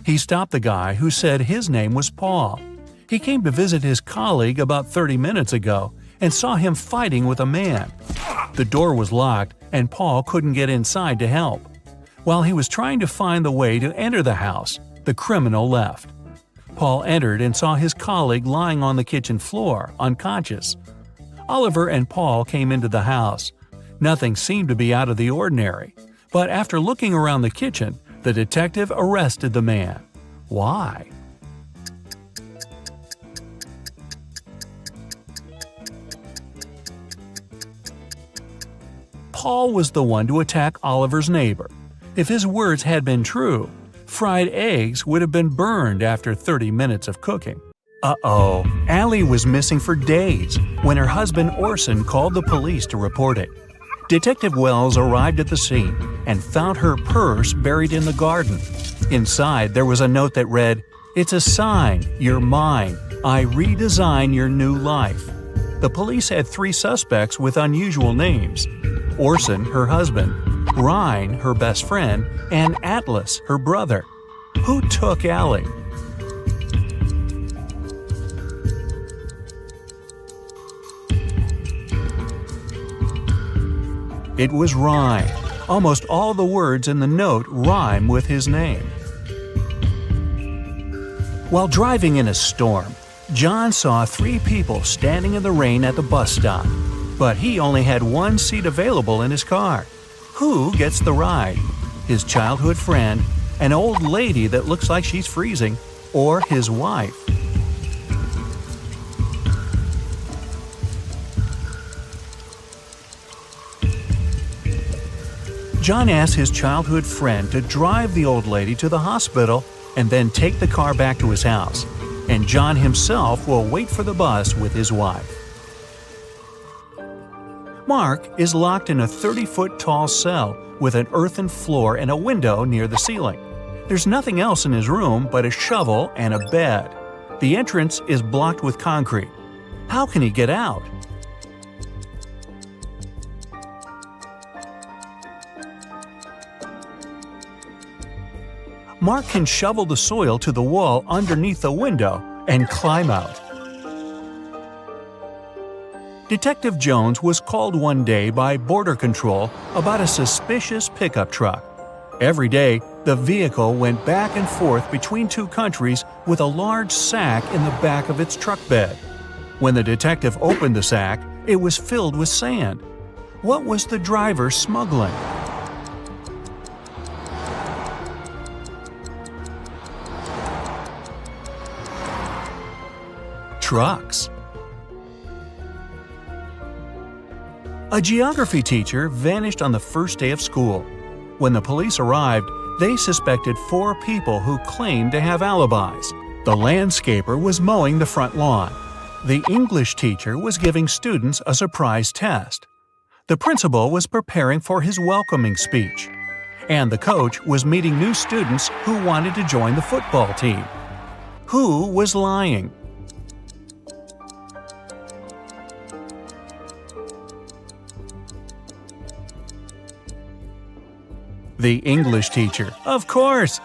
He stopped the guy, who said his name was Paul. He came to visit his colleague about 30 minutes ago and saw him fighting with a man. The door was locked and Paul couldn't get inside to help. While he was trying to find the way to enter the house, the criminal left. Paul entered and saw his colleague lying on the kitchen floor, unconscious. Oliver and Paul came into the house. Nothing seemed to be out of the ordinary, but after looking around the kitchen, the detective arrested the man. Why? Paul was the one to attack Oliver's neighbor. If his words had been true, fried eggs would have been burned after 30 minutes of cooking. Uh-oh, Allie was missing for days when her husband Orson called the police to report it. Detective Wells arrived at the scene and found her purse buried in the garden. Inside, there was a note that read, "It's a sign, you're mine. I redesign your new life." The police had 3 suspects with unusual names: Orson, her husband, Ryan, her best friend, and Atlas, her brother. Who took Allie? It was Ryan. Almost all the words in the note rhyme with his name. While driving in a storm, John saw 3 people standing in the rain at the bus stop, but he only had 1 seat available in his car. Who gets the ride? His childhood friend, an old lady that looks like she's freezing, or his wife? John asked his childhood friend to drive the old lady to the hospital and then take the car back to his house, and John himself will wait for the bus with his wife. Mark is locked in a 30-foot tall cell with an earthen floor and a window near the ceiling. There's nothing else in his room but a shovel and a bed. The entrance is blocked with concrete. How can he get out? Mark can shovel the soil to the wall underneath the window and climb out. Detective Jones was called one day by Border Control about a suspicious pickup truck. Every day, the vehicle went back and forth between two countries with a large sack in the back of its truck bed. When the detective opened the sack, it was filled with sand. What was the driver smuggling? Trucks. A geography teacher vanished on the first day of school. When the police arrived, they suspected 4 people who claimed to have alibis. The landscaper was mowing the front lawn. The English teacher was giving students a surprise test. The principal was preparing for his welcoming speech. And the coach was meeting new students who wanted to join the football team. Who was lying? The English teacher, of course!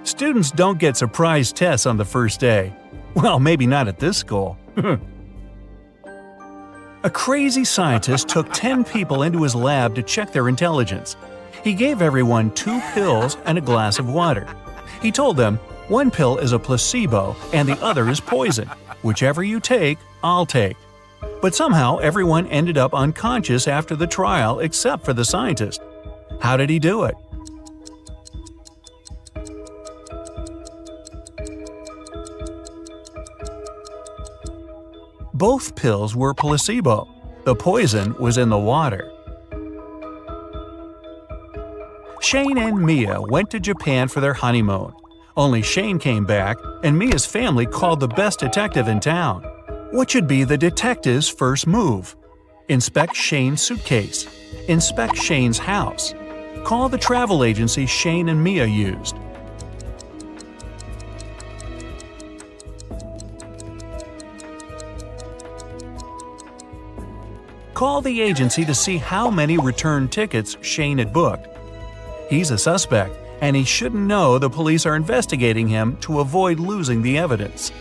Students don't get surprise tests on the first day. Well, maybe not at this school. A crazy scientist took 10 people into his lab to check their intelligence. He gave everyone 2 pills and a glass of water. He told them, one pill is a placebo and the other is poison. Whichever you take, I'll take. But somehow everyone ended up unconscious after the trial except for the scientist. How did he do it? Both pills were placebo. The poison was in the water. Shane and Mia went to Japan for their honeymoon. Only Shane came back, and Mia's family called the best detective in town. What should be the detective's first move? Inspect Shane's suitcase. Inspect Shane's house. Call the travel agency Shane and Mia used. Call the agency to see how many return tickets Shane had booked. He's a suspect, and he shouldn't know the police are investigating him to avoid losing the evidence.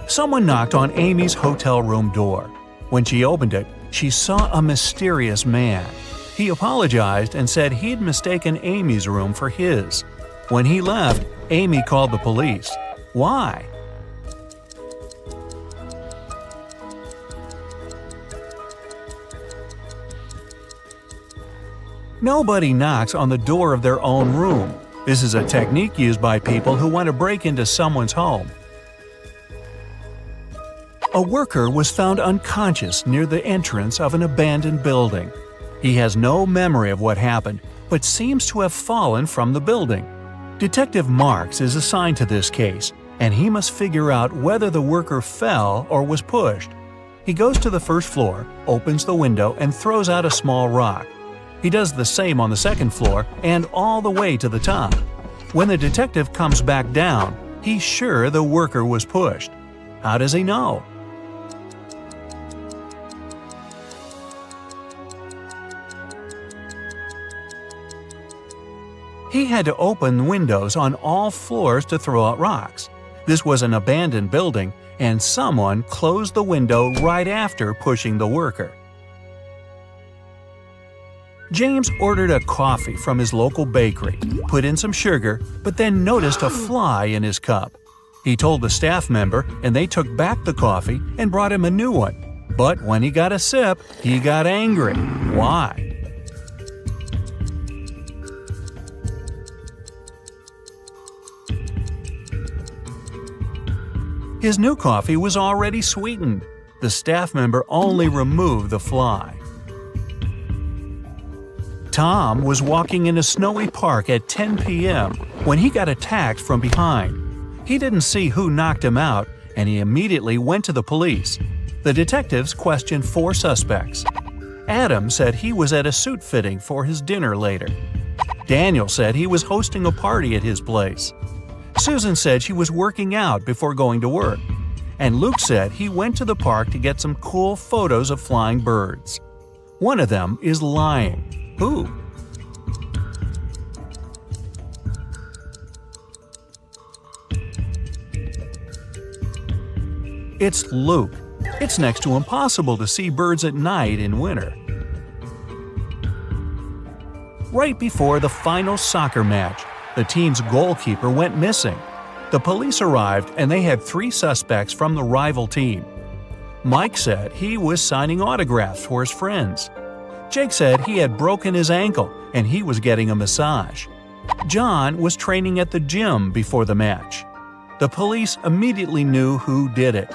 Someone knocked on Amy's hotel room door. When she opened it, she saw a mysterious man. He apologized and said he'd mistaken Amy's room for his. When he left, Amy called the police. Why? Nobody knocks on the door of their own room. This is a technique used by people who want to break into someone's home. A worker was found unconscious near the entrance of an abandoned building. He has no memory of what happened, but seems to have fallen from the building. Detective Marks is assigned to this case, and he must figure out whether the worker fell or was pushed. He goes to the first floor, opens the window, and throws out a small rock. He does the same on the second floor and all the way to the top. When the detective comes back down, he's sure the worker was pushed. How does he know? He had to open windows on all floors to throw out rocks. This was an abandoned building, and someone closed the window right after pushing the worker. James ordered a coffee from his local bakery, put in some sugar, but then noticed a fly in his cup. He told the staff member, and they took back the coffee and brought him a new one. But when he got a sip, he got angry. Why? His new coffee was already sweetened. The staff member only removed the fly. Tom was walking in a snowy park at 10 p.m. when he got attacked from behind. He didn't see who knocked him out, and he immediately went to the police. The detectives questioned 4 suspects. Adam said he was at a suit fitting for his dinner later. Daniel said he was hosting a party at his place. Susan said she was working out before going to work. And Luke said he went to the park to get some cool photos of flying birds. One of them is lying. Who? It's Luke. It's next to impossible to see birds at night in winter. Right before the final soccer match, the team's goalkeeper went missing. The police arrived and they had 3 suspects from the rival team. Mike said he was signing autographs for his friends. Jake said he had broken his ankle and he was getting a massage. John was training at the gym before the match. The police immediately knew who did it.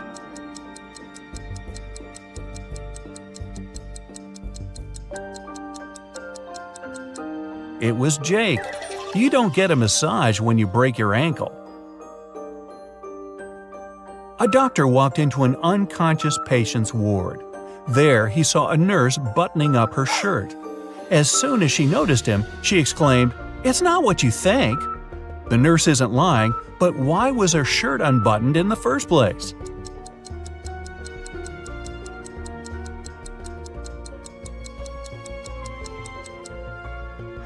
It was Jake. You don't get a massage when you break your ankle. A doctor walked into an unconscious patient's ward. There, he saw a nurse buttoning up her shirt. As soon as she noticed him, she exclaimed, "It's not what you think." The nurse isn't lying, but why was her shirt unbuttoned in the first place?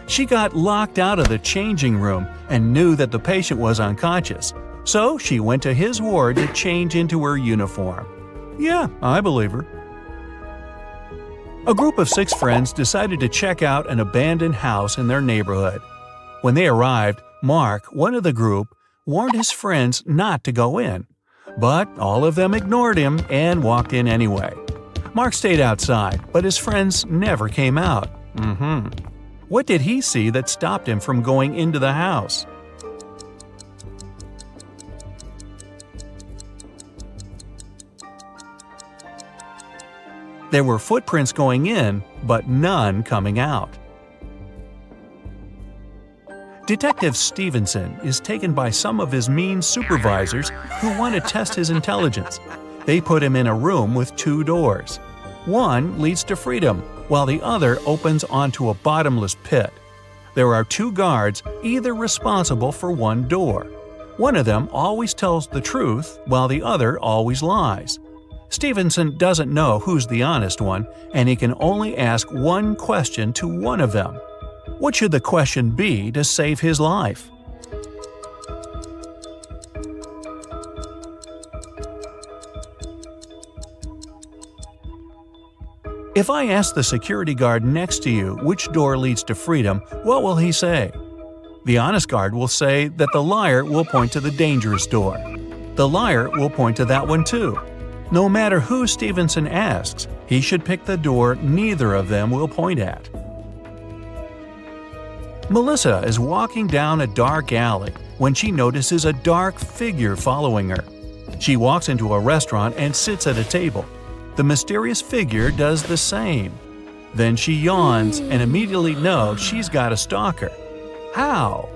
She got locked out of the changing room and knew that the patient was unconscious, so she went to his ward to change into her uniform. Yeah, I believe her. A group of 6 friends decided to check out an abandoned house in their neighborhood. When they arrived, Mark, one of the group, warned his friends not to go in. But all of them ignored him and walked in anyway. Mark stayed outside, but his friends never came out. What did he see that stopped him from going into the house? There were footprints going in, but none coming out. Detective Stevenson is taken by some of his mean supervisors who want to test his intelligence. They put him in a room with 2 doors. One leads to freedom, while the other opens onto a bottomless pit. There are 2 guards, either responsible for one door. One of them always tells the truth, while the other always lies. Stevenson doesn't know who's the honest one, and he can only ask one question to one of them. What should the question be to save his life? If I ask the security guard next to you which door leads to freedom, what will he say? The honest guard will say that the liar will point to the dangerous door. The liar will point to that one too. No matter who Stevenson asks, he should pick the door neither of them will point at. Melissa is walking down a dark alley when she notices a dark figure following her. She walks into a restaurant and sits at a table. The mysterious figure does the same. Then she yawns and immediately knows she's got a stalker. How?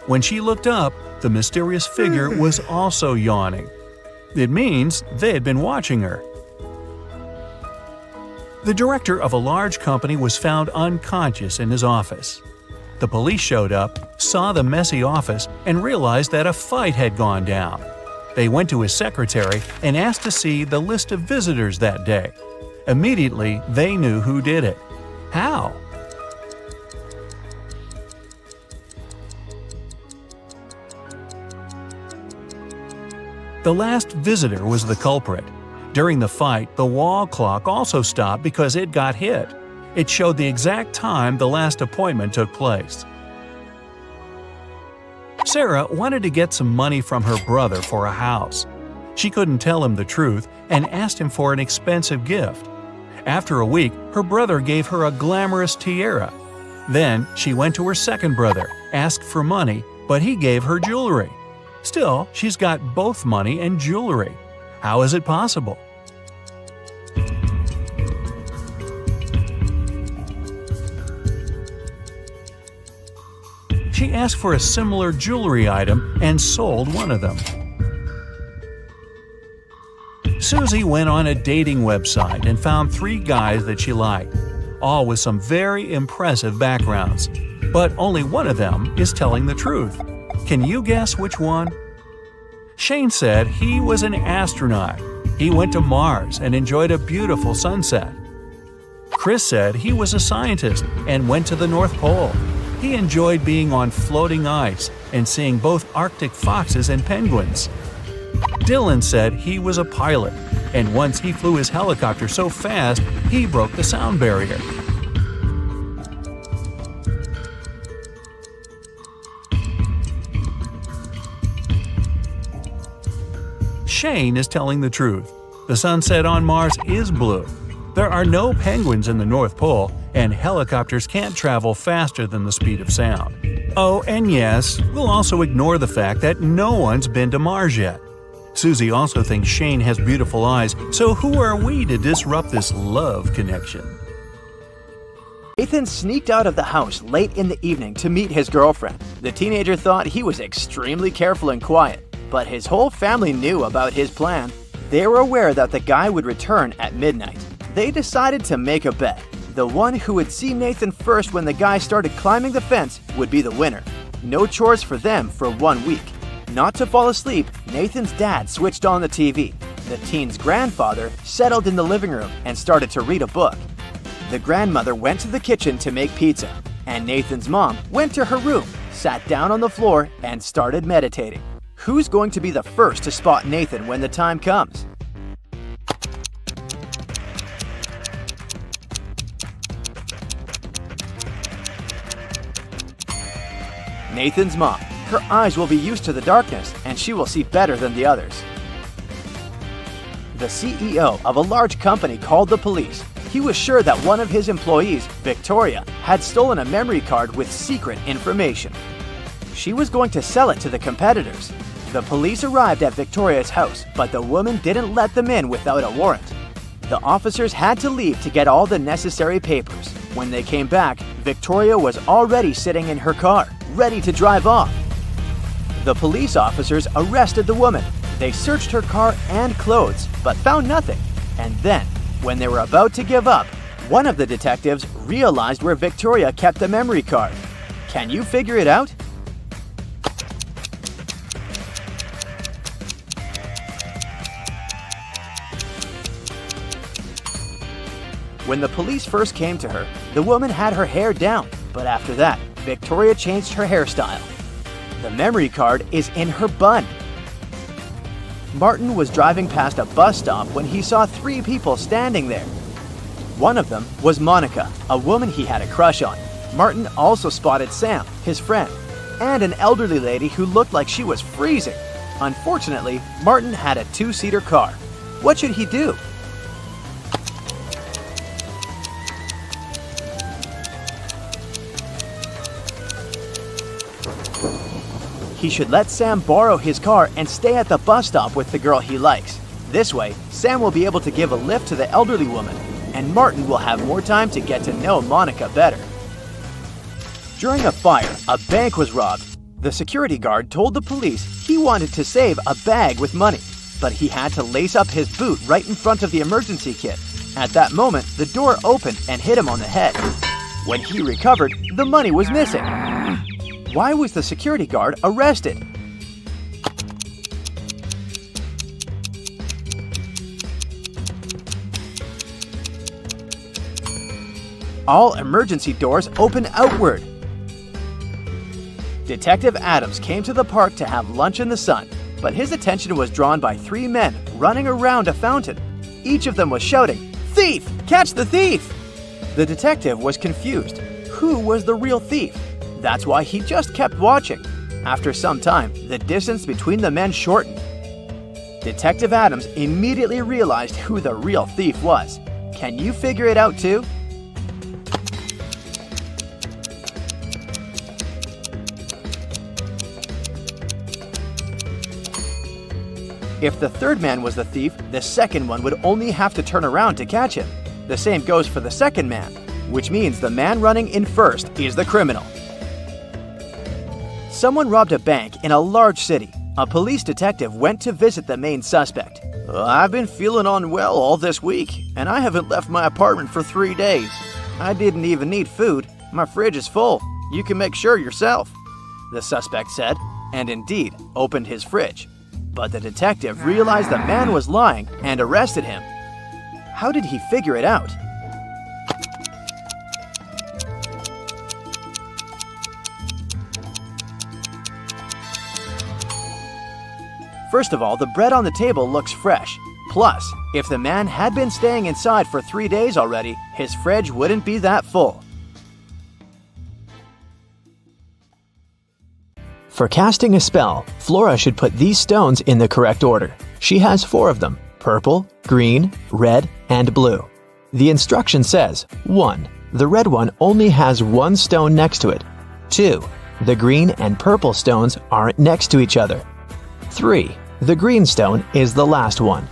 When she looked up, the mysterious figure was also yawning. It means they had been watching her. The director of a large company was found unconscious in his office. The police showed up, saw the messy office, and realized that a fight had gone down. They went to his secretary and asked to see the list of visitors that day. Immediately, they knew who did it. How? The last visitor was the culprit. During the fight, the wall clock also stopped because it got hit. It showed the exact time the last appointment took place. Sarah wanted to get some money from her brother for a house. She couldn't tell him the truth and asked him for an expensive gift. After a week, her brother gave her a glamorous tiara. Then she went to her second brother, asked for money, but he gave her jewelry. Still, she's got both money and jewelry. How is it possible? She asked for a similar jewelry item and sold one of them. Susie went on a dating website and found 3 guys that she liked, all with some very impressive backgrounds. But only one of them is telling the truth. Can you guess which one? Shane said he was an astronaut. He went to Mars and enjoyed a beautiful sunset. Chris said he was a scientist and went to the North Pole. He enjoyed being on floating ice and seeing both Arctic foxes and penguins. Dylan said he was a pilot, and once he flew his helicopter so fast, he broke the sound barrier. Shane is telling the truth. The sunset on Mars is blue. There are no penguins in the North Pole, and helicopters can't travel faster than the speed of sound. Oh, and yes, we'll also ignore the fact that no one's been to Mars yet. Susie also thinks Shane has beautiful eyes, so who are we to disrupt this love connection? Nathan sneaked out of the house late in the evening to meet his girlfriend. The teenager thought he was extremely careful and quiet, but his whole family knew about his plan. They were aware that the guy would return at midnight. They decided to make a bet. The one who would see Nathan first when the guy started climbing the fence would be the winner. No chores for them for 1 week. Not to fall asleep, Nathan's dad switched on the TV. The teen's grandfather settled in the living room and started to read a book. The grandmother went to the kitchen to make pizza, and Nathan's mom went to her room, sat down on the floor, and started meditating. Who's going to be the first to spot Nathan when the time comes? Nathan's mom. Her eyes will be used to the darkness, and she will see better than the others. The CEO of a large company called the police. He was sure that one of his employees, Victoria, had stolen a memory card with secret information. She was going to sell it to the competitors. The police arrived at Victoria's house, but the woman didn't let them in without a warrant. The officers had to leave to get all the necessary papers. When they came back, Victoria was already sitting in her car, ready to drive off. The police officers arrested the woman. They searched her car and clothes, but found nothing. And then, when they were about to give up, one of the detectives realized where Victoria kept the memory card. Can you figure it out? When the police first came to her, the woman had her hair down, but after that, Victoria changed her hairstyle. The memory card is in her bun. Martin was driving past a bus stop when he saw 3 people standing there. One of them was Monica, a woman he had a crush on. Martin also spotted Sam, his friend, and an elderly lady who looked like she was freezing. Unfortunately, Martin had a 2-seater car. What should he do? He should let Sam borrow his car and stay at the bus stop with the girl he likes. This way, Sam will be able to give a lift to the elderly woman, and Martin will have more time to get to know Monica better. During a fire, a bank was robbed. The security guard told the police he wanted to save a bag with money, but he had to lace up his boot right in front of the emergency kit. At that moment, the door opened and hit him on the head. When he recovered, the money was missing. Why was the security guard arrested? All emergency doors open outward. Detective Adams came to the park to have lunch in the sun, but his attention was drawn by 3 men running around a fountain. Each of them was shouting, "Thief! Catch the thief!" The detective was confused. Who was the real thief? That's why he just kept watching. After some time, the distance between the men shortened. Detective Adams immediately realized who the real thief was. Can you figure it out too? If the third man was the thief, the second one would only have to turn around to catch him. The same goes for the second man, which means the man running in first is the criminal. Someone robbed a bank in a large city. A police detective went to visit the main suspect. "I've been feeling unwell all this week, and I haven't left my apartment for 3 days. I didn't even need food. My fridge is full. You can make sure yourself," the suspect said, and indeed opened his fridge. But the detective realized the man was lying and arrested him. How did he figure it out? First of all, the bread on the table looks fresh. Plus, if the man had been staying inside for 3 days already, his fridge wouldn't be that full. For casting a spell, Flora should put these stones in the correct order. She has 4 of them: purple, green, red, and blue. The instruction says, 1. The red one only has 1 stone next to it. 2. The green and purple stones aren't next to each other. 3. The green stone is the last one.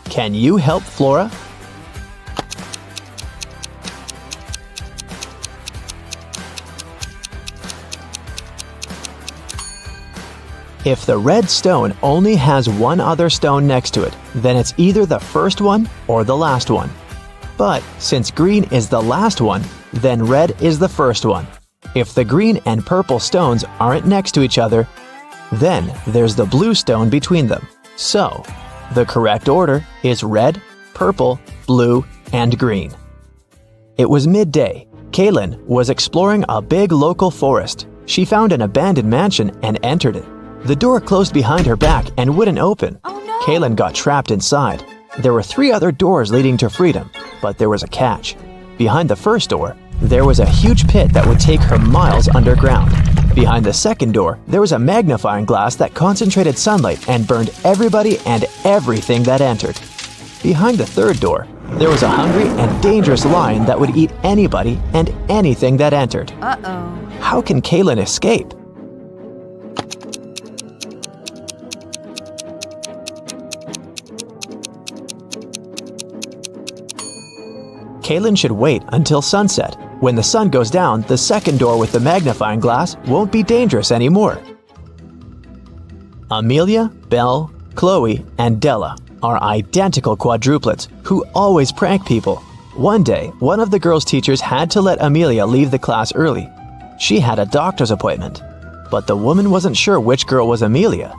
Can you help Flora? If the red stone only has 1 other stone next to it, then it's either the first one or the last one. But since green is the last one, then red is the first one. If the green and purple stones aren't next to each other, then there's the blue stone between them. So, the correct order is red, purple, blue, and green. It was midday. Kaylin was exploring a big local forest. She found an abandoned mansion and entered it. The door closed behind her back and wouldn't open. Oh no! Kaylin got trapped inside. There were 3 other doors leading to freedom, but there was a catch. Behind the first door, there was a huge pit that would take her miles underground. Behind the second door, there was a magnifying glass that concentrated sunlight and burned everybody and everything that entered. Behind the third door, there was a hungry and dangerous lion that would eat anybody and anything that entered. Uh-oh. How can Kaylin escape? Kaylin should wait until sunset. When the sun goes down, the second door with the magnifying glass won't be dangerous anymore. Amelia, Belle, Chloe, and Della are identical quadruplets who always prank people. One day, one of the girls' teachers had to let Amelia leave the class early. She had a doctor's appointment, but the woman wasn't sure which girl was Amelia.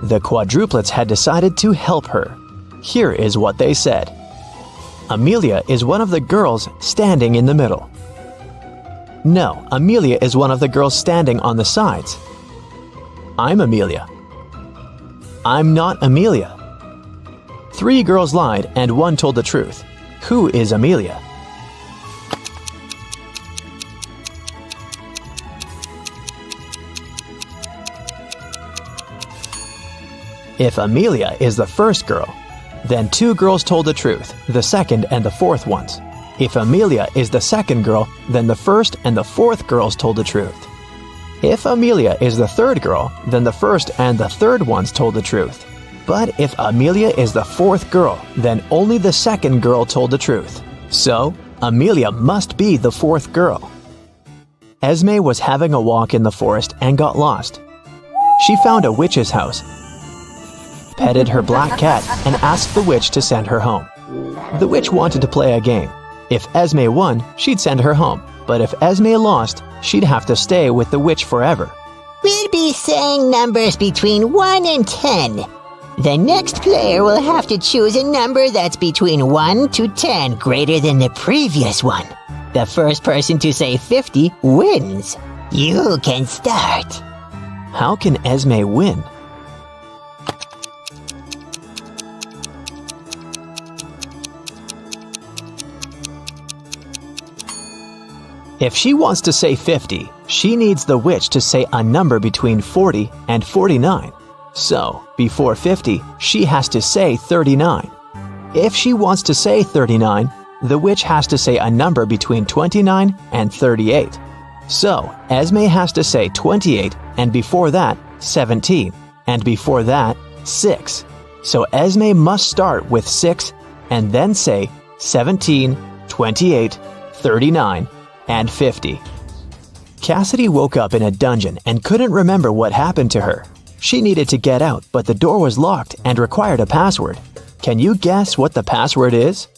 The quadruplets had decided to help her. Here is what they said. Amelia is one of the girls standing in the middle. No, Amelia is one of the girls standing on the sides. I'm Amelia. I'm not Amelia. 3 girls lied and 1 told the truth. Who is Amelia? If Amelia is the first girl, then 2 girls told the truth, the second and the fourth ones. If Amelia is the second girl, then the first and the fourth girls told the truth. If Amelia is the third girl, then the first and the third ones told the truth. But if Amelia is the fourth girl, then only the second girl told the truth. So, Amelia must be the fourth girl. Esme was having a walk in the forest and got lost. She found a witch's house, petted her black cat, and asked the witch to send her home. The witch wanted to play a game. If Esme won, she'd send her home. But if Esme lost, she'd have to stay with the witch forever. We'll be saying numbers between 1 and 10. The next player will have to choose a number that's between 1 to 10 greater than the previous one. The first person to say 50 wins. You can start. How can Esme win? If she wants to say 50, she needs the witch to say a number between 40 and 49. So, before 50, she has to say 39. If she wants to say 39, the witch has to say a number between 29 and 38. So, Esme has to say 28, and before that, 17, and before that, 6. So Esme must start with 6, and then say 17, 28, 39, and 50. Cassidy woke up in a dungeon and couldn't remember what happened to her. She needed to get out, but the door was locked and required a password. Can you guess what the password is?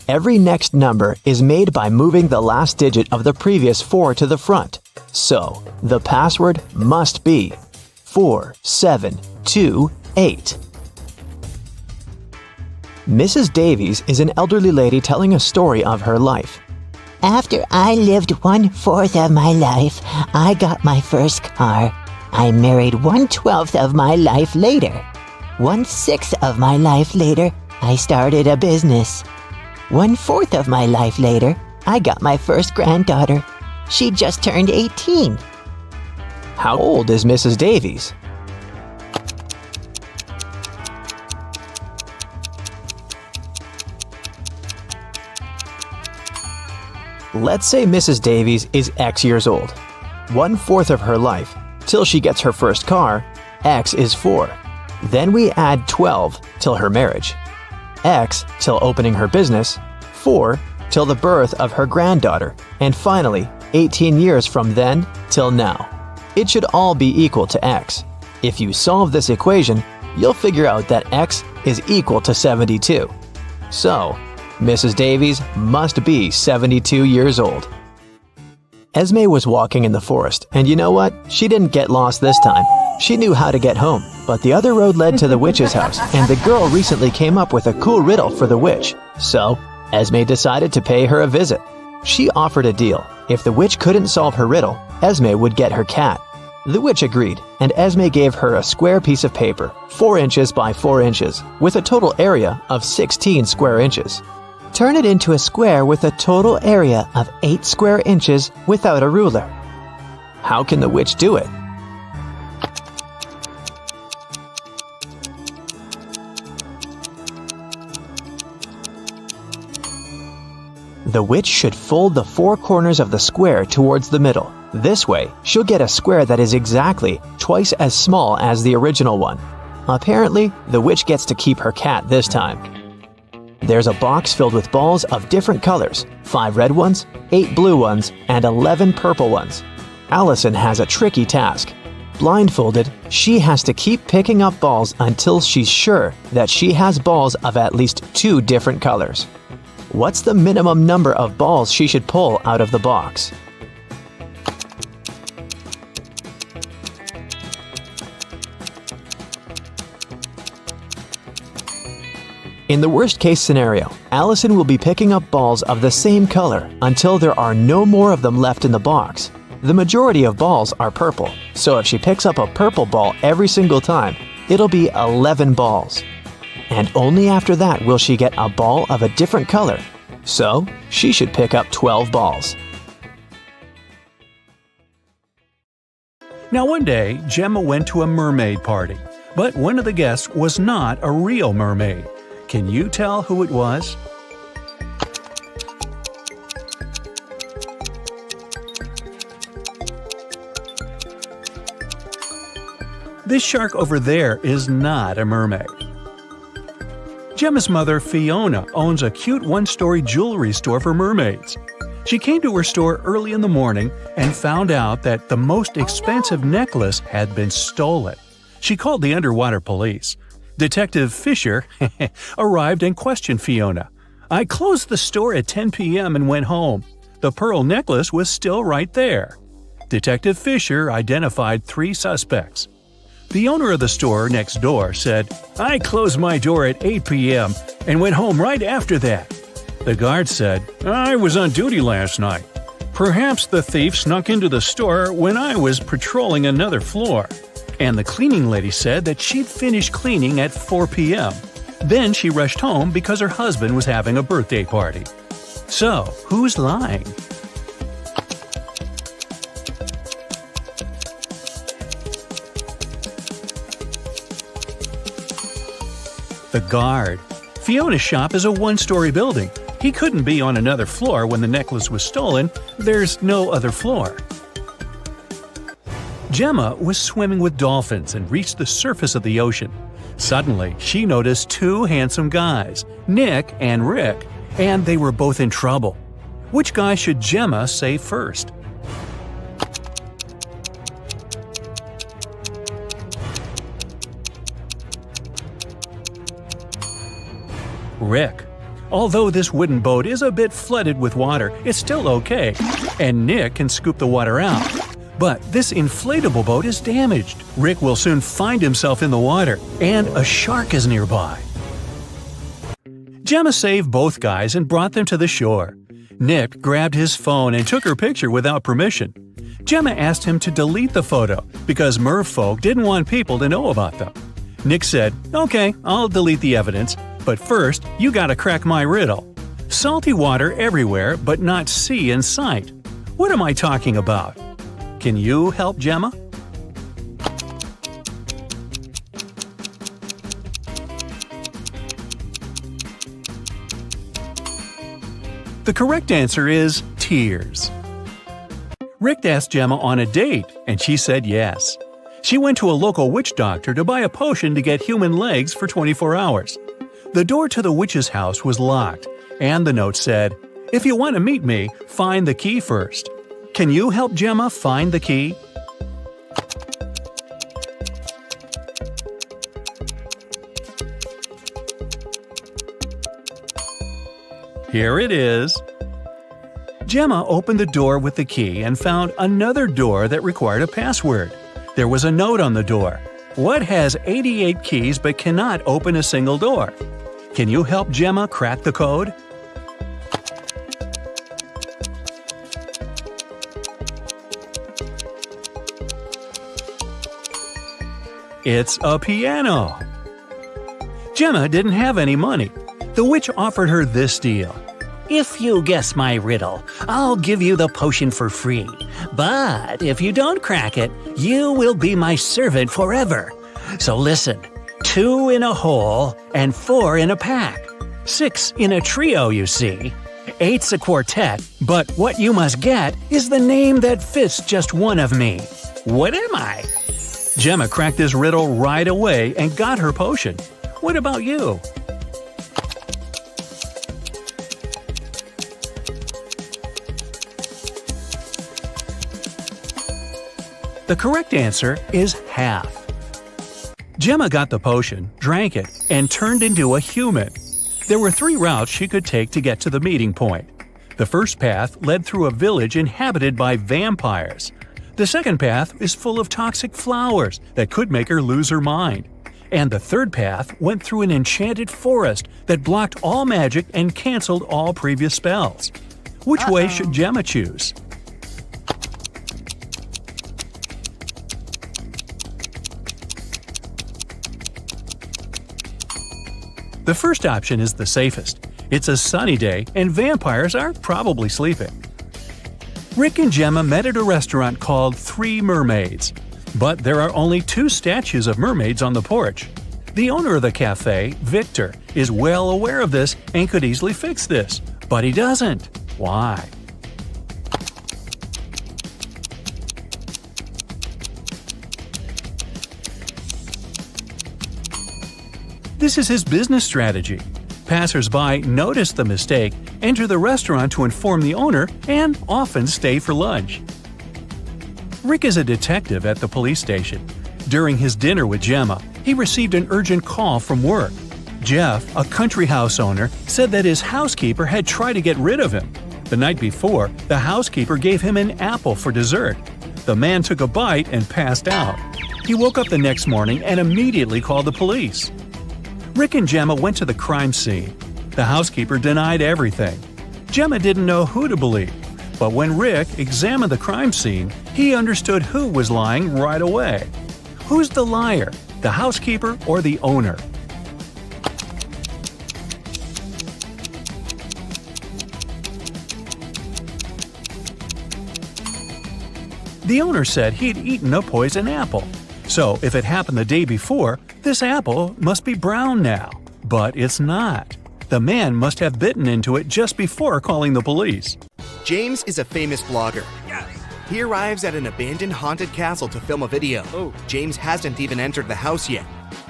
Every next number is made by moving the last digit of the previous 4 to the front. So, the password must be 4728. Mrs. Davies is an elderly lady telling a story of her life. After I lived 1/4 of my life, I got my first car. I married 1/12 of my life later. 1/6 of my life later, I started a business. 1/4 of my life later, I got my first granddaughter. She just turned 18. How old is Mrs. Davies? Let's say Mrs. Davies is X years old. 1/4 of her life, till she gets her first car, X is 4. Then we add 12 till her marriage. X till opening her business, 4 till the birth of her granddaughter, and finally 18 years from then till now. It should all be equal to X. If you solve this equation, you'll figure out that X is equal to 72. So, Mrs. Davies must be 72 years old. Esme was walking in the forest, and you know what? She didn't get lost this time. She knew how to get home, but the other road led to the witch's house, and the girl recently came up with a cool riddle for the witch. So, Esme decided to pay her a visit. She offered a deal. If the witch couldn't solve her riddle, Esme would get her cat. The witch agreed, and Esme gave her a square piece of paper, 4 inches by 4 inches, with a total area of 16 square inches. Turn it into a square with a total area of 8 square inches without a ruler. How can the witch do it? The witch should fold the 4 corners of the square towards the middle. This way, she'll get a square that is exactly twice as small as the original one. Apparently, the witch gets to keep her cat this time. There's a box filled with balls of different colors, 5 red ones, 8 blue ones, and 11 purple ones. Allison has a tricky task. Blindfolded, she has to keep picking up balls until she's sure that she has balls of at least 2 different colors. What's the minimum number of balls she should pull out of the box? In the worst-case scenario, Allison will be picking up balls of the same color until there are no more of them left in the box. The majority of balls are purple, so if she picks up a purple ball every single time, it'll be 11 balls. And only after that will she get a ball of a different color. So, she should pick up 12 balls. Now one day, Gemma went to a mermaid party, but one of the guests was not a real mermaid. Can you tell who it was? This shark over there is not a mermaid. Gemma's mother, Fiona, owns a cute one-story jewelry store for mermaids. She came to her store early in the morning and found out that the most expensive necklace had been stolen. She called the underwater police. Detective Fisher arrived and questioned Fiona. "I closed the store at 10 p.m. and went home. The pearl necklace was still right there." Detective Fisher identified 3 suspects. The owner of the store next door said, "I closed my door at 8 p.m. and went home right after that." The guard said, "I was on duty last night. Perhaps the thief snuck into the store when I was patrolling another floor." And the cleaning lady said that she'd finished cleaning at 4 p.m. Then she rushed home because her husband was having a birthday party. So, who's lying? The guard. Fiona's shop is a one-story building. He couldn't be on another floor when the necklace was stolen. There's no other floor. Gemma was swimming with dolphins and reached the surface of the ocean. Suddenly, she noticed 2 handsome guys, Nick and Rick, and they were both in trouble. Which guy should Gemma save first? Rick. Although this wooden boat is a bit flooded with water, it's still okay, and Nick can scoop the water out. But this inflatable boat is damaged. Rick will soon find himself in the water, and a shark is nearby. Gemma saved both guys and brought them to the shore. Nick grabbed his phone and took her picture without permission. Gemma asked him to delete the photo because merfolk didn't want people to know about them. Nick said, "Okay, I'll delete the evidence, but first, you gotta crack my riddle. Salty water everywhere, but not sea in sight. What am I talking about? Can you help Gemma?" The correct answer is tears. Rick asked Gemma on a date, and she said yes. She went to a local witch doctor to buy a potion to get human legs for 24 hours. The door to the witch's house was locked, and the note said, "If you want to meet me, find the key first." Can you help Gemma find the key? Here it is. Gemma opened the door with the key and found another door that required a password. There was a note on the door. What has 88 keys but cannot open a single door? Can you help Gemma crack the code? It's a piano. Gemma didn't have any money. The witch offered her this deal. If you guess my riddle, I'll give you the potion for free. But if you don't crack it, you will be my servant forever. So listen, 2 in a hole and 4 in a pack. 6 in a trio, you see. 8's a quartet, but what you must get is the name that fits just one of me. What am I? Gemma cracked this riddle right away and got her potion. What about you? The correct answer is half. Gemma got the potion, drank it, and turned into a human. There were 3 routes she could take to get to the meeting point. The first path led through a village inhabited by vampires. The second path is full of toxic flowers that could make her lose her mind. And the third path went through an enchanted forest that blocked all magic and canceled all previous spells. Which way should Gemma choose? The first option is the safest. It's a sunny day and vampires are probably sleeping. Rick and Gemma met at a restaurant called Three Mermaids. But there are only 2 statues of mermaids on the porch. The owner of the cafe, Victor, is well aware of this and could easily fix this. But he doesn't. Why? This is his business strategy. Passers-by notice the mistake, enter the restaurant to inform the owner, and often stay for lunch. Rick is a detective at the police station. During his dinner with Gemma, he received an urgent call from work. Jeff, a country house owner, said that his housekeeper had tried to get rid of him. The night before, the housekeeper gave him an apple for dessert. The man took a bite and passed out. He woke up the next morning and immediately called the police. Rick and Gemma went to the crime scene. The housekeeper denied everything. Gemma didn't know who to believe, but when Rick examined the crime scene, he understood who was lying right away. Who's the liar, the housekeeper or the owner? The owner said he'd eaten a poison apple. So if it happened the day before, this apple must be brown now. But it's not. The man must have bitten into it just before calling the police. James is a famous blogger. He arrives at an abandoned haunted castle to film a video. James hasn't even entered the house yet,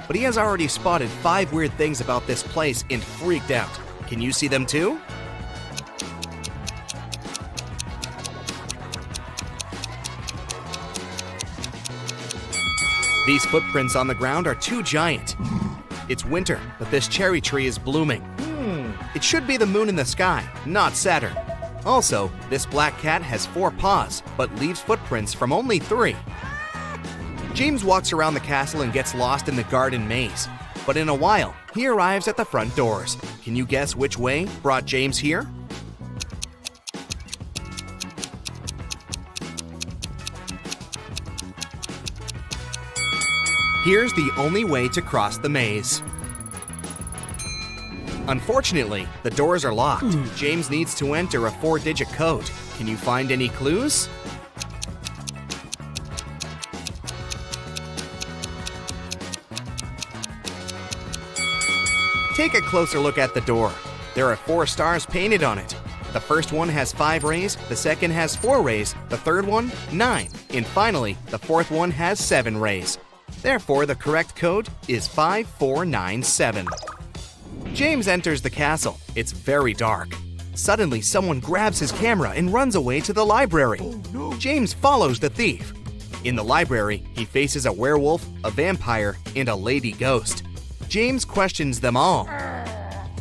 but he has already spotted 5 weird things about this place and freaked out. Can you see them too? These footprints on the ground are too giant. It's winter, but this cherry tree is blooming. It should be the moon in the sky, not Saturn. Also, this black cat has 4 paws, but leaves footprints from only 3. James walks around the castle and gets lost in the garden maze. But in a while, he arrives at the front doors. Can you guess which way brought James here? Here's the only way to cross the maze. Unfortunately, the doors are locked. James needs to enter a 4-digit code. Can you find any clues? Take a closer look at the door. There are 4 stars painted on it. The first one has 5 rays, the second has 4 rays, the third one, 9, and finally, the fourth one has 7 rays. Therefore, the correct code is 5497. James enters the castle. It's very dark. Suddenly, someone grabs his camera and runs away to the library. James follows the thief. In the library, he faces a werewolf, a vampire, and a lady ghost. James questions them all.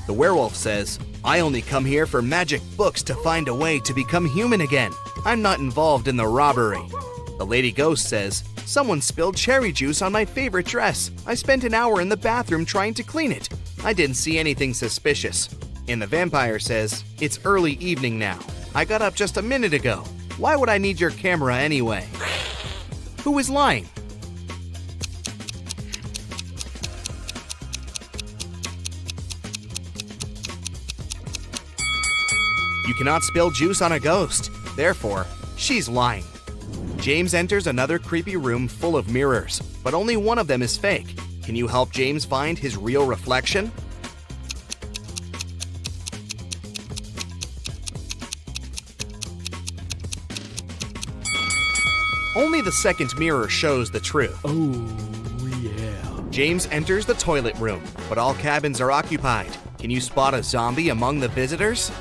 The werewolf says, "I only come here for magic books to find a way to become human again. I'm not involved in the robbery." The lady ghost says, "Someone spilled cherry juice on my favorite dress. I spent an hour in the bathroom trying to clean it. I didn't see anything suspicious." And the vampire says, "It's early evening now. I got up just a minute ago. Why would I need your camera anyway?" Who is lying? You cannot spill juice on a ghost. Therefore, she's lying. James enters another creepy room full of mirrors, but only one of them is fake. Can you help James find his real reflection? Only the second mirror shows the truth. James enters the toilet room, but all cabins are occupied. Can you spot a zombie among the visitors?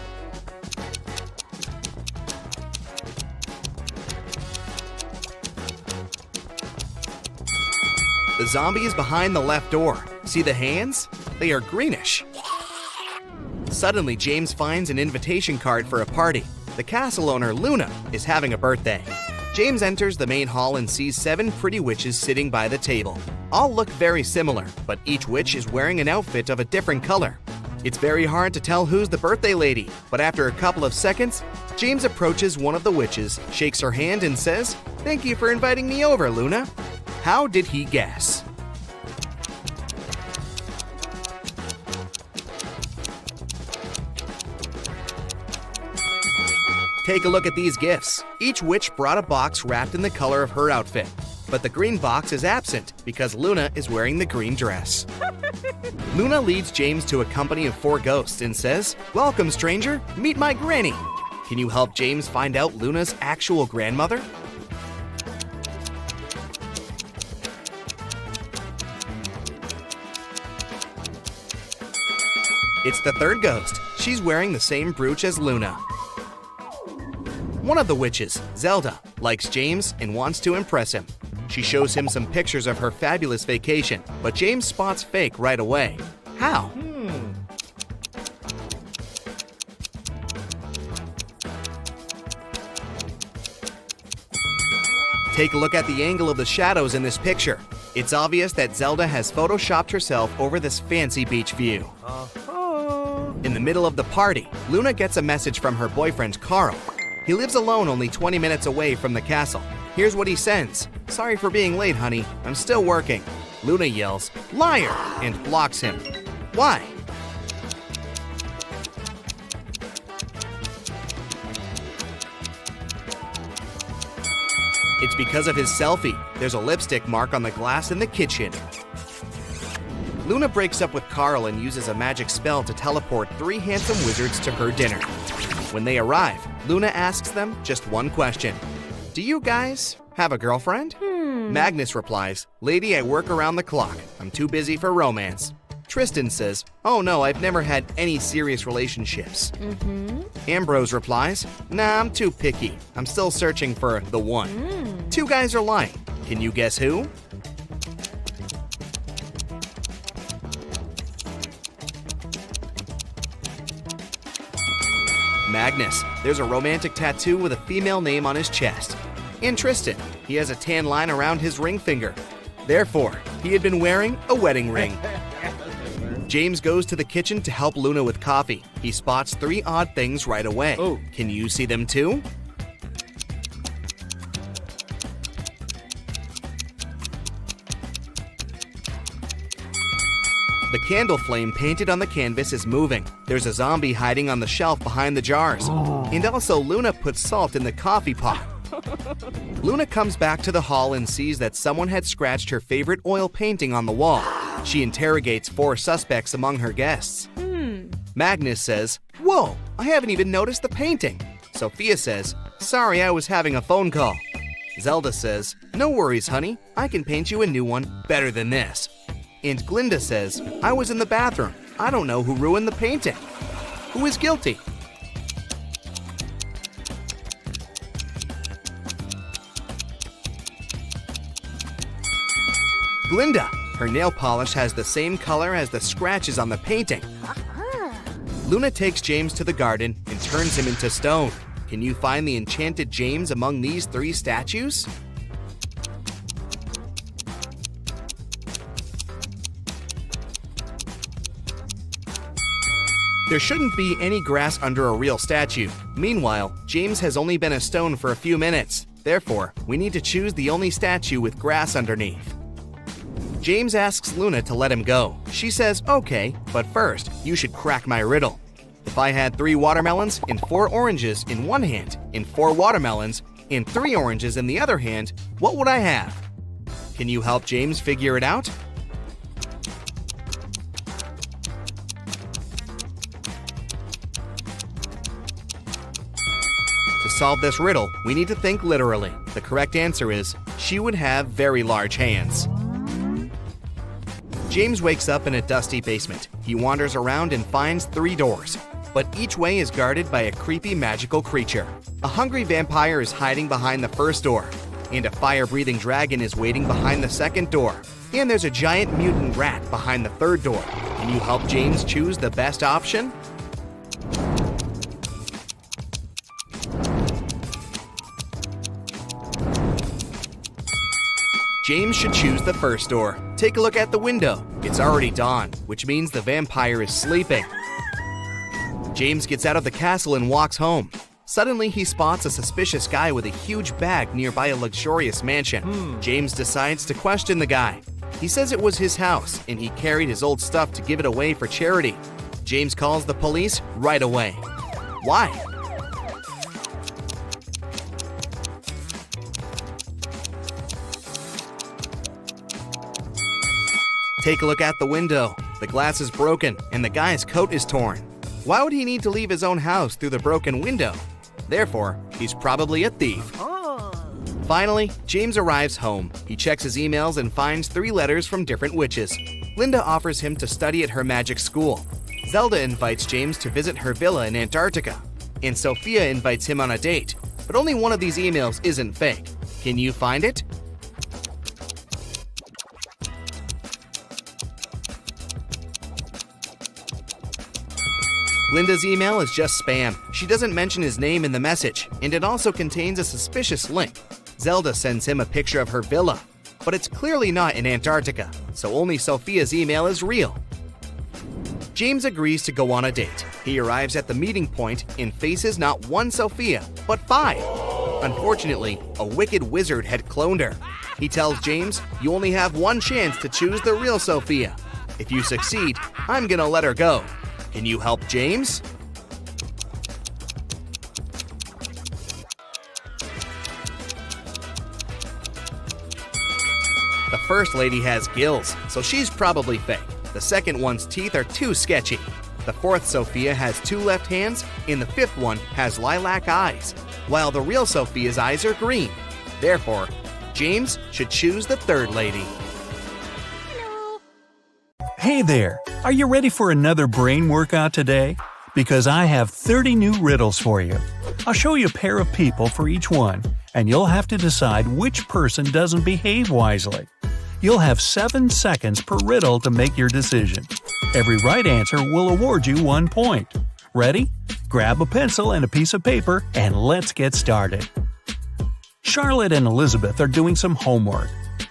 The zombie is behind the left door. See the hands? They are greenish. Suddenly, James finds an invitation card for a party. The castle owner, Luna, is having a birthday. James enters the main hall and sees 7 pretty witches sitting by the table. All look very similar, but each witch is wearing an outfit of a different color. It's very hard to tell who's the birthday lady, but after a couple of seconds, James approaches one of the witches, shakes her hand, and says, "Thank you for inviting me over, Luna." How did he guess? Take a look at these gifts. Each witch brought a box wrapped in the color of her outfit, but the green box is absent because Luna is wearing the green dress. Luna leads James to a company of 4 ghosts and says, "Welcome, stranger. Meet my granny." Can you help James find out Luna's actual grandmother? It's the third ghost. She's wearing the same brooch as Luna. One of the witches, Zelda, likes James and wants to impress him. She shows him some pictures of her fabulous vacation, but James spots fake right away. How? Take a look at the angle of the shadows in this picture. It's obvious that Zelda has photoshopped herself over this fancy beach view. In the middle of the party, Luna gets a message from her boyfriend, Carl. He lives alone only 20 minutes away from the castle. Here's what he sends. "Sorry for being late, honey. I'm still working." Luna yells, "Liar!" and blocks him. Why? It's because of his selfie. There's a lipstick mark on the glass in the kitchen. Luna breaks up with Carl and uses a magic spell to teleport 3 handsome wizards to her dinner. When they arrive, Luna asks them just one question. "Do you guys have a girlfriend?" Magnus replies, "Lady, I work around the clock. I'm too busy for romance." Tristan says, "Oh no, I've never had any serious relationships." Ambrose replies, "Nah, I'm too picky. I'm still searching for the one." 2 guys are lying. Can you guess who? Magnus. There's a romantic tattoo with a female name on his chest. And Tristan. He has a tan line around his ring finger. Therefore, he had been wearing a wedding ring. James goes to the kitchen to help Luna with coffee. He spots 3 odd things right away. Can you see them too? The candle flame painted on the canvas is moving. There's a zombie hiding on the shelf behind the jars. And also Luna puts salt in the coffee pot. Luna comes back to the hall and sees that someone had scratched her favorite oil painting on the wall. She interrogates 4 suspects among her guests. Magnus says, "Whoa, I haven't even noticed the painting." Sophia says, "Sorry, I was having a phone call." Zelda says, "No worries, honey. I can paint you a new one better than this." And Glinda says, "I was in the bathroom. I don't know who ruined the painting. Who is guilty?" Glinda. Her nail polish has the same color as the scratches on the painting. Luna takes James to the garden and turns him into stone. Can you find the enchanted James among these 3 statues? There shouldn't be any grass under a real statue. Meanwhile, James has only been a stone for a few minutes. Therefore, we need to choose the only statue with grass underneath. James asks Luna to let him go. She says, "Okay, but first, you should crack my riddle. If I had 3 watermelons and 4 oranges in one hand, and 4 watermelons and 3 oranges in the other hand, what would I have?" Can you help James figure it out? To solve this riddle, we need to think literally. The correct answer is, she would have very large hands. James wakes up in a dusty basement. He wanders around and finds 3 doors, but each way is guarded by a creepy magical creature. A hungry vampire is hiding behind the first door, and a fire-breathing dragon is waiting behind the second door. And there's a giant mutant rat behind the third door. Can you help James choose the best option? James should choose the first door. Take a look at the window. It's already dawn, which means the vampire is sleeping. James gets out of the castle and walks home. Suddenly, he spots a suspicious guy with a huge bag nearby a luxurious mansion. James decides to question the guy. He says it was his house, and he carried his old stuff to give it away for charity. James calls the police right away. Why? Take a look at the window. The glass is broken, and the guy's coat is torn. Why would he need to leave his own house through the broken window? Therefore, he's probably a thief. Finally, James arrives home. He checks his emails and finds 3 letters from different witches. Linda offers him to study at her magic school. Zelda invites James to visit her villa in Antarctica. And Sophia invites him on a date. But only one of these emails isn't fake. Can you find it? Linda's email is just spam. She doesn't mention his name in the message, and it also contains a suspicious link. Zelda sends him a picture of her villa, but it's clearly not in Antarctica, so only Sophia's email is real. James agrees to go on a date. He arrives at the meeting point and faces not 1 Sophia, but 5. Unfortunately, a wicked wizard had cloned her. He tells James, "You only have 1 chance to choose the real Sophia. If you succeed, I'm gonna let her go. Can you help James?" The first lady has gills, so she's probably fake. The second one's teeth are too sketchy. The 4th Sophia has 2 left hands, and the 5th one has lilac eyes, while the real Sophia's eyes are green. Therefore, James should choose the 3rd lady. Hey there! Are you ready for another brain workout today? Because I have 30 new riddles for you. I'll show you a pair of people for each one, and you'll have to decide which person doesn't behave wisely. You'll have 7 seconds per riddle to make your decision. Every right answer will award you 1 point. Ready? Grab a pencil and a piece of paper, and let's get started. Charlotte and Elizabeth are doing some homework.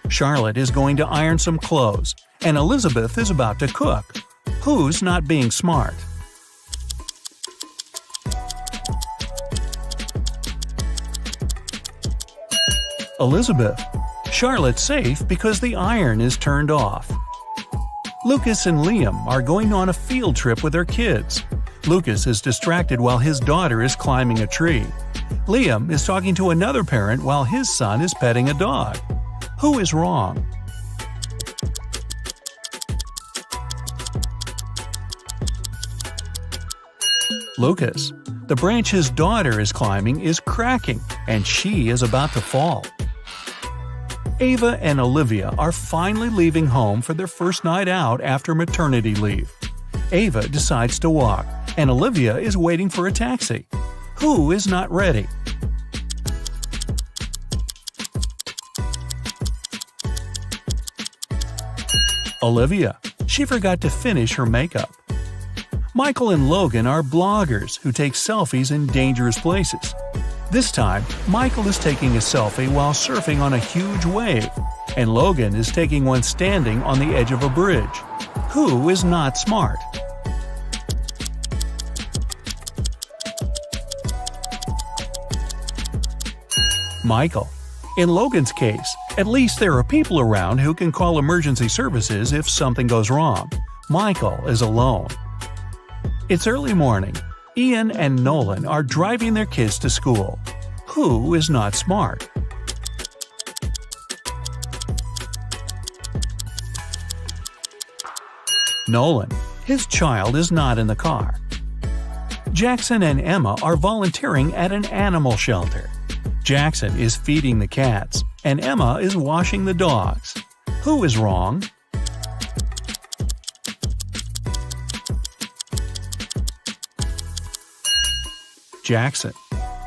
Charlotte is going to iron some clothes, and Elizabeth is about to cook. Who's not being smart? Elizabeth. Charlotte's safe because the iron is turned off. Lucas and Liam are going on a field trip with their kids. Lucas is distracted while his daughter is climbing a tree. Liam is talking to another parent while his son is petting a dog. Who is wrong? Lucas. The branch his daughter is climbing is cracking, and she is about to fall. Ava and Olivia are finally leaving home for their first night out after maternity leave. Ava decides to walk, and Olivia is waiting for a taxi. Who is not ready? Olivia. She forgot to finish her makeup. Michael and Logan are bloggers who take selfies in dangerous places. This time, Michael is taking a selfie while surfing on a huge wave, and Logan is taking one standing on the edge of a bridge. Who is not smart? Michael. In Logan's case, at least there are people around who can call emergency services if something goes wrong. Michael is alone. It's early morning. Ian and Nolan are driving their kids to school. Who is not smart? Nolan. His child is not in the car. Jackson and Emma are volunteering at an animal shelter. Jackson is feeding the cats, and Emma is washing the dogs. Who is wrong? Jackson.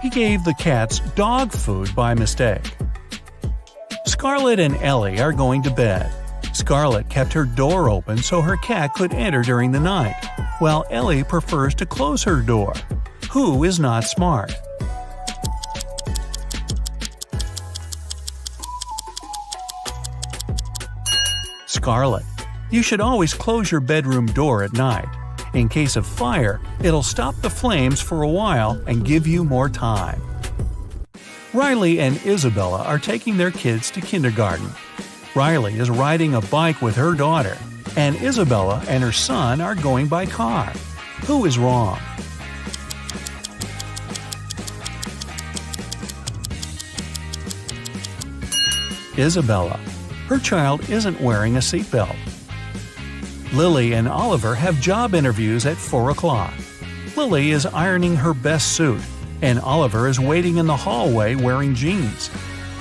He gave the cats dog food by mistake. Scarlett and Ellie are going to bed. Scarlett kept her door open so her cat could enter during the night, while Ellie prefers to close her door. Who is not smart? Scarlett. You should always close your bedroom door at night. In case of fire, it'll stop the flames for a while and give you more time. Riley and Isabella are taking their kids to kindergarten. Riley is riding a bike with her daughter, and Isabella and her son are going by car. Who is wrong? Isabella. Her child isn't wearing a seatbelt. Lily and Oliver have job interviews at 4 o'clock. Lily is ironing her best suit, and Oliver is waiting in the hallway wearing jeans.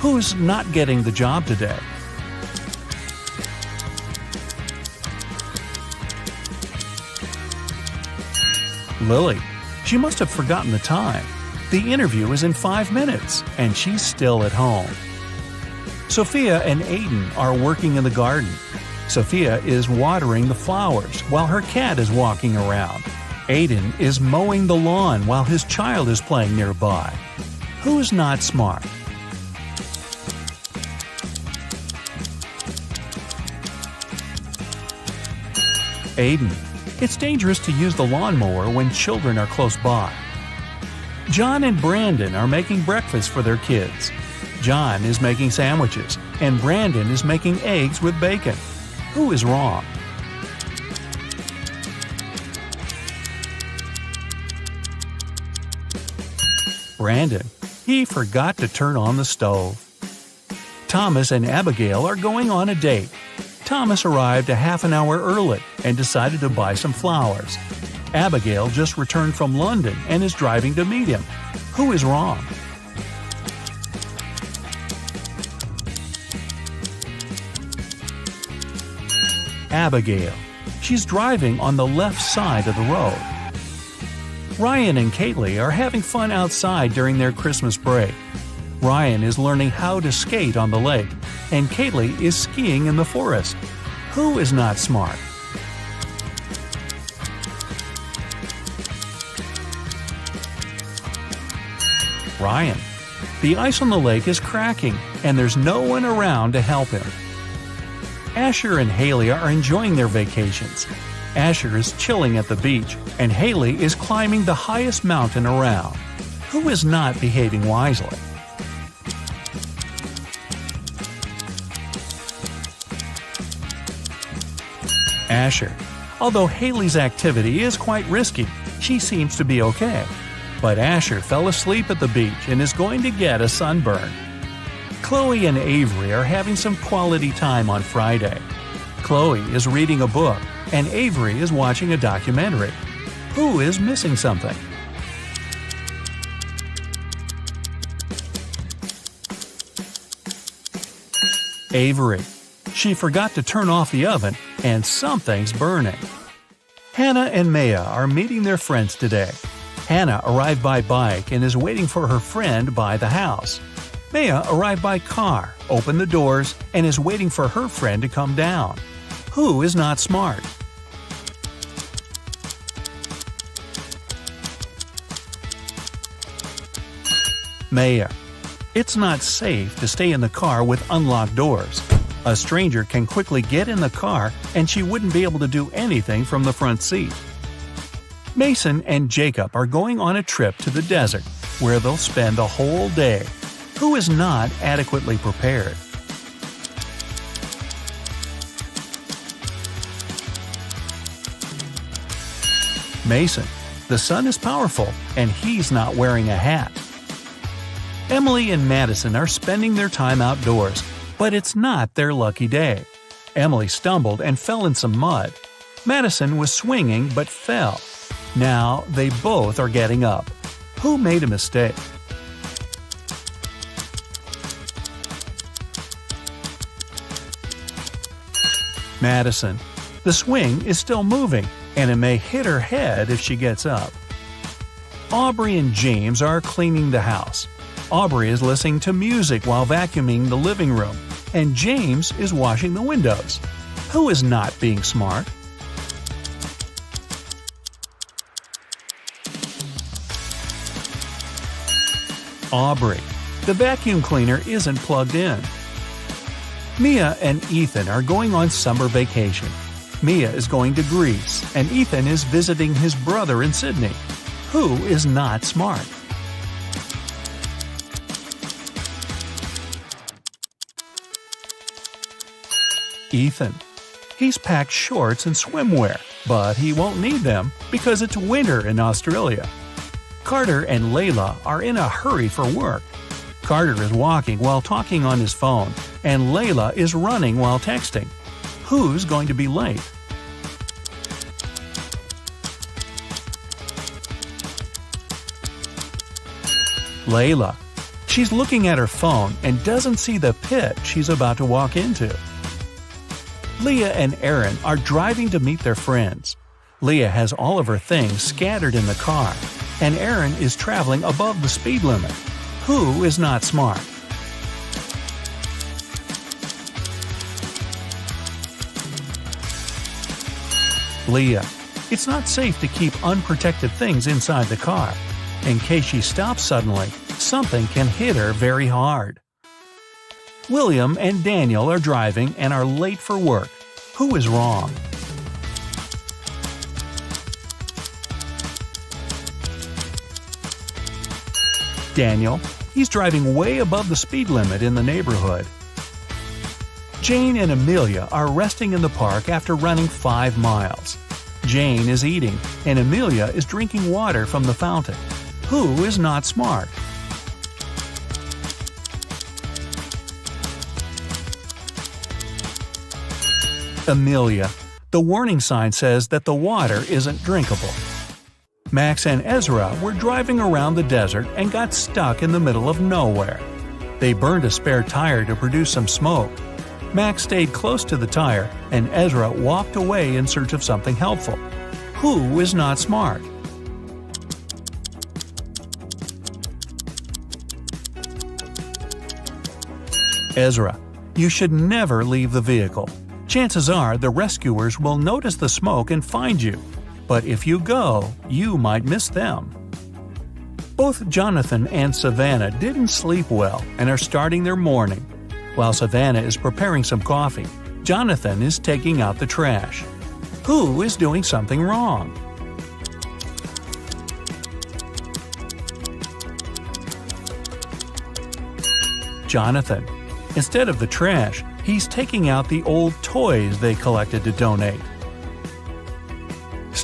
Who's not getting the job today? Lily. She must have forgotten the time. The interview is in 5 minutes, and she's still at home. Sophia and Aiden are working in the garden. Sophia is watering the flowers while her cat is walking around. Aiden is mowing the lawn while his child is playing nearby. Who's not smart? Aiden. It's dangerous to use the lawnmower when children are close by. John and Brandon are making breakfast for their kids. John is making sandwiches, and Brandon is making eggs with bacon. Who is wrong? Brandon. He forgot to turn on the stove. Thomas and Abigail are going on a date. Thomas arrived a half an hour early and decided to buy some flowers. Abigail just returned from London and is driving to meet him. Who is wrong? Abigail. She's driving on the left side of the road. Ryan and Kaylee are having fun outside during their Christmas break. Ryan is learning how to skate on the lake, and Kaylee is skiing in the forest. Who is not smart? Ryan. The ice on the lake is cracking, and there's no one around to help him. Asher and Haley are enjoying their vacations. Asher is chilling at the beach, and Haley is climbing the highest mountain around. Who is not behaving wisely? Asher. Although Haley's activity is quite risky, she seems to be okay. But Asher fell asleep at the beach and is going to get a sunburn. Chloe and Avery are having some quality time on Friday. Chloe is reading a book and Avery is watching a documentary. Who is missing something? Avery. She forgot to turn off the oven and something's burning. Hannah and Maya are meeting their friends today. Hannah arrived by bike and is waiting for her friend by the house. Maya arrived by car, opened the doors, and is waiting for her friend to come down. Who is not smart? Maya. It's not safe to stay in the car with unlocked doors. A stranger can quickly get in the car and she wouldn't be able to do anything from the front seat. Mason and Jacob are going on a trip to the desert where they'll spend the whole day. Who is not adequately prepared? Mason. The sun is powerful and he's not wearing a hat. Emily and Madison are spending their time outdoors, but it's not their lucky day. Emily stumbled and fell in some mud. Madison was swinging but fell. Now they both are getting up. Who made a mistake? Madison. The swing is still moving, and it may hit her head if she gets up. Aubrey and James are cleaning the house. Aubrey is listening to music while vacuuming the living room, and James is washing the windows. Who is not being smart? Aubrey. The vacuum cleaner isn't plugged in. Mia and Ethan are going on summer vacation. Mia is going to Greece, and Ethan is visiting his brother in Sydney. Who is not smart? Ethan. He's packed shorts and swimwear, but he won't need them because it's winter in Australia. Carter and Layla are in a hurry for work. Carter is walking while talking on his phone, and Layla is running while texting. Who's going to be late? Layla. She's looking at her phone and doesn't see the pit she's about to walk into. Leah and Aaron are driving to meet their friends. Leah has all of her things scattered in the car, and Aaron is traveling above the speed limit. Who is not smart? Leah. It's not safe to keep unprotected things inside the car. In case she stops suddenly, something can hit her very hard. William and Daniel are driving and are late for work. Who is wrong? Daniel. He's driving way above the speed limit in the neighborhood. Jane and Amelia are resting in the park after running 5 miles. Jane is eating, and Amelia is drinking water from the fountain. Who is not smart? Amelia. The warning sign says that the water isn't drinkable. Max and Ezra were driving around the desert and got stuck in the middle of nowhere. They burned a spare tire to produce some smoke. Max stayed close to the tire, and Ezra walked away in search of something helpful. Who is not smart? Ezra. You should never leave the vehicle. Chances are the rescuers will notice the smoke and find you. But if you go, you might miss them. Both Jonathan and Savannah didn't sleep well and are starting their morning. While Savannah is preparing some coffee, Jonathan is taking out the trash. Who is doing something wrong? Jonathan. Instead of the trash, he's taking out the old toys they collected to donate.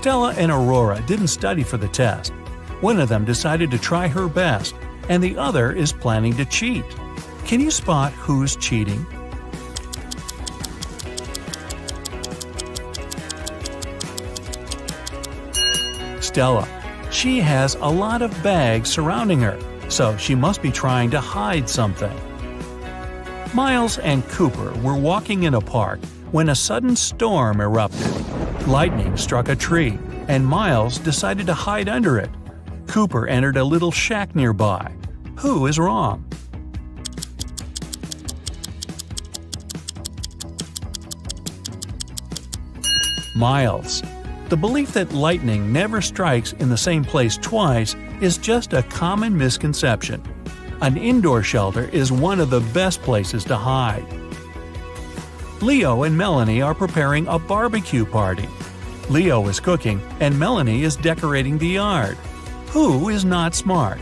Stella and Aurora didn't study for the test. One of them decided to try her best, and the other is planning to cheat. Can you spot who's cheating? Stella. She has a lot of bags surrounding her, so she must be trying to hide something. Miles and Cooper were walking in a park when a sudden storm erupted. Lightning struck a tree, and Miles decided to hide under it. Cooper entered a little shack nearby. Who is wrong? Miles. The belief that lightning never strikes in the same place twice is just a common misconception. An indoor shelter is one of the best places to hide. Leo and Melanie are preparing a barbecue party. Leo is cooking and Melanie is decorating the yard. Who is not smart?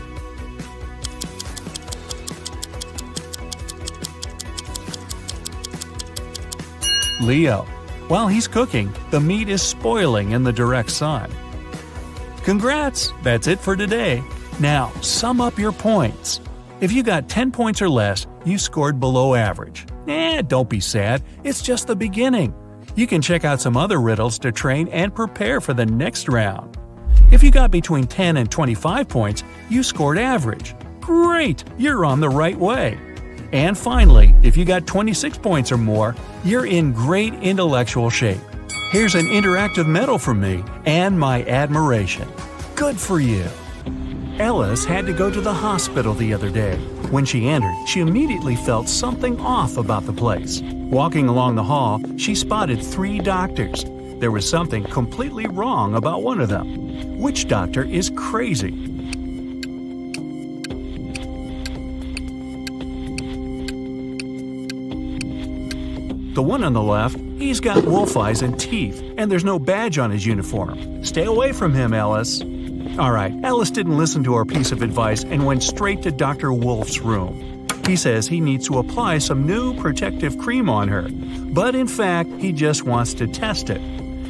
Leo. While he's cooking, the meat is spoiling in the direct sun. Congrats! That's it for today. Now, sum up your points. If you got 10 points or less, you scored below average. Don't be sad, it's just the beginning. You can check out some other riddles to train and prepare for the next round. If you got between 10 and 25 points, you scored average. Great! You're on the right way. And finally, if you got 26 points or more, you're in great intellectual shape. Here's an interactive medal from me and my admiration. Good for you! Ellis had to go to the hospital the other day. When she entered, she immediately felt something off about the place. Walking along the hall, she spotted 3 doctors. There was something completely wrong about one of them. Which doctor is crazy? The one on the left, he's got wolf eyes and teeth, and there's no badge on his uniform. Stay away from him, Ellis. Alright, Ellis didn't listen to our piece of advice and went straight to Dr. Wolf's room. He says he needs to apply some new protective cream on her, but in fact, he just wants to test it.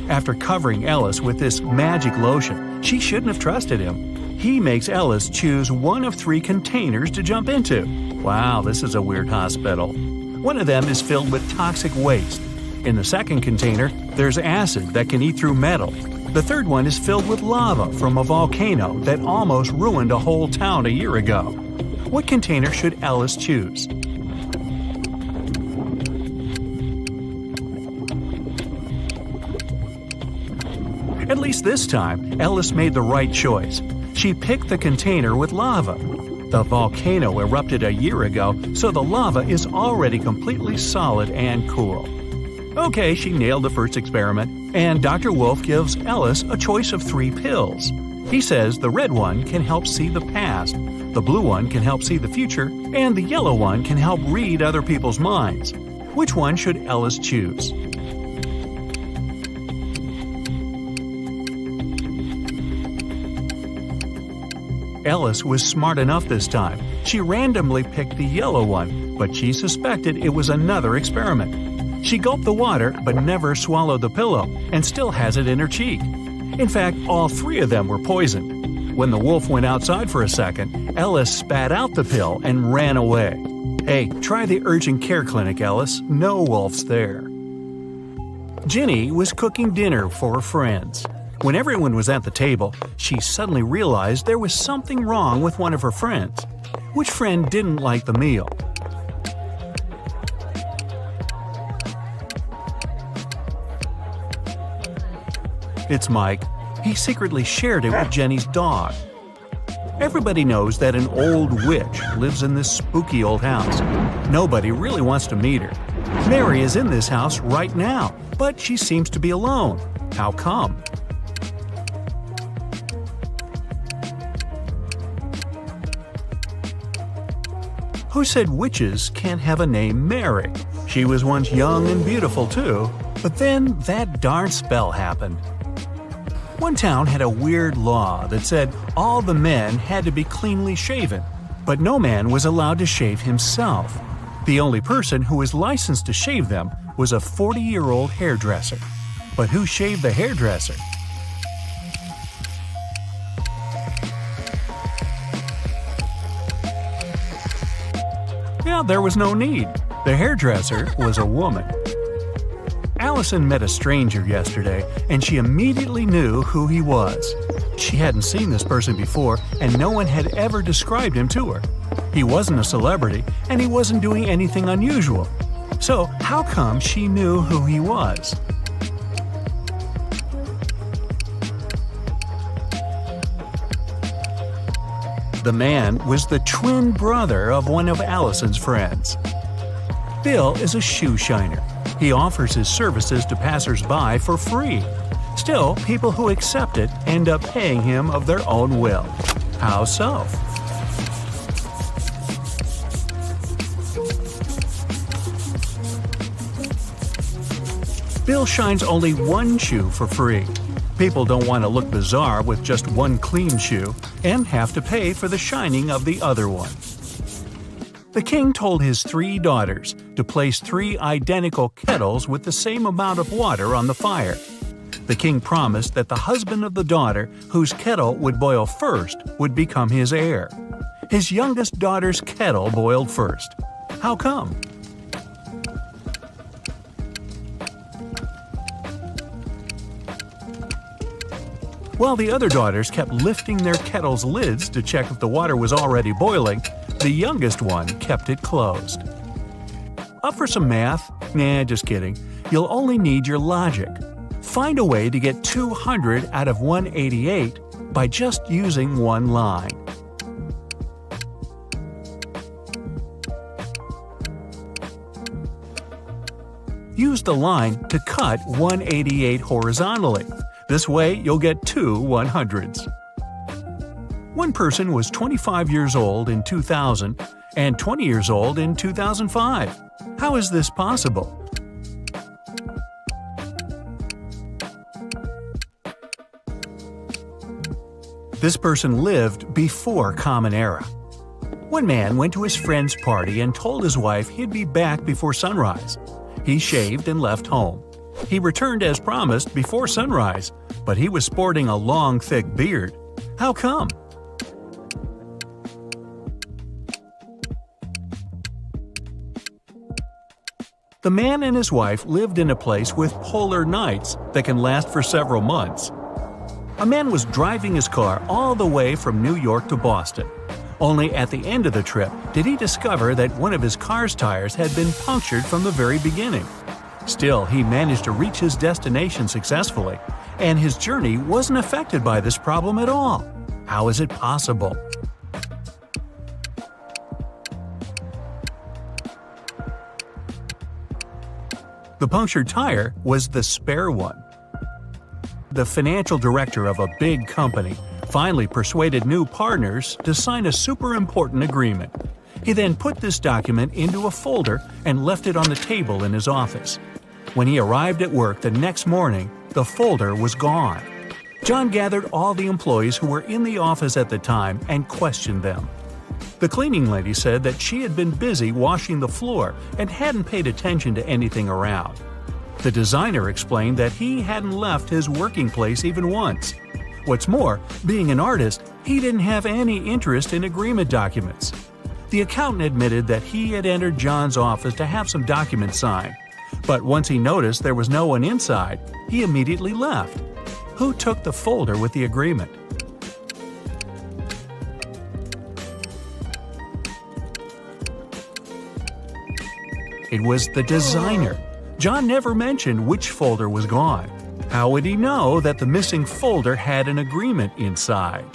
After covering Ellis with this magic lotion, she shouldn't have trusted him. He makes Ellis choose one of 3 containers to jump into. Wow, this is a weird hospital. One of them is filled with toxic waste. In the second container, there's acid that can eat through metal. The third one is filled with lava from a volcano that almost ruined a whole town a year ago. What container should Ellis choose? At least this time, Ellis made the right choice. She picked the container with lava. The volcano erupted a year ago, so the lava is already completely solid and cool. Okay, she nailed the first experiment, and Dr. Wolf gives Ellis a choice of 3 pills. He says the red one can help see the past, the blue one can help see the future, and the yellow one can help read other people's minds. Which one should Ellis choose? Ellis was smart enough this time. She randomly picked the yellow one, but she suspected it was another experiment. She gulped the water but never swallowed the pillow and still has it in her cheek. In fact, all 3 of them were poisoned. When the wolf went outside for a second, Ellis spat out the pill and ran away. Hey, try the urgent care clinic, Ellis. No wolves there. Ginny was cooking dinner for her friends. When everyone was at the table, she suddenly realized there was something wrong with one of her friends. Which friend didn't like the meal? It's Mike. He secretly shared it with Jenny's dog. Everybody knows that an old witch lives in this spooky old house. Nobody really wants to meet her. Mary is in this house right now, but she seems to be alone. How come? Who said witches can't have a name Mary? She was once young and beautiful too, but then that darn spell happened. One town had a weird law that said all the men had to be cleanly shaven, but no man was allowed to shave himself. The only person who was licensed to shave them was a 40-year-old hairdresser. But who shaved the hairdresser? Yeah, there was no need. The hairdresser was a woman. Allison met a stranger yesterday, and she immediately knew who he was. She hadn't seen this person before, and no one had ever described him to her. He wasn't a celebrity, and he wasn't doing anything unusual. So, how come she knew who he was? The man was the twin brother of one of Allison's friends. Bill is a shoe shiner. He offers his services to passers-by for free. Still, people who accept it end up paying him of their own will. How so? Bill shines only one shoe for free. People don't want to look bizarre with just one clean shoe and have to pay for the shining of the other one. The king told his 3 daughters to place 3 identical kettles with the same amount of water on the fire. The king promised that the husband of the daughter whose kettle would boil first would become his heir. His youngest daughter's kettle boiled first. How come? While the other daughters kept lifting their kettle's lids to check if the water was already boiling, the youngest one kept it closed. Up for some math? Nah, just kidding. You'll only need your logic. Find a way to get 200 out of 188 by just using one line. Use the line to cut 188 horizontally. This way, you'll get 2 100s. One person was 25 years old in 2000 and 20 years old in 2005. How is this possible? This person lived before Common Era. One man went to his friend's party and told his wife he'd be back before sunrise. He shaved and left home. He returned as promised before sunrise, but he was sporting a long, thick beard. How come? The man and his wife lived in a place with polar nights that can last for several months. A man was driving his car all the way from New York to Boston. Only at the end of the trip did he discover that one of his car's tires had been punctured from the very beginning. Still, he managed to reach his destination successfully, and his journey wasn't affected by this problem at all. How is it possible? The punctured tire was the spare one. The financial director of a big company finally persuaded new partners to sign a super important agreement. He then put this document into a folder and left it on the table in his office. When he arrived at work the next morning, the folder was gone. John gathered all the employees who were in the office at the time and questioned them. The cleaning lady said that she had been busy washing the floor and hadn't paid attention to anything around. The designer explained that he hadn't left his working place even once. What's more, being an artist, he didn't have any interest in agreement documents. The accountant admitted that he had entered John's office to have some documents signed. But once he noticed there was no one inside, he immediately left. Who took the folder with the agreement? It was the designer. John never mentioned which folder was gone. How would he know that the missing folder had an agreement inside?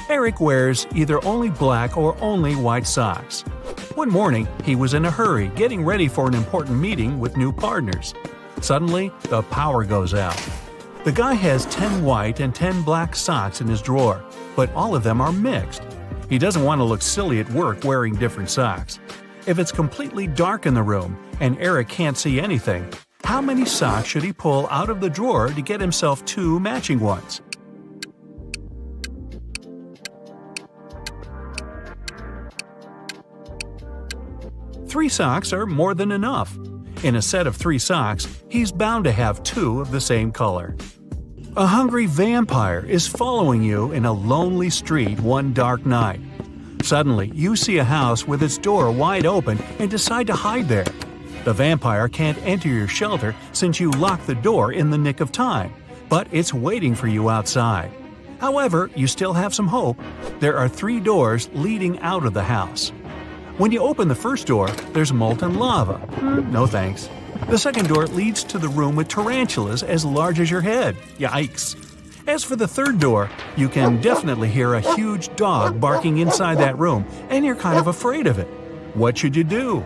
Eric wears either only black or only white socks. One morning, he was in a hurry getting ready for an important meeting with new partners. Suddenly, the power goes out. The guy has 10 white and 10 black socks in his drawer, but all of them are mixed. He doesn't want to look silly at work wearing different socks. If it's completely dark in the room and Eric can't see anything, how many socks should he pull out of the drawer to get himself 2 matching ones? Three socks are more than enough. In a set of 3 socks, he's bound to have 2 of the same color. A hungry vampire is following you in a lonely street one dark night. Suddenly, you see a house with its door wide open and decide to hide there. The vampire can't enter your shelter since you locked the door in the nick of time, but it's waiting for you outside. However, you still have some hope. There are 3 doors leading out of the house. When you open the first door, there's molten lava. No thanks. The second door leads to the room with tarantulas as large as your head. Yikes. As for the third door, you can definitely hear a huge dog barking inside that room, and you're kind of afraid of it. What should you do?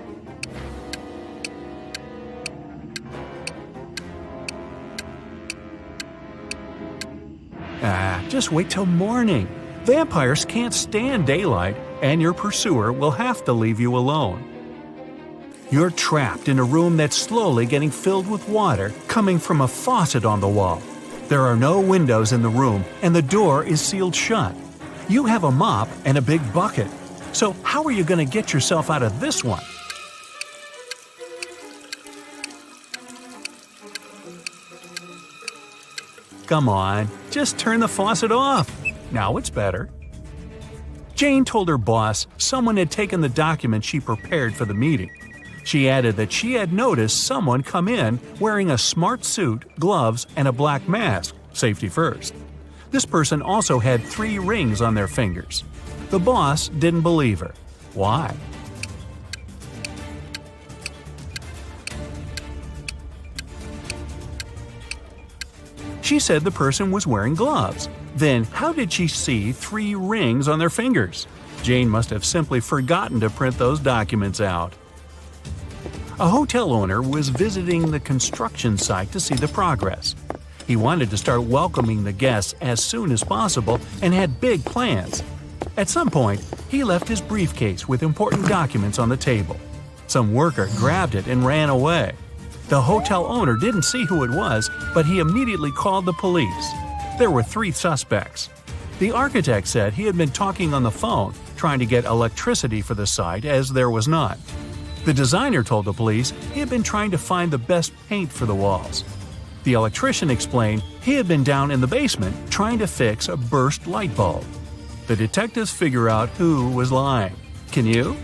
Just wait till morning. Vampires can't stand daylight, and your pursuer will have to leave you alone. You're trapped in a room that's slowly getting filled with water coming from a faucet on the wall. There are no windows in the room, and the door is sealed shut. You have a mop and a big bucket. So how are you going to get yourself out of this one? Come on, just turn the faucet off. Now it's better. Jane told her boss someone had taken the document she prepared for the meeting. She added that she had noticed someone come in wearing a smart suit, gloves, and a black mask, safety first. This person also had 3 rings on their fingers. The boss didn't believe her. Why? She said the person was wearing gloves. Then how did she see 3 rings on their fingers? Jane must have simply forgotten to print those documents out. A hotel owner was visiting the construction site to see the progress. He wanted to start welcoming the guests as soon as possible and had big plans. At some point, he left his briefcase with important documents on the table. Some worker grabbed it and ran away. The hotel owner didn't see who it was, but he immediately called the police. There were 3 suspects. The architect said he had been talking on the phone, trying to get electricity for the site as there was not. The designer told the police he had been trying to find the best paint for the walls. The electrician explained he had been down in the basement trying to fix a burst light bulb. The detectives figure out who was lying. Can you?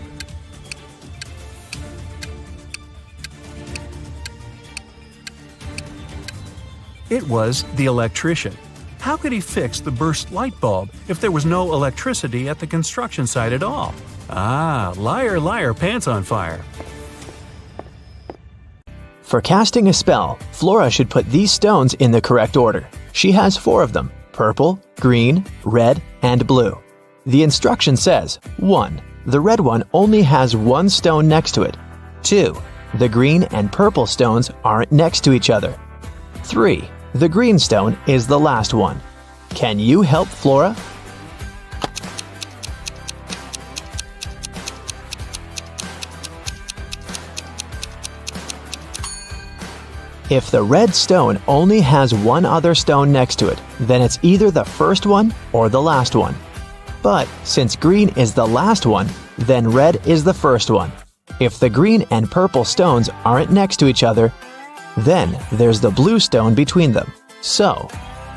It was the electrician. How could he fix the burst light bulb if there was no electricity at the construction site at all? Liar, liar, pants on fire. For casting a spell, Flora should put these stones in the correct order. She has 4 of them: purple, green, red, and blue. The instruction says: 1. The red one only has 1 stone next to it. 2. The green and purple stones aren't next to each other. 3. The green stone is the last one. Can you help Flora? If the red stone only has 1 other stone next to it, then it's either the first one or the last one. But since green is the last one, then red is the first one. If the green and purple stones aren't next to each other, then there's the blue stone between them. So,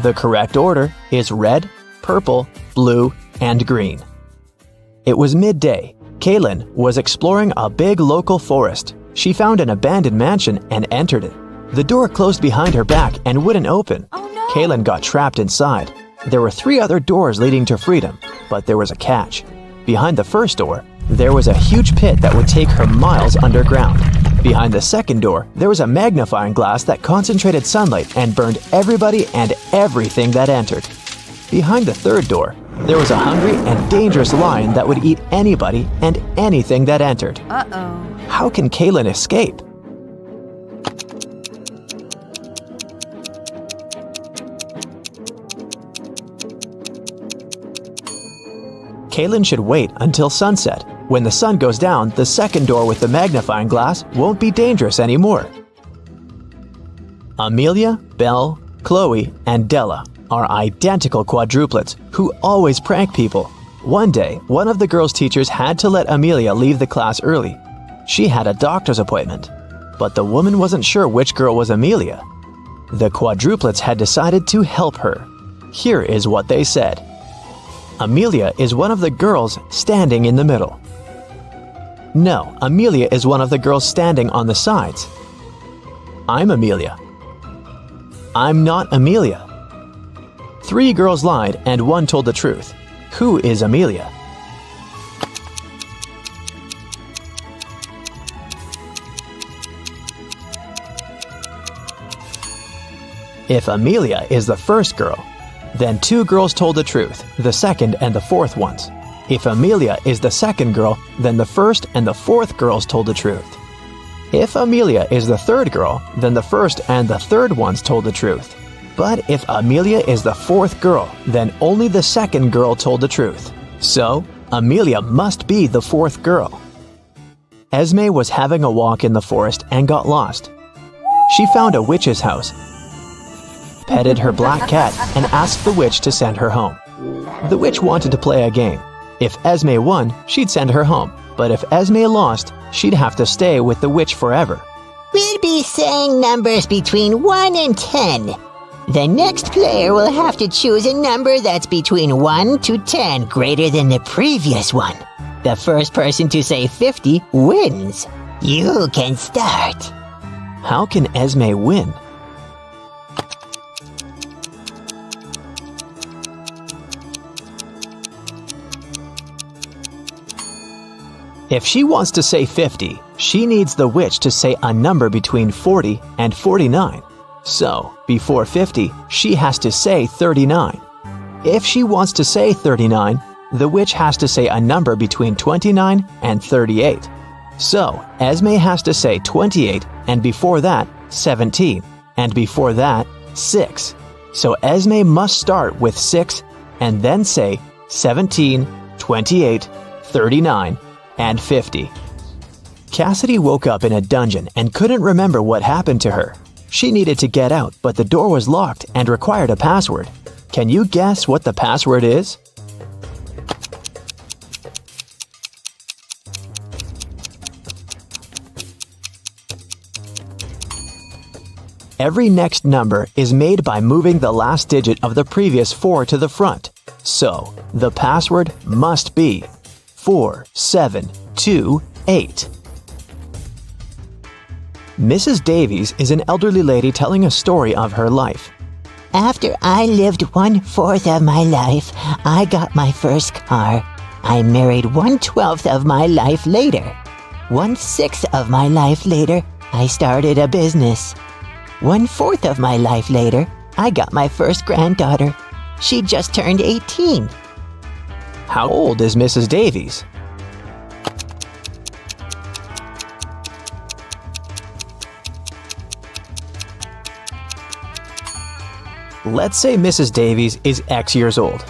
the correct order is red, purple, blue, and green. It was midday. Kaylin was exploring a big local forest. She found an abandoned mansion and entered it. The door closed behind her back and wouldn't open. Oh no! Kaylin got trapped inside. There were 3 other doors leading to freedom, but there was a catch. Behind the first door, there was a huge pit that would take her miles underground. Behind the second door, there was a magnifying glass that concentrated sunlight and burned everybody and everything that entered. Behind the third door, there was a hungry and dangerous lion that would eat anybody and anything that entered. Uh-oh. How can Kaylin escape? Kaylin should wait until sunset. When the sun goes down, the second door with the magnifying glass won't be dangerous anymore. Amelia, Belle, Chloe, and Della are identical quadruplets who always prank people. One day, one of the girls' teachers had to let Amelia leave the class early. She had a doctor's appointment, but the woman wasn't sure which girl was Amelia. The quadruplets had decided to help her. Here is what they said. Amelia is one of the girls standing in the middle. No, Amelia is one of the girls standing on the sides. I'm Amelia. I'm not Amelia. 3 girls lied and 1 told the truth. Who is Amelia? If Amelia is the first girl, then 2 girls told the truth, the second and the fourth ones. If Amelia is the second girl, then the first and the fourth girls told the truth. If Amelia is the third girl, then the first and the third ones told the truth. But if Amelia is the fourth girl, then only the second girl told the truth. So, Amelia must be the fourth girl. Esme was having a walk in the forest and got lost. She found a witch's house, petted her black cat, and asked the witch to send her home. The witch wanted to play a game. If Esme won, she'd send her home. But if Esme lost, she'd have to stay with the witch forever. We'll be saying numbers between 1 and 10. The next player will have to choose a number that's between 1 to 10 greater than the previous one. The first person to say 50 wins. You can start. How can Esme win? If she wants to say 50, she needs the witch to say a number between 40 and 49. So, before 50, she has to say 39. If she wants to say 39, the witch has to say a number between 29 and 38. So, Esme has to say 28, and before that, 17, and before that, 6. So Esme must start with 6, and then say 17, 28, 39, and 50. Cassidy woke up in a dungeon and couldn't remember what happened to her. She needed to get out, but the door was locked and required a password. Can you guess what the password is? Every next number is made by moving the last digit of the previous 4 to the front. So, the password must be 4728. Mrs. Davies is an elderly lady telling a story of her life. After I lived 1/4 of my life, I got my first car. I married 1/12 of my life later. 1/6 of my life later, I started a business. 1/4 of my life later, I got my first granddaughter. She just turned 18. How old is Mrs. Davies? Let's say Mrs. Davies is X years old.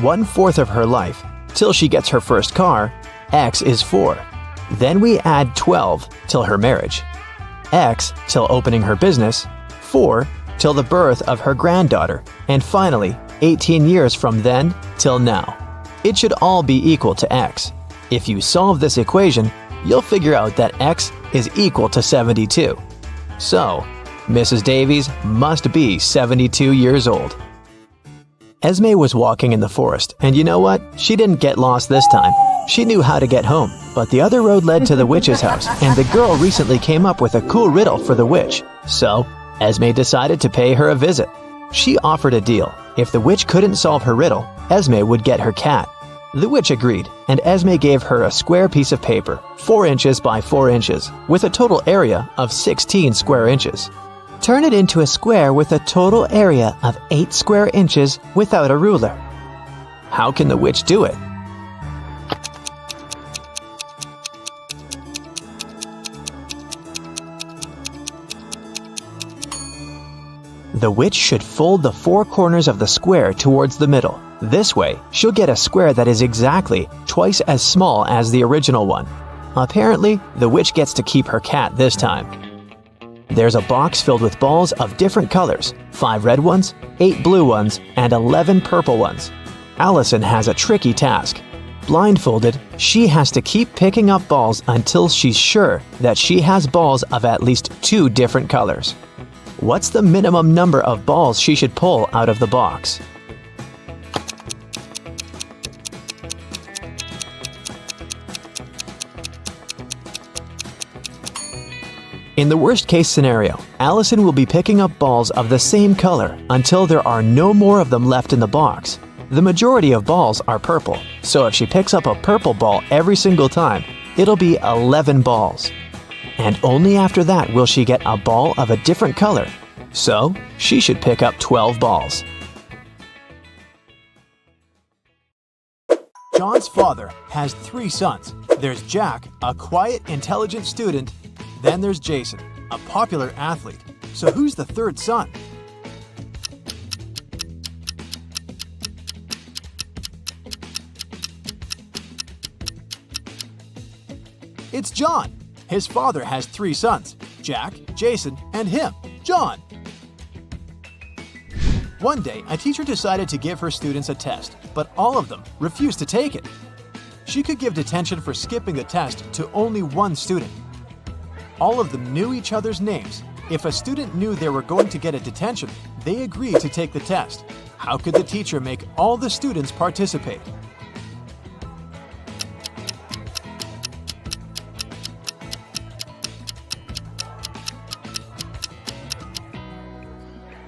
1/4 of her life, till she gets her first car, X is 4. Then we add 12 till her marriage. X till opening her business, 4 till the birth of her granddaughter, and finally 18 years from then till now. It should all be equal to X. If you solve this equation, you'll figure out that X is equal to 72. So, Mrs. Davies must be 72 years old. Esme was walking in the forest, and you know what? She didn't get lost this time. She knew how to get home, but the other road led to the witch's house, and the girl recently came up with a cool riddle for the witch. So, Esme decided to pay her a visit. She offered a deal. If the witch couldn't solve her riddle, Esme would get her cat. The witch agreed, and Esme gave her a square piece of paper, 4 inches by 4 inches, with a total area of 16 square inches. Turn it into a square with a total area of 8 square inches without a ruler. How can the witch do it? The witch should fold the 4 corners of the square towards the middle. This way, she'll get a square that is exactly twice as small as the original one. Apparently, the witch gets to keep her cat this time. There's a box filled with balls of different colors, 5 red ones, 8 blue ones, and 11 purple ones. Allison has a tricky task. Blindfolded, she has to keep picking up balls until she's sure that she has balls of at least 2 different colors. What's the minimum number of balls she should pull out of the box? In the worst case scenario, Allison will be picking up balls of the same color until there are no more of them left in the box. The majority of balls are purple, so if she picks up a purple ball every single time, it'll be 11 balls. And only after that will she get a ball of a different color. So, she should pick up 12 balls. John's father has 3 sons. There's Jack, a quiet, intelligent student. Then there's Jason, a popular athlete. So who's the 3rd son? It's John. His father has 3 sons, Jack, Jason, and him, John. One day, a teacher decided to give her students a test, but all of them refused to take it. She could give detention for skipping the test to only one student. All of them knew each other's names. If a student knew they were going to get a detention, they agreed to take the test. How could the teacher make all the students participate?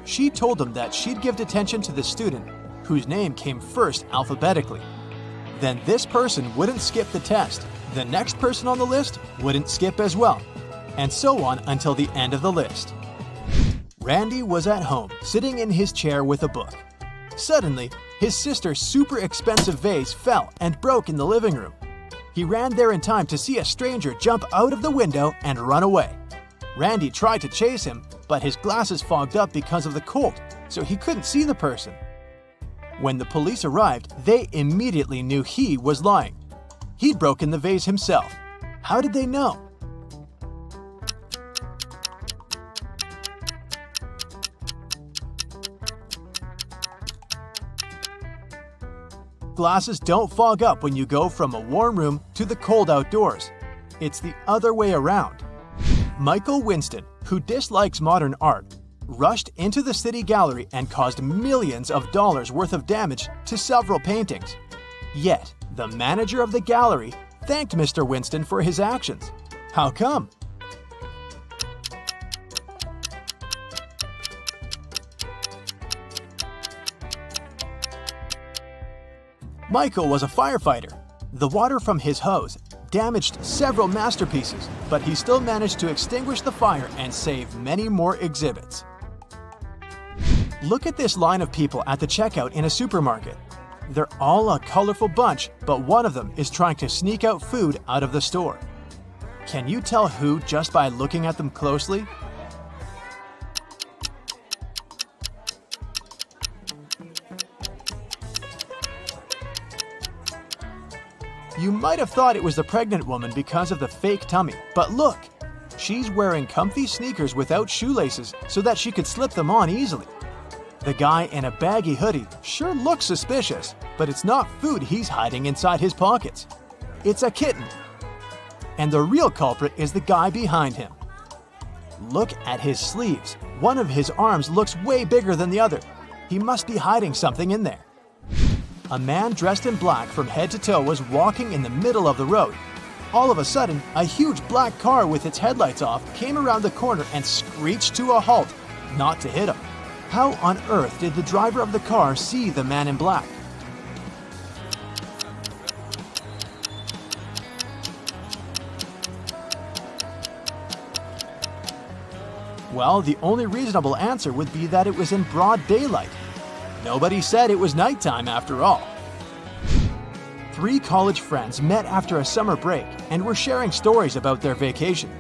She told them that she'd give detention to the student whose name came first alphabetically. Then this person wouldn't skip the test. The next person on the list wouldn't skip as well, and so on until the end of the list. Randy was at home, sitting in his chair with a book. Suddenly, his sister's super expensive vase fell and broke in the living room. He ran there in time to see a stranger jump out of the window and run away. Randy tried to chase him, but his glasses fogged up because of the cold, so he couldn't see the person. When the police arrived, they immediately knew he was lying. He'd broken the vase himself. How did they know? Glasses don't fog up when you go from a warm room to the cold outdoors. It's the other way around. Michael Winston, who dislikes modern art, rushed into the city gallery and caused millions of dollars worth of damage to several paintings. Yet, the manager of the gallery thanked Mr. Winston for his actions. How come? Michael was a firefighter. The water from his hose damaged several masterpieces, but he still managed to extinguish the fire and save many more exhibits. Look at this line of people at the checkout in a supermarket. They're all a colorful bunch, but one of them is trying to sneak out food out of the store. Can you tell who just by looking at them closely? You might have thought it was the pregnant woman because of the fake tummy, but look! She's wearing comfy sneakers without shoelaces so that she could slip them on easily. The guy in a baggy hoodie sure looks suspicious, but it's not food he's hiding inside his pockets. It's a kitten. And the real culprit is the guy behind him. Look at his sleeves. One of his arms looks way bigger than the other. He must be hiding something in there. A man dressed in black from head to toe was walking in the middle of the road. All of a sudden, a huge black car with its headlights off came around the corner and screeched to a halt, not to hit him. How on earth did the driver of the car see the man in black? Well, the only reasonable answer would be that it was in broad daylight. Nobody said it was nighttime after all. 3 college friends met after a summer break and were sharing stories about their vacation.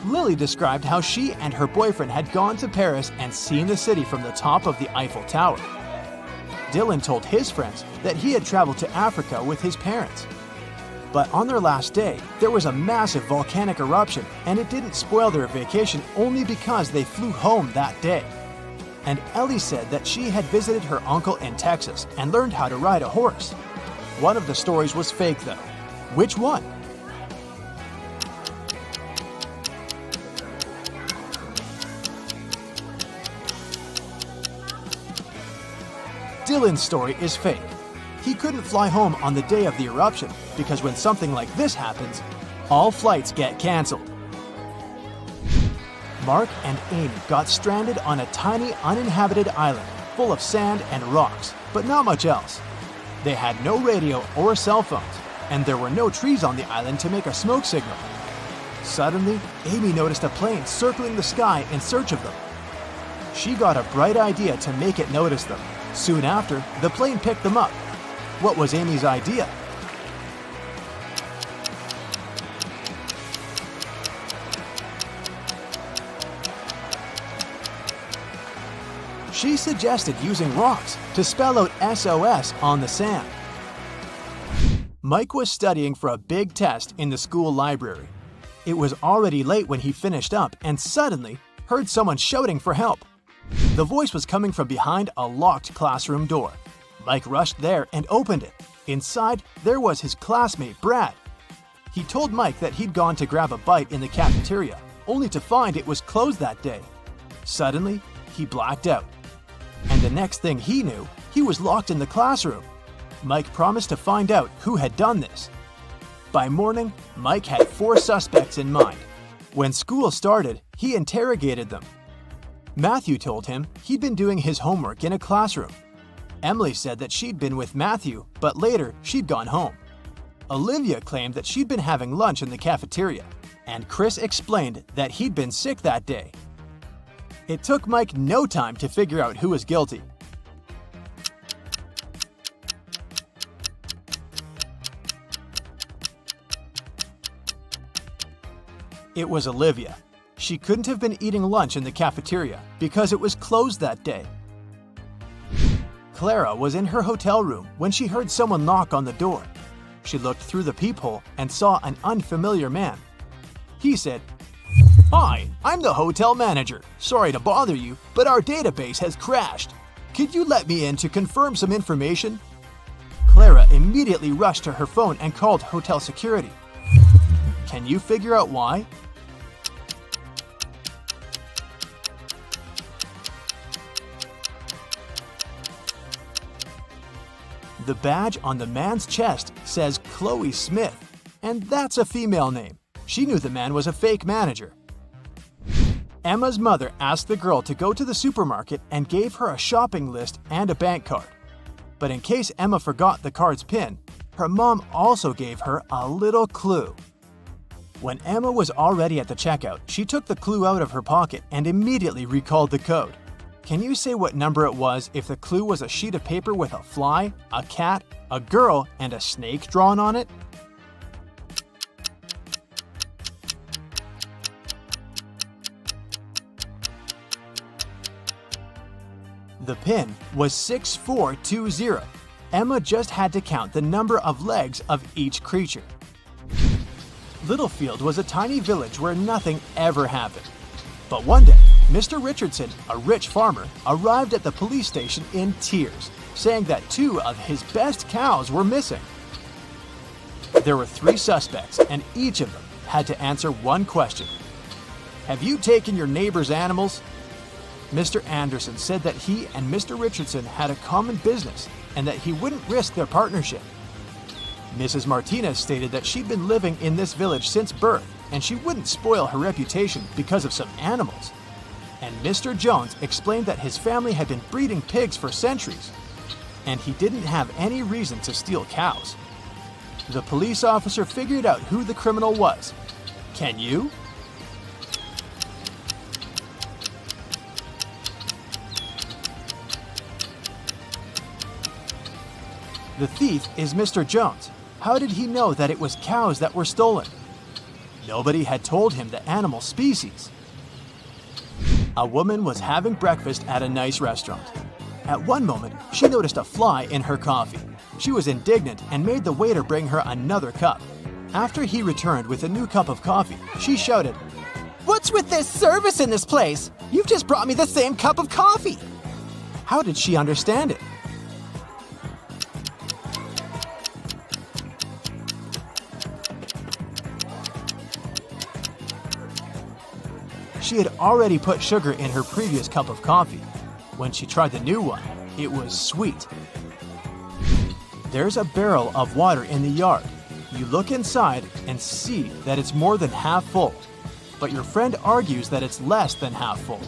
Lily described how she and her boyfriend had gone to Paris and seen the city from the top of the Eiffel Tower. Dylan told his friends that he had traveled to Africa with his parents. But on their last day, there was a massive volcanic eruption, and it didn't spoil their vacation only because they flew home that day. And Ellie said that she had visited her uncle in Texas and learned how to ride a horse. One of the stories was fake though. Which one? Dylan's story is fake. He couldn't fly home on the day of the eruption because when something like this happens, all flights get cancelled. Mark and Amy got stranded on a tiny uninhabited island full of sand and rocks, but not much else. They had no radio or cell phones, and there were no trees on the island to make a smoke signal. Suddenly, Amy noticed a plane circling the sky in search of them. She got a bright idea to make it notice them. Soon after, the plane picked them up. What was Amy's idea? She suggested using rocks to spell out SOS on the sand. Mike was studying for a big test in the school library. It was already late when he finished up and suddenly heard someone shouting for help. The voice was coming from behind a locked classroom door. Mike rushed there and opened it. Inside, there was his classmate, Brad. He told Mike that he'd gone to grab a bite in the cafeteria, only to find it was closed that day. Suddenly, he blacked out. And the next thing he knew, he was locked in the classroom. Mike promised to find out who had done this. By morning, Mike had 4 suspects in mind. When school started, he interrogated them. Matthew told him he'd been doing his homework in a classroom. Emily said that she'd been with Matthew, but later she'd gone home. Olivia claimed that she'd been having lunch in the cafeteria, and Chris explained that he'd been sick that day. It took Mike no time to figure out who was guilty. It was Olivia. She couldn't have been eating lunch in the cafeteria because it was closed that day. Clara was in her hotel room when she heard someone knock on the door. She looked through the peephole and saw an unfamiliar man. He said, "Hi, I'm the hotel manager. Sorry to bother you, but our database has crashed. Could you let me in to confirm some information?" Clara immediately rushed to her phone and called hotel security. Can you figure out why? The badge on the man's chest says Chloe Smith, and that's a female name. She knew the man was a fake manager. Emma's mother asked the girl to go to the supermarket and gave her a shopping list and a bank card. But in case Emma forgot the card's PIN, her mom also gave her a little clue. When Emma was already at the checkout, she took the clue out of her pocket and immediately recalled the code. Can you say what number it was if the clue was a sheet of paper with a fly, a cat, a girl, and a snake drawn on it? The PIN was 6420. Emma just had to count the number of legs of each creature. Littlefield was a tiny village where nothing ever happened. But one day, Mr. Richardson, a rich farmer, arrived at the police station in tears, saying that 2 of his best cows were missing. There were 3 suspects, and each of them had to answer one question. Have you taken your neighbor's animals? Mr. Anderson said that he and Mr. Richardson had a common business and that he wouldn't risk their partnership. Mrs. Martinez stated that she'd been living in this village since birth and she wouldn't spoil her reputation because of some animals. And Mr. Jones explained that his family had been breeding pigs for centuries and he didn't have any reason to steal cows. The police officer figured out who the criminal was. Can you? The thief is Mr. Jones. How did he know that it was cows that were stolen? Nobody had told him the animal species. A woman was having breakfast at a nice restaurant. At one moment, she noticed a fly in her coffee. She was indignant and made the waiter bring her another cup. After he returned with a new cup of coffee, she shouted, "What's with this service in this place? You've just brought me the same cup of coffee." How did she understand it? She had already put sugar in her previous cup of coffee. When she tried the new one, it was sweet. There's a barrel of water in the yard. You look inside and see that it's more than half full. but your friend argues that it's less than half full.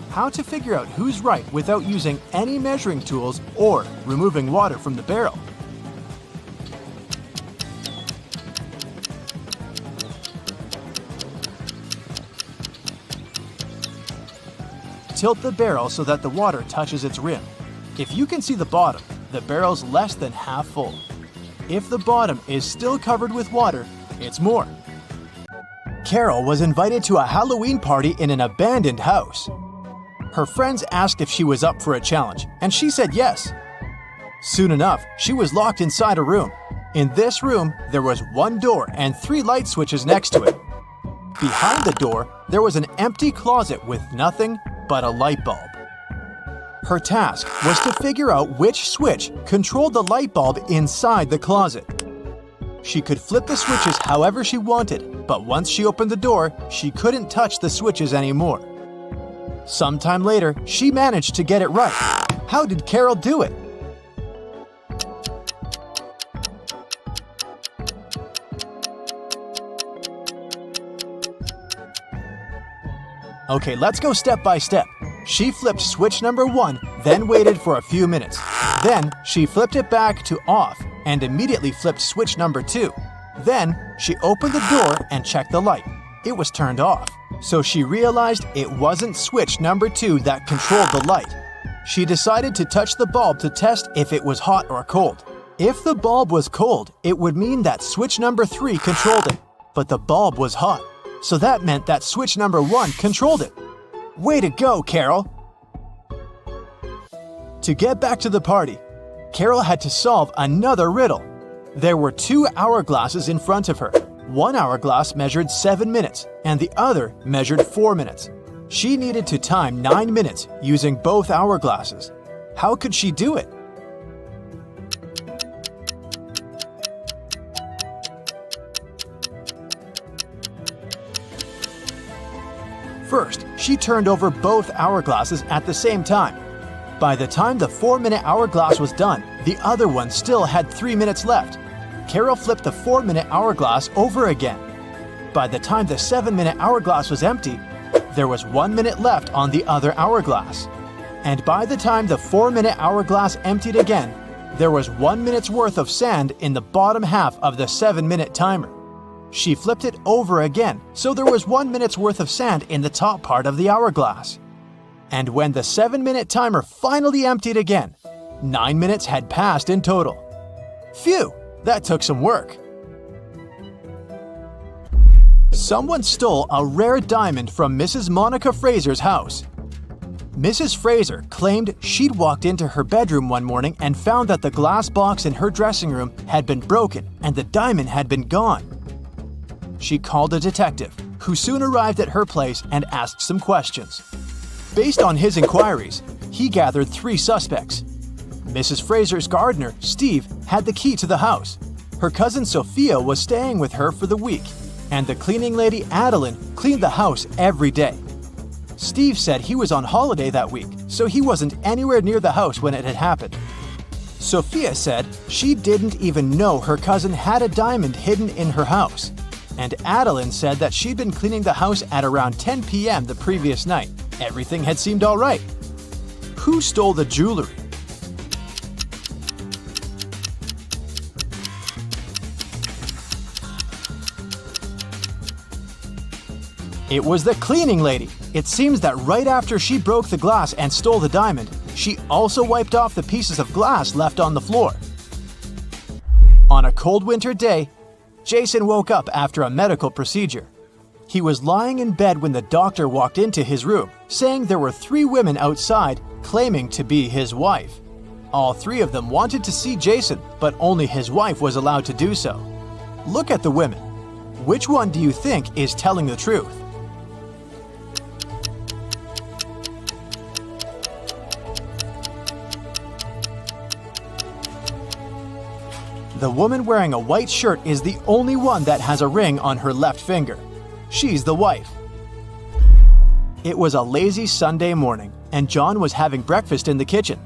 How to figure out who's right without using any measuring tools or removing water from the barrel. Tilt the barrel so that the water touches its rim. If you can see the bottom, the barrel's less than half full. If the bottom is still covered with water, it's more. Carol was invited to a Halloween party in an abandoned house. Her friends asked if she was up for a challenge, and she said yes. Soon enough, she was locked inside a room. In this room, there was one door and 3 light switches next to it. Behind the door, there was an empty closet with nothing but a light bulb. Her task was to figure out which switch controlled the light bulb inside the closet. She could flip the switches however she wanted, but once she opened the door, she couldn't touch the switches anymore. Sometime later, she managed to get it right. How did Carol do it? Okay, let's go step by step. She flipped switch number 1, then waited for a few minutes. Then, she flipped it back to off and immediately flipped switch number 2. Then, she opened the door and checked the light. It was turned off. So she realized it wasn't switch number 2 that controlled the light. She decided to touch the bulb to test if it was hot or cold. If the bulb was cold, it would mean that switch number 3 controlled it. But the bulb was hot, so that meant that switch number 1 controlled it. Way to go, Carol! To get back to the party, Carol had to solve another riddle. There were 2 hourglasses in front of her. One hourglass measured 7 minutes, and the other measured 4 minutes. She needed to time 9 minutes using both hourglasses. How could she do it? First, she turned over both hourglasses at the same time. By the time the 4-minute hourglass was done, the other one still had 3 minutes left. Carol flipped the 4-minute hourglass over again. By the time the 7-minute hourglass was empty, there was 1 minute left on the other hourglass. And by the time the 4-minute hourglass emptied again, there was 1 minute's worth of sand in the bottom half of the 7-minute timer. She flipped it over again, so there was 1 minute's worth of sand in the top part of the hourglass. And when the 7-minute timer finally emptied again, 9 minutes had passed in total. Phew, that took some work. Someone stole a rare diamond from Mrs. Monica Fraser's house. Mrs. Fraser claimed she'd walked into her bedroom one morning and found that the glass box in her dressing room had been broken and the diamond had been gone. She called a detective, who soon arrived at her place and asked some questions. Based on his inquiries, he gathered 3 suspects. Mrs. Fraser's gardener, Steve, had the key to the house. Her cousin Sophia was staying with her for the week, and the cleaning lady Adeline cleaned the house every day. Steve said he was on holiday that week, so he wasn't anywhere near the house when it had happened. Sophia said she didn't even know her cousin had a diamond hidden in her house. And Adeline said that she'd been cleaning the house at around 10 p.m. the previous night. Everything had seemed all right. Who stole the jewelry? It was the cleaning lady. It seems that right after she broke the glass and stole the diamond, she also wiped off the pieces of glass left on the floor. On a cold winter day, Jason woke up after a medical procedure. He was lying in bed when the doctor walked into his room, saying there were 3 women outside claiming to be his wife. All 3 of them wanted to see Jason, but only his wife was allowed to do so. Look at the women. Which one do you think is telling the truth? The woman wearing a white shirt is the only one that has a ring on her left finger. She's the wife. It was a lazy Sunday morning, and John was having breakfast in the kitchen.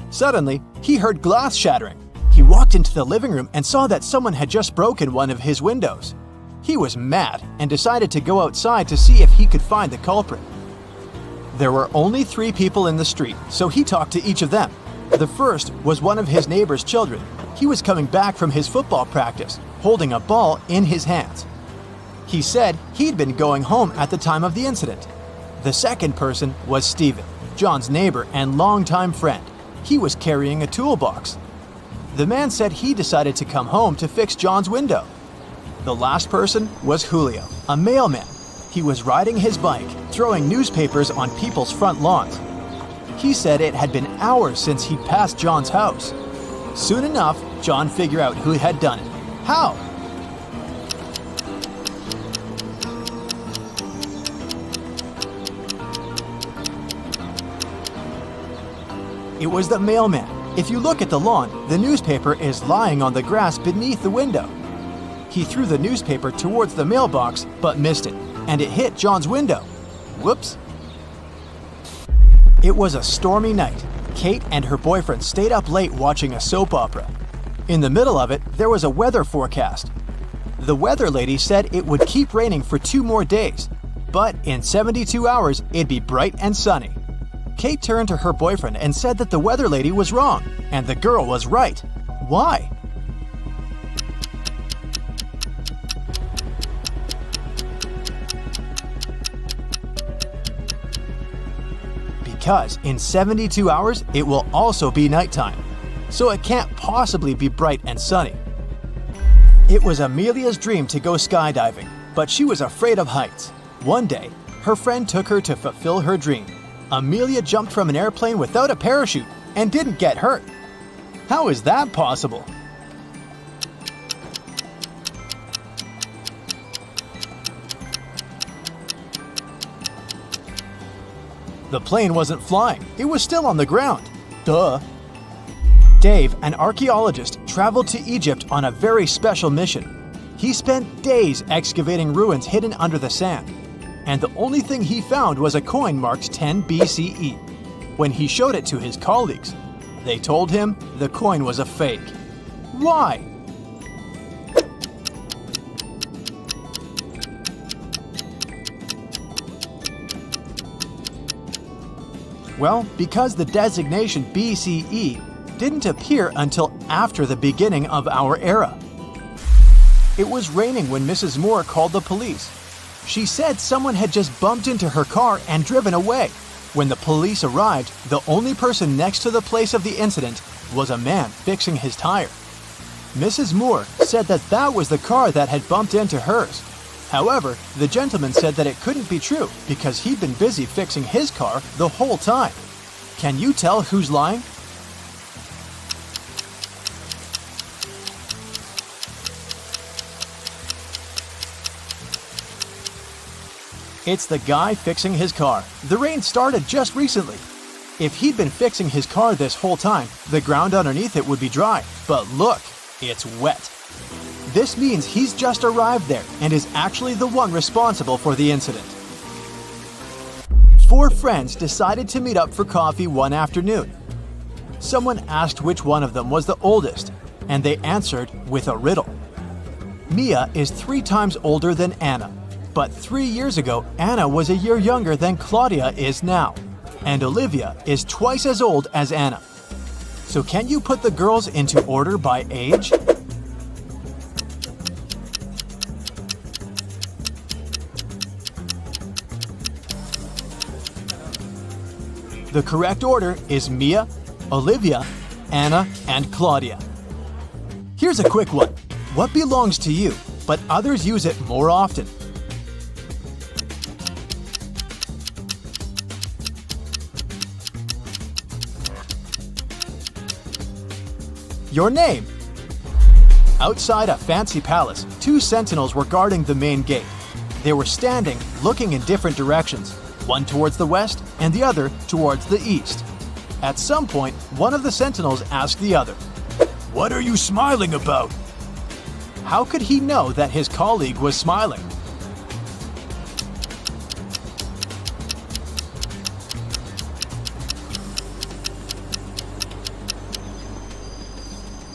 Suddenly, he heard glass shattering. He walked into the living room and saw that someone had just broken one of his windows. He was mad and decided to go outside to see if he could find the culprit. There were only 3 people in the street, so he talked to each of them. The first was one of his neighbor's children. He was coming back from his football practice, holding a ball in his hands. He said he'd been going home at the time of the incident. The second person was Stephen, John's neighbor and longtime friend. He was carrying a toolbox. The man said he decided to come home to fix John's window. The last person was Julio, a mailman. He was riding his bike, throwing newspapers on people's front lawns. He said it had been hours since he'd passed John's house. Soon enough, John figured out who had done it. How? It was the mailman. If you look at the lawn, the newspaper is lying on the grass beneath the window. He threw the newspaper towards the mailbox, but missed it, and it hit John's window. Whoops. It was a stormy night. Kate and her boyfriend stayed up late watching a soap opera. In the middle of it, there was a weather forecast. The weather lady said it would keep raining for 2 more days, but in 72 hours, it'd be bright and sunny. Kate turned to her boyfriend and said that the weather lady was wrong, and the girl was right. Why? Because in 72 hours, it will also be nighttime, so it can't possibly be bright and sunny. It was Amelia's dream to go skydiving, but she was afraid of heights. One day, her friend took her to fulfill her dream. Amelia jumped from an airplane without a parachute and didn't get hurt. How is that possible? The plane wasn't flying, it was still on the ground. Duh. Dave, an archaeologist, traveled to Egypt on a very special mission. He spent days excavating ruins hidden under the sand, and the only thing he found was a coin marked 10 BCE. When he showed it to his colleagues, they told him the coin was a fake. Why? Well, because the designation BCE didn't appear until after the beginning of our era. It was raining when Mrs. Moore called the police. She said someone had just bumped into her car and driven away. When the police arrived, the only person next to the place of the incident was a man fixing his tire. Mrs. Moore said that that was the car that had bumped into hers. However, the gentleman said that it couldn't be true because he'd been busy fixing his car the whole time. Can you tell who's lying? It's the guy fixing his car. The rain started just recently. If he'd been fixing his car this whole time, the ground underneath it would be dry. But look, it's wet. This means he's just arrived there and is actually the one responsible for the incident. 4 friends decided to meet up for coffee one afternoon. Someone asked which one of them was the oldest, and they answered with a riddle. Mia is 3 times older than Anna, but 3 years ago, Anna was a year younger than Claudia is now, and Olivia is twice as old as Anna. So can you put the girls into order by age? The correct order is Mia, Olivia, Anna, and Claudia. Here's a quick one. What belongs to you, but others use it more often? Your name. Outside a fancy palace, 2 sentinels were guarding the main gate. They were standing, looking in different directions, one towards the west and the other towards the east. At some point, one of the sentinels asked the other, "What are you smiling about?" How could he know that his colleague was smiling?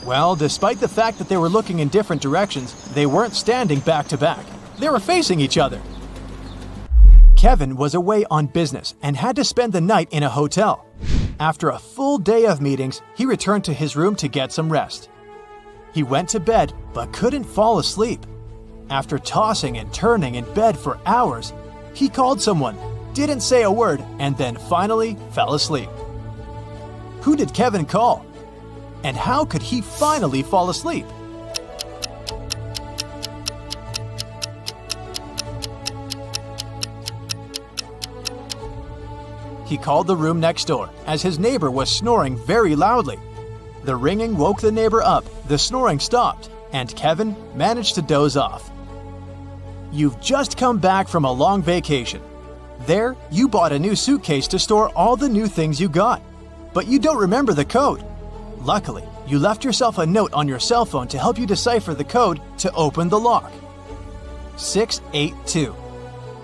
Well, despite the fact that they were looking in different directions, they weren't standing back to back. They were facing each other. Kevin was away on business and had to spend the night in a hotel. After a full day of meetings, he returned to his room to get some rest. He went to bed but couldn't fall asleep. After tossing and turning in bed for hours, he called someone, didn't say a word, and then finally fell asleep. Who did Kevin call? And how could he finally fall asleep? He called the room next door, as his neighbor was snoring very loudly. The ringing woke the neighbor up, the snoring stopped, and Kevin managed to doze off. You've just come back from a long vacation. There, you bought a new suitcase to store all the new things you got, but you don't remember the code. Luckily, you left yourself a note on your cell phone to help you decipher the code to open the lock. 682.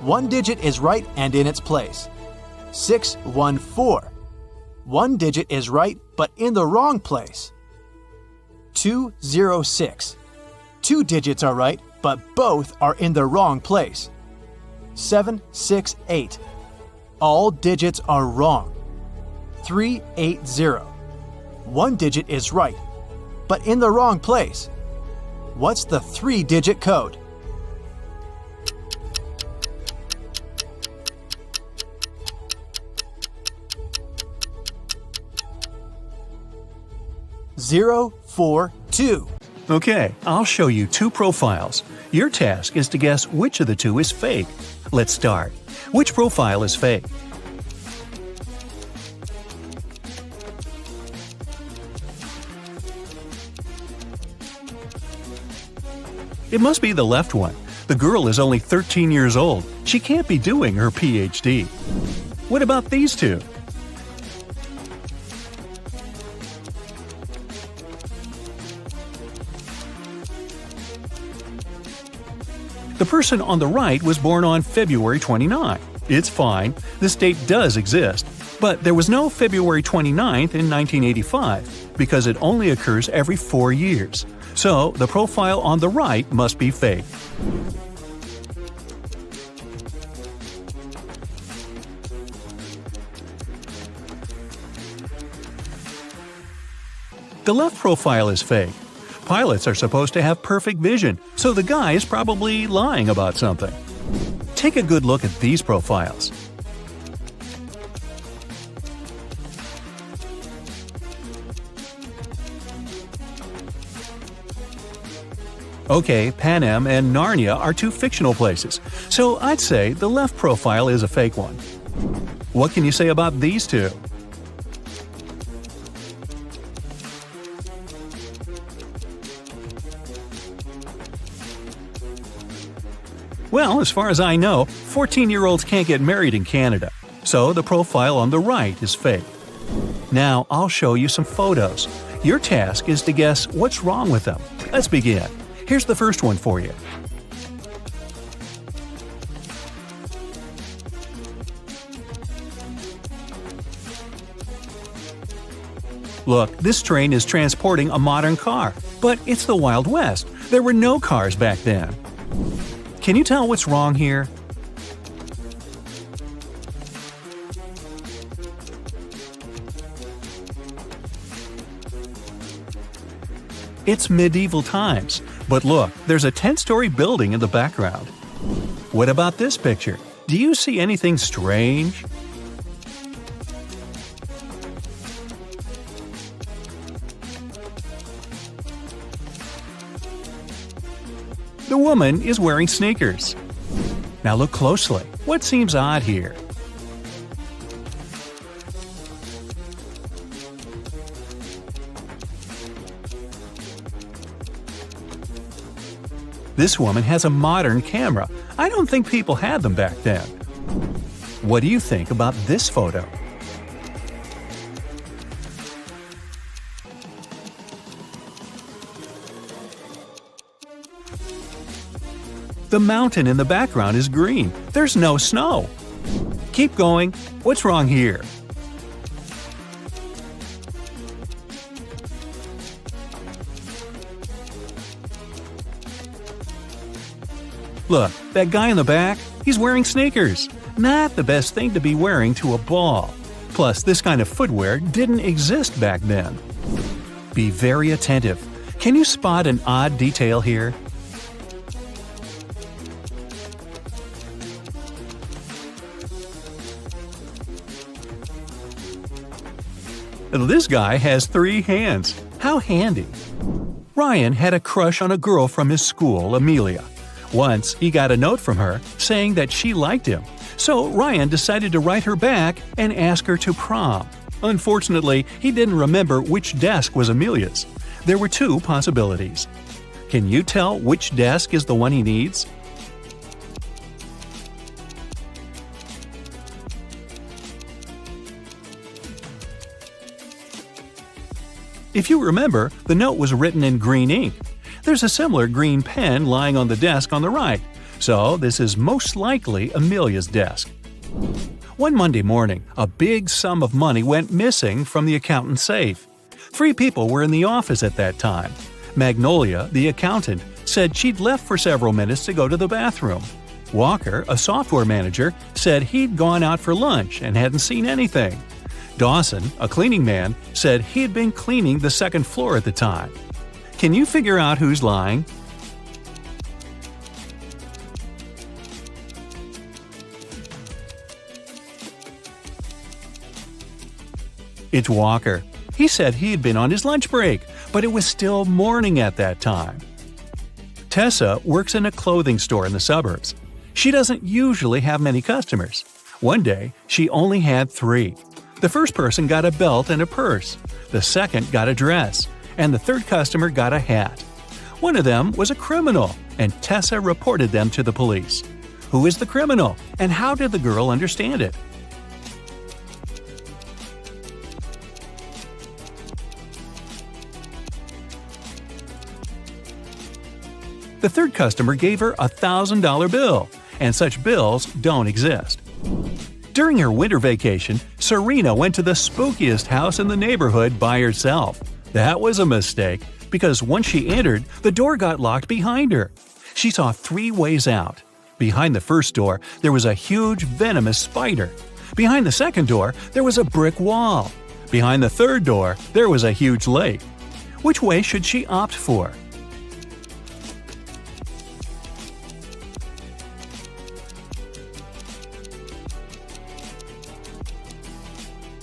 One digit is right and in its place. 614. One digit is right but in the wrong place. 206. Two digits are right but both are in the wrong place. 768. All digits are wrong. 380. One digit is right but in the wrong place. What's the 3-digit code? Zero, 4, 2. Okay, I'll show you two profiles. Your task is to guess which of the two is fake. Let's start. Which profile is fake? It must be the left one. The girl is only 13 years old. She can't be doing her PhD. What about these two? The person on the right was born on February 29. It's fine, this date does exist, but there was no February 29th in 1985 because it only occurs every 4 years. So the profile on the right must be fake. The left profile is fake. Pilots are supposed to have perfect vision, so the guy is probably lying about something. Take a good look at these profiles. Okay, Pan Am and Narnia are two fictional places, so I'd say the left profile is a fake one. What can you say about these two? Well, as far as I know, 14-year-olds can't get married in Canada, so the profile on the right is fake. Now, I'll show you some photos. Your task is to guess what's wrong with them. Let's begin. Here's the first one for you. Look, this train is transporting a modern car, but it's the Wild West. There were no cars back then. Can you tell what's wrong here? It's medieval times, but look, there's a 10-story building in the background. What about this picture? Do you see anything strange? The woman is wearing sneakers. Now look closely. What seems odd here? This woman has a modern camera. I don't think people had them back then. What do you think about this photo? The mountain in the background is green. There's no snow. Keep going. What's wrong here? Look, that guy in the back, he's wearing sneakers. Not the best thing to be wearing to a ball. Plus, this kind of footwear didn't exist back then. Be very attentive. Can you spot an odd detail here? This guy has 3 hands. How handy. Ryan had a crush on a girl from his school, Amelia. Once, he got a note from her saying that she liked him. So Ryan decided to write her back and ask her to prom. Unfortunately, he didn't remember which desk was Amelia's. There were 2 possibilities. Can you tell which desk is the one he needs? If you remember, the note was written in green ink. There's a similar green pen lying on the desk on the right, so this is most likely Amelia's desk. One Monday morning, a big sum of money went missing from the accountant's safe. 3 people were in the office at that time. Magnolia, the accountant, said she'd left for several minutes to go to the bathroom. Walker, a software manager, said he'd gone out for lunch and hadn't seen anything. Dawson, a cleaning man, said he'd been cleaning the 2nd floor at the time. Can you figure out who's lying? It's Walker. He said he'd been on his lunch break, but it was still morning at that time. Tessa works in a clothing store in the suburbs. She doesn't usually have many customers. One day, she only had 3. The first person got a belt and a purse, the second got a dress, and the third customer got a hat. One of them was a criminal, and Tessa reported them to the police. Who is the criminal, and how did the girl understand it? The third customer gave her a $1,000 bill, and such bills don't exist. During her winter vacation, Serena went to the spookiest house in the neighborhood by herself. That was a mistake, because once she entered, the door got locked behind her. She saw 3 ways out. Behind the first door, there was a huge venomous spider. Behind the second door, there was a brick wall. Behind the third door, there was a huge lake. Which way should she opt for?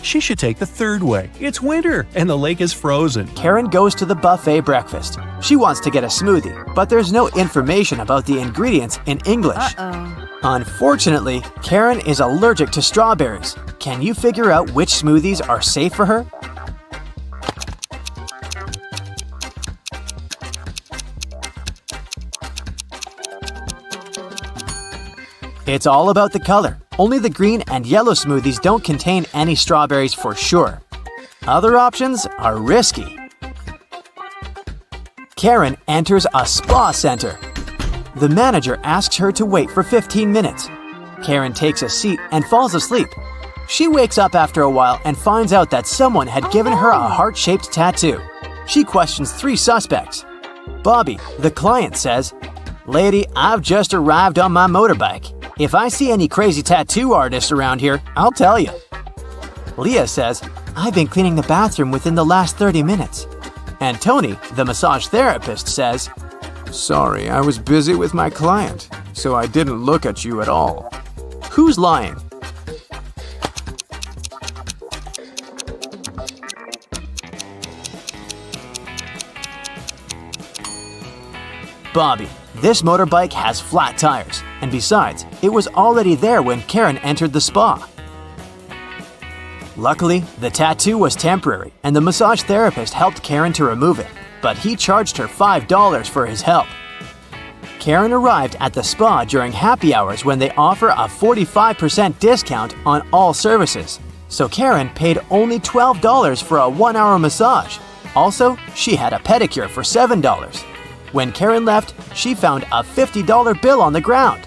She should take the third way. It's winter, and the lake is frozen. Karen goes to the buffet breakfast. She wants to get a smoothie, but there's no information about the ingredients in English. Unfortunately, Karen is allergic to strawberries. Can you figure out which smoothies are safe for her? It's all about the color. Only the green and yellow smoothies don't contain any strawberries for sure. Other options are risky. Karen enters a spa center. The manager asks her to wait for 15 minutes. Karen takes a seat and falls asleep. She wakes up after a while and finds out that someone had given her a heart-shaped tattoo. She questions 3 suspects. Bobby, the client, says, "Lady, I've just arrived on my motorbike. If I see any crazy tattoo artists around here, I'll tell you." Leah says, "I've been cleaning the bathroom within the last 30 minutes. And Tony, the massage therapist, says, Sorry, I was busy with my client, so I didn't look at you at all. Who's lying? Bobby. This motorbike has flat tires, and besides, it was already there when Karen entered the spa. Luckily, the tattoo was temporary, and the massage therapist helped Karen to remove it, but he charged her $5 for his help. Karen arrived at the spa during happy hours when they offer a 45% discount on all services, so Karen paid only $12 for a 1-hour massage. Also, she had a pedicure for $7. When Karen left, she found a $50 bill on the ground.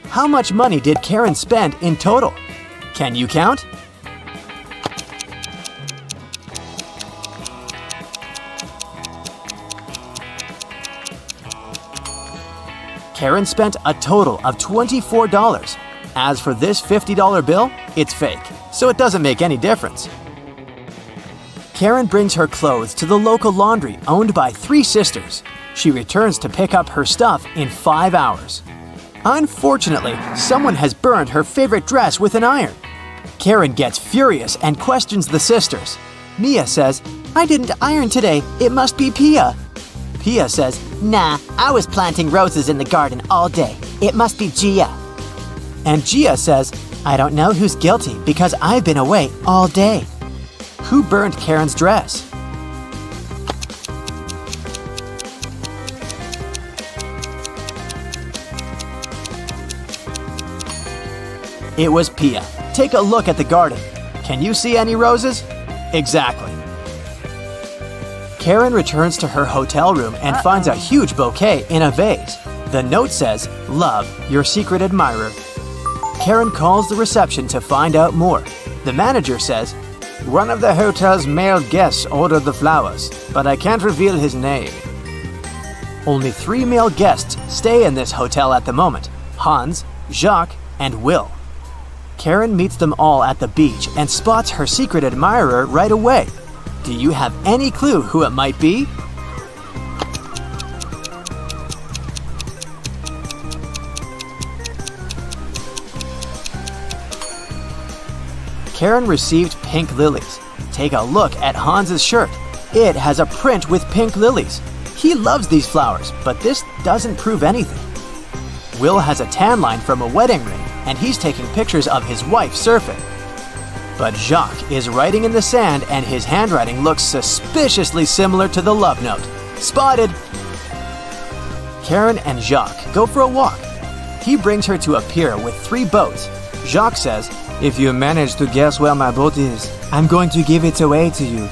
How much money did Karen spend in total? Can you count? Karen spent a total of $24. As for this $50 bill, it's fake, so it doesn't make any difference. Karen brings her clothes to the local laundry owned by 3 sisters. She returns to pick up her stuff in 5 hours. Unfortunately, someone has burned her favorite dress with an iron. Karen gets furious and questions the sisters. Mia says, "I didn't iron today, it must be Pia." Pia says, Nah, I was planting roses in the garden all day. It must be Gia. and Gia says, "I don't know who's guilty because I've been away all day." Who burned Karen's dress? It was Pia. Take a look at the garden. Can you see any roses? Exactly. Karen returns to her hotel room and finds a huge bouquet in a vase. The note says, "Love, your secret admirer." Karen calls the reception to find out more. The manager says, "One of the hotel's male guests ordered the flowers, but I can't reveal his name." Only 3 male guests stay in this hotel at the moment: Hans, Jacques, and Will. Karen meets them all at the beach and spots her secret admirer right away. Do you have any clue who it might be? Karen received pink lilies. Take a look at Hans's shirt. It has a print with pink lilies. He loves these flowers, but this doesn't prove anything. Will has a tan line from a wedding ring, and he's taking pictures of his wife surfing. But Jacques is writing in the sand, and his handwriting looks suspiciously similar to the love note. Spotted! Karen and Jacques go for a walk. He brings her to a pier with 3 boats. Jacques says, "If you manage to guess where my boat is, I'm going to give it away to you."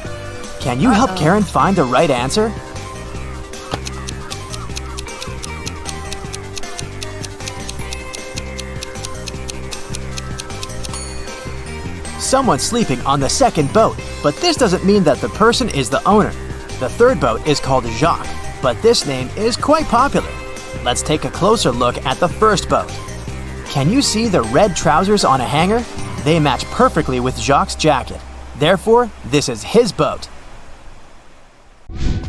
Can you help Karen find the right answer? Someone's sleeping on the second boat, but this doesn't mean that the person is the owner. The third boat is called Jacques, but this name is quite popular. Let's take a closer look at the first boat. Can you see the red trousers on a hanger? They match perfectly with Jacques' jacket. Therefore, this is his boat.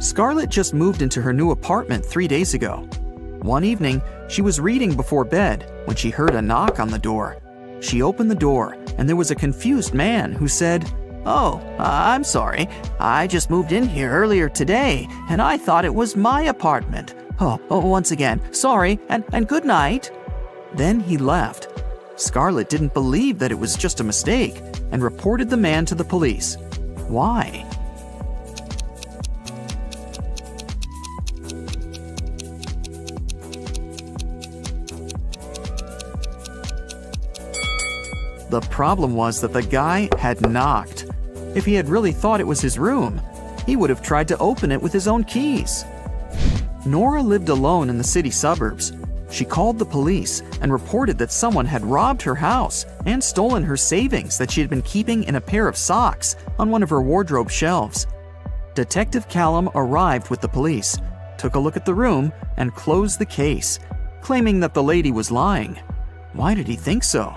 Scarlett just moved into her new apartment 3 days ago. One evening, she was reading before bed when she heard a knock on the door. She opened the door, and there was a confused man who said, "Oh, I'm sorry. I just moved in here earlier today, and I thought it was my apartment. Once again, sorry, and good night." Then he left. Scarlett didn't believe that it was just a mistake and reported the man to the police. Why? The problem was that the guy had knocked. If he had really thought it was his room, he would have tried to open it with his own keys. Nora lived alone in the city suburbs. She called the police and reported that someone had robbed her house and stolen her savings that she had been keeping in a pair of socks on one of her wardrobe shelves. Detective Callum arrived with the police, took a look at the room, and closed the case, claiming that the lady was lying. Why did he think so?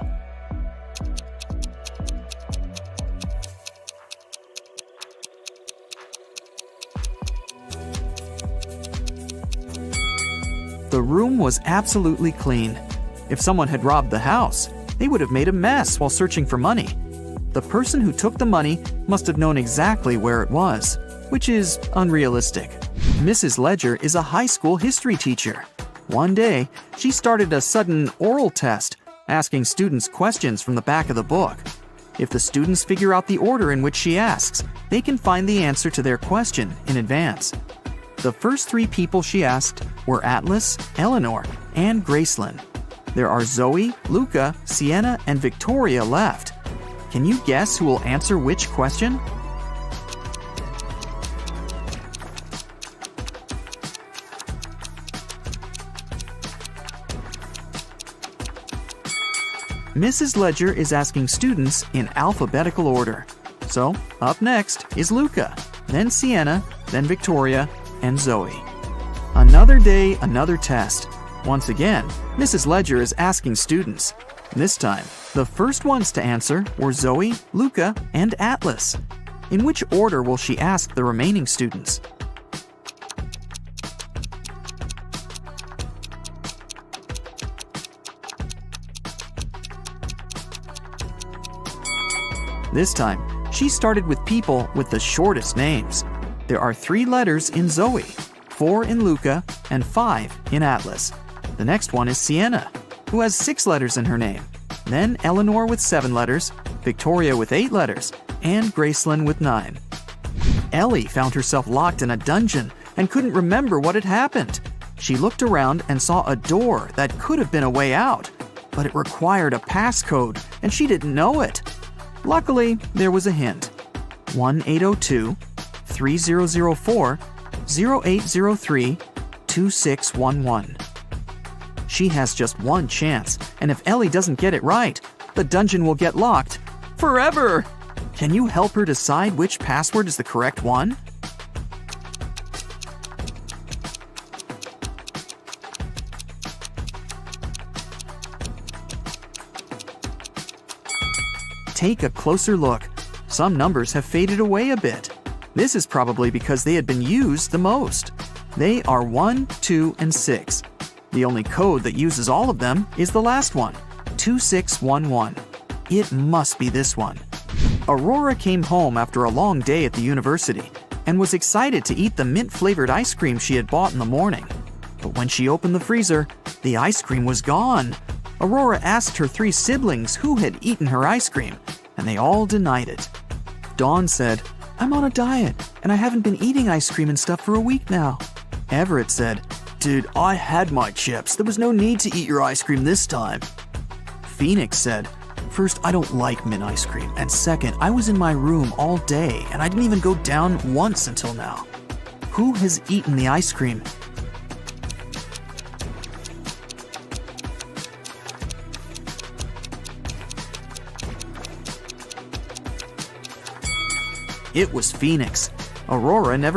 The room was absolutely clean. If someone had robbed the house, they would have made a mess while searching for money. The person who took the money must have known exactly where it was, which is unrealistic. Mrs. Ledger is a high school history teacher. One day, she started a sudden oral test, asking students questions from the back of the book. If the students figure out the order in which she asks, they can find the answer to their question in advance. The first 3 people she asked were Atlas, Eleanor, and Gracelyn. There are Zoe, Luca, Sienna, and Victoria left. Can you guess who will answer which question? Mrs. Ledger is asking students in alphabetical order. So, up next is Luca, then Sienna, then Victoria, and Zoe. Another day, another test. Once again, Mrs. Ledger is asking students. This time, the first ones to answer were Zoe, Luca, and Atlas. In which order will she ask the remaining students? This time, she started with people with the shortest names. There are 3 letters in Zoe, 4 in Luca, and 5 in Atlas. The next one is Sienna, who has 6 letters in her name. Then Eleanor with 7 letters, Victoria with 8 letters, and Gracelyn with 9. Ellie found herself locked in a dungeon and couldn't remember what had happened. She looked around and saw a door that could have been a way out, but it required a passcode and she didn't know it. Luckily, there was a hint. 1-802-3004-0803-2611. She has just one chance, and if Ellie doesn't get it right, the dungeon will get locked forever. Can you help her decide which password is the correct one? Take a closer look. Some numbers have faded away a bit. This is probably because they had been used the most. They are 1, 2, and 6. The only code that uses all of them is the last one, 2611. It must be this one. Aurora came home after a long day at the university and was excited to eat the mint-flavored ice cream she had bought in the morning. But when she opened the freezer, the ice cream was gone. Aurora asked her 3 siblings who had eaten her ice cream, and they all denied it. Dawn said, "I'm on a diet, and I haven't been eating ice cream and stuff for a week now." Everett said, "Dude, I had my chips. There was no need to eat your ice cream this time." Phoenix said, "First, I don't like mint ice cream, and second, I was in my room all day, and I didn't even go down once until now. Who has eaten the ice cream?" It was Phoenix. Aurora never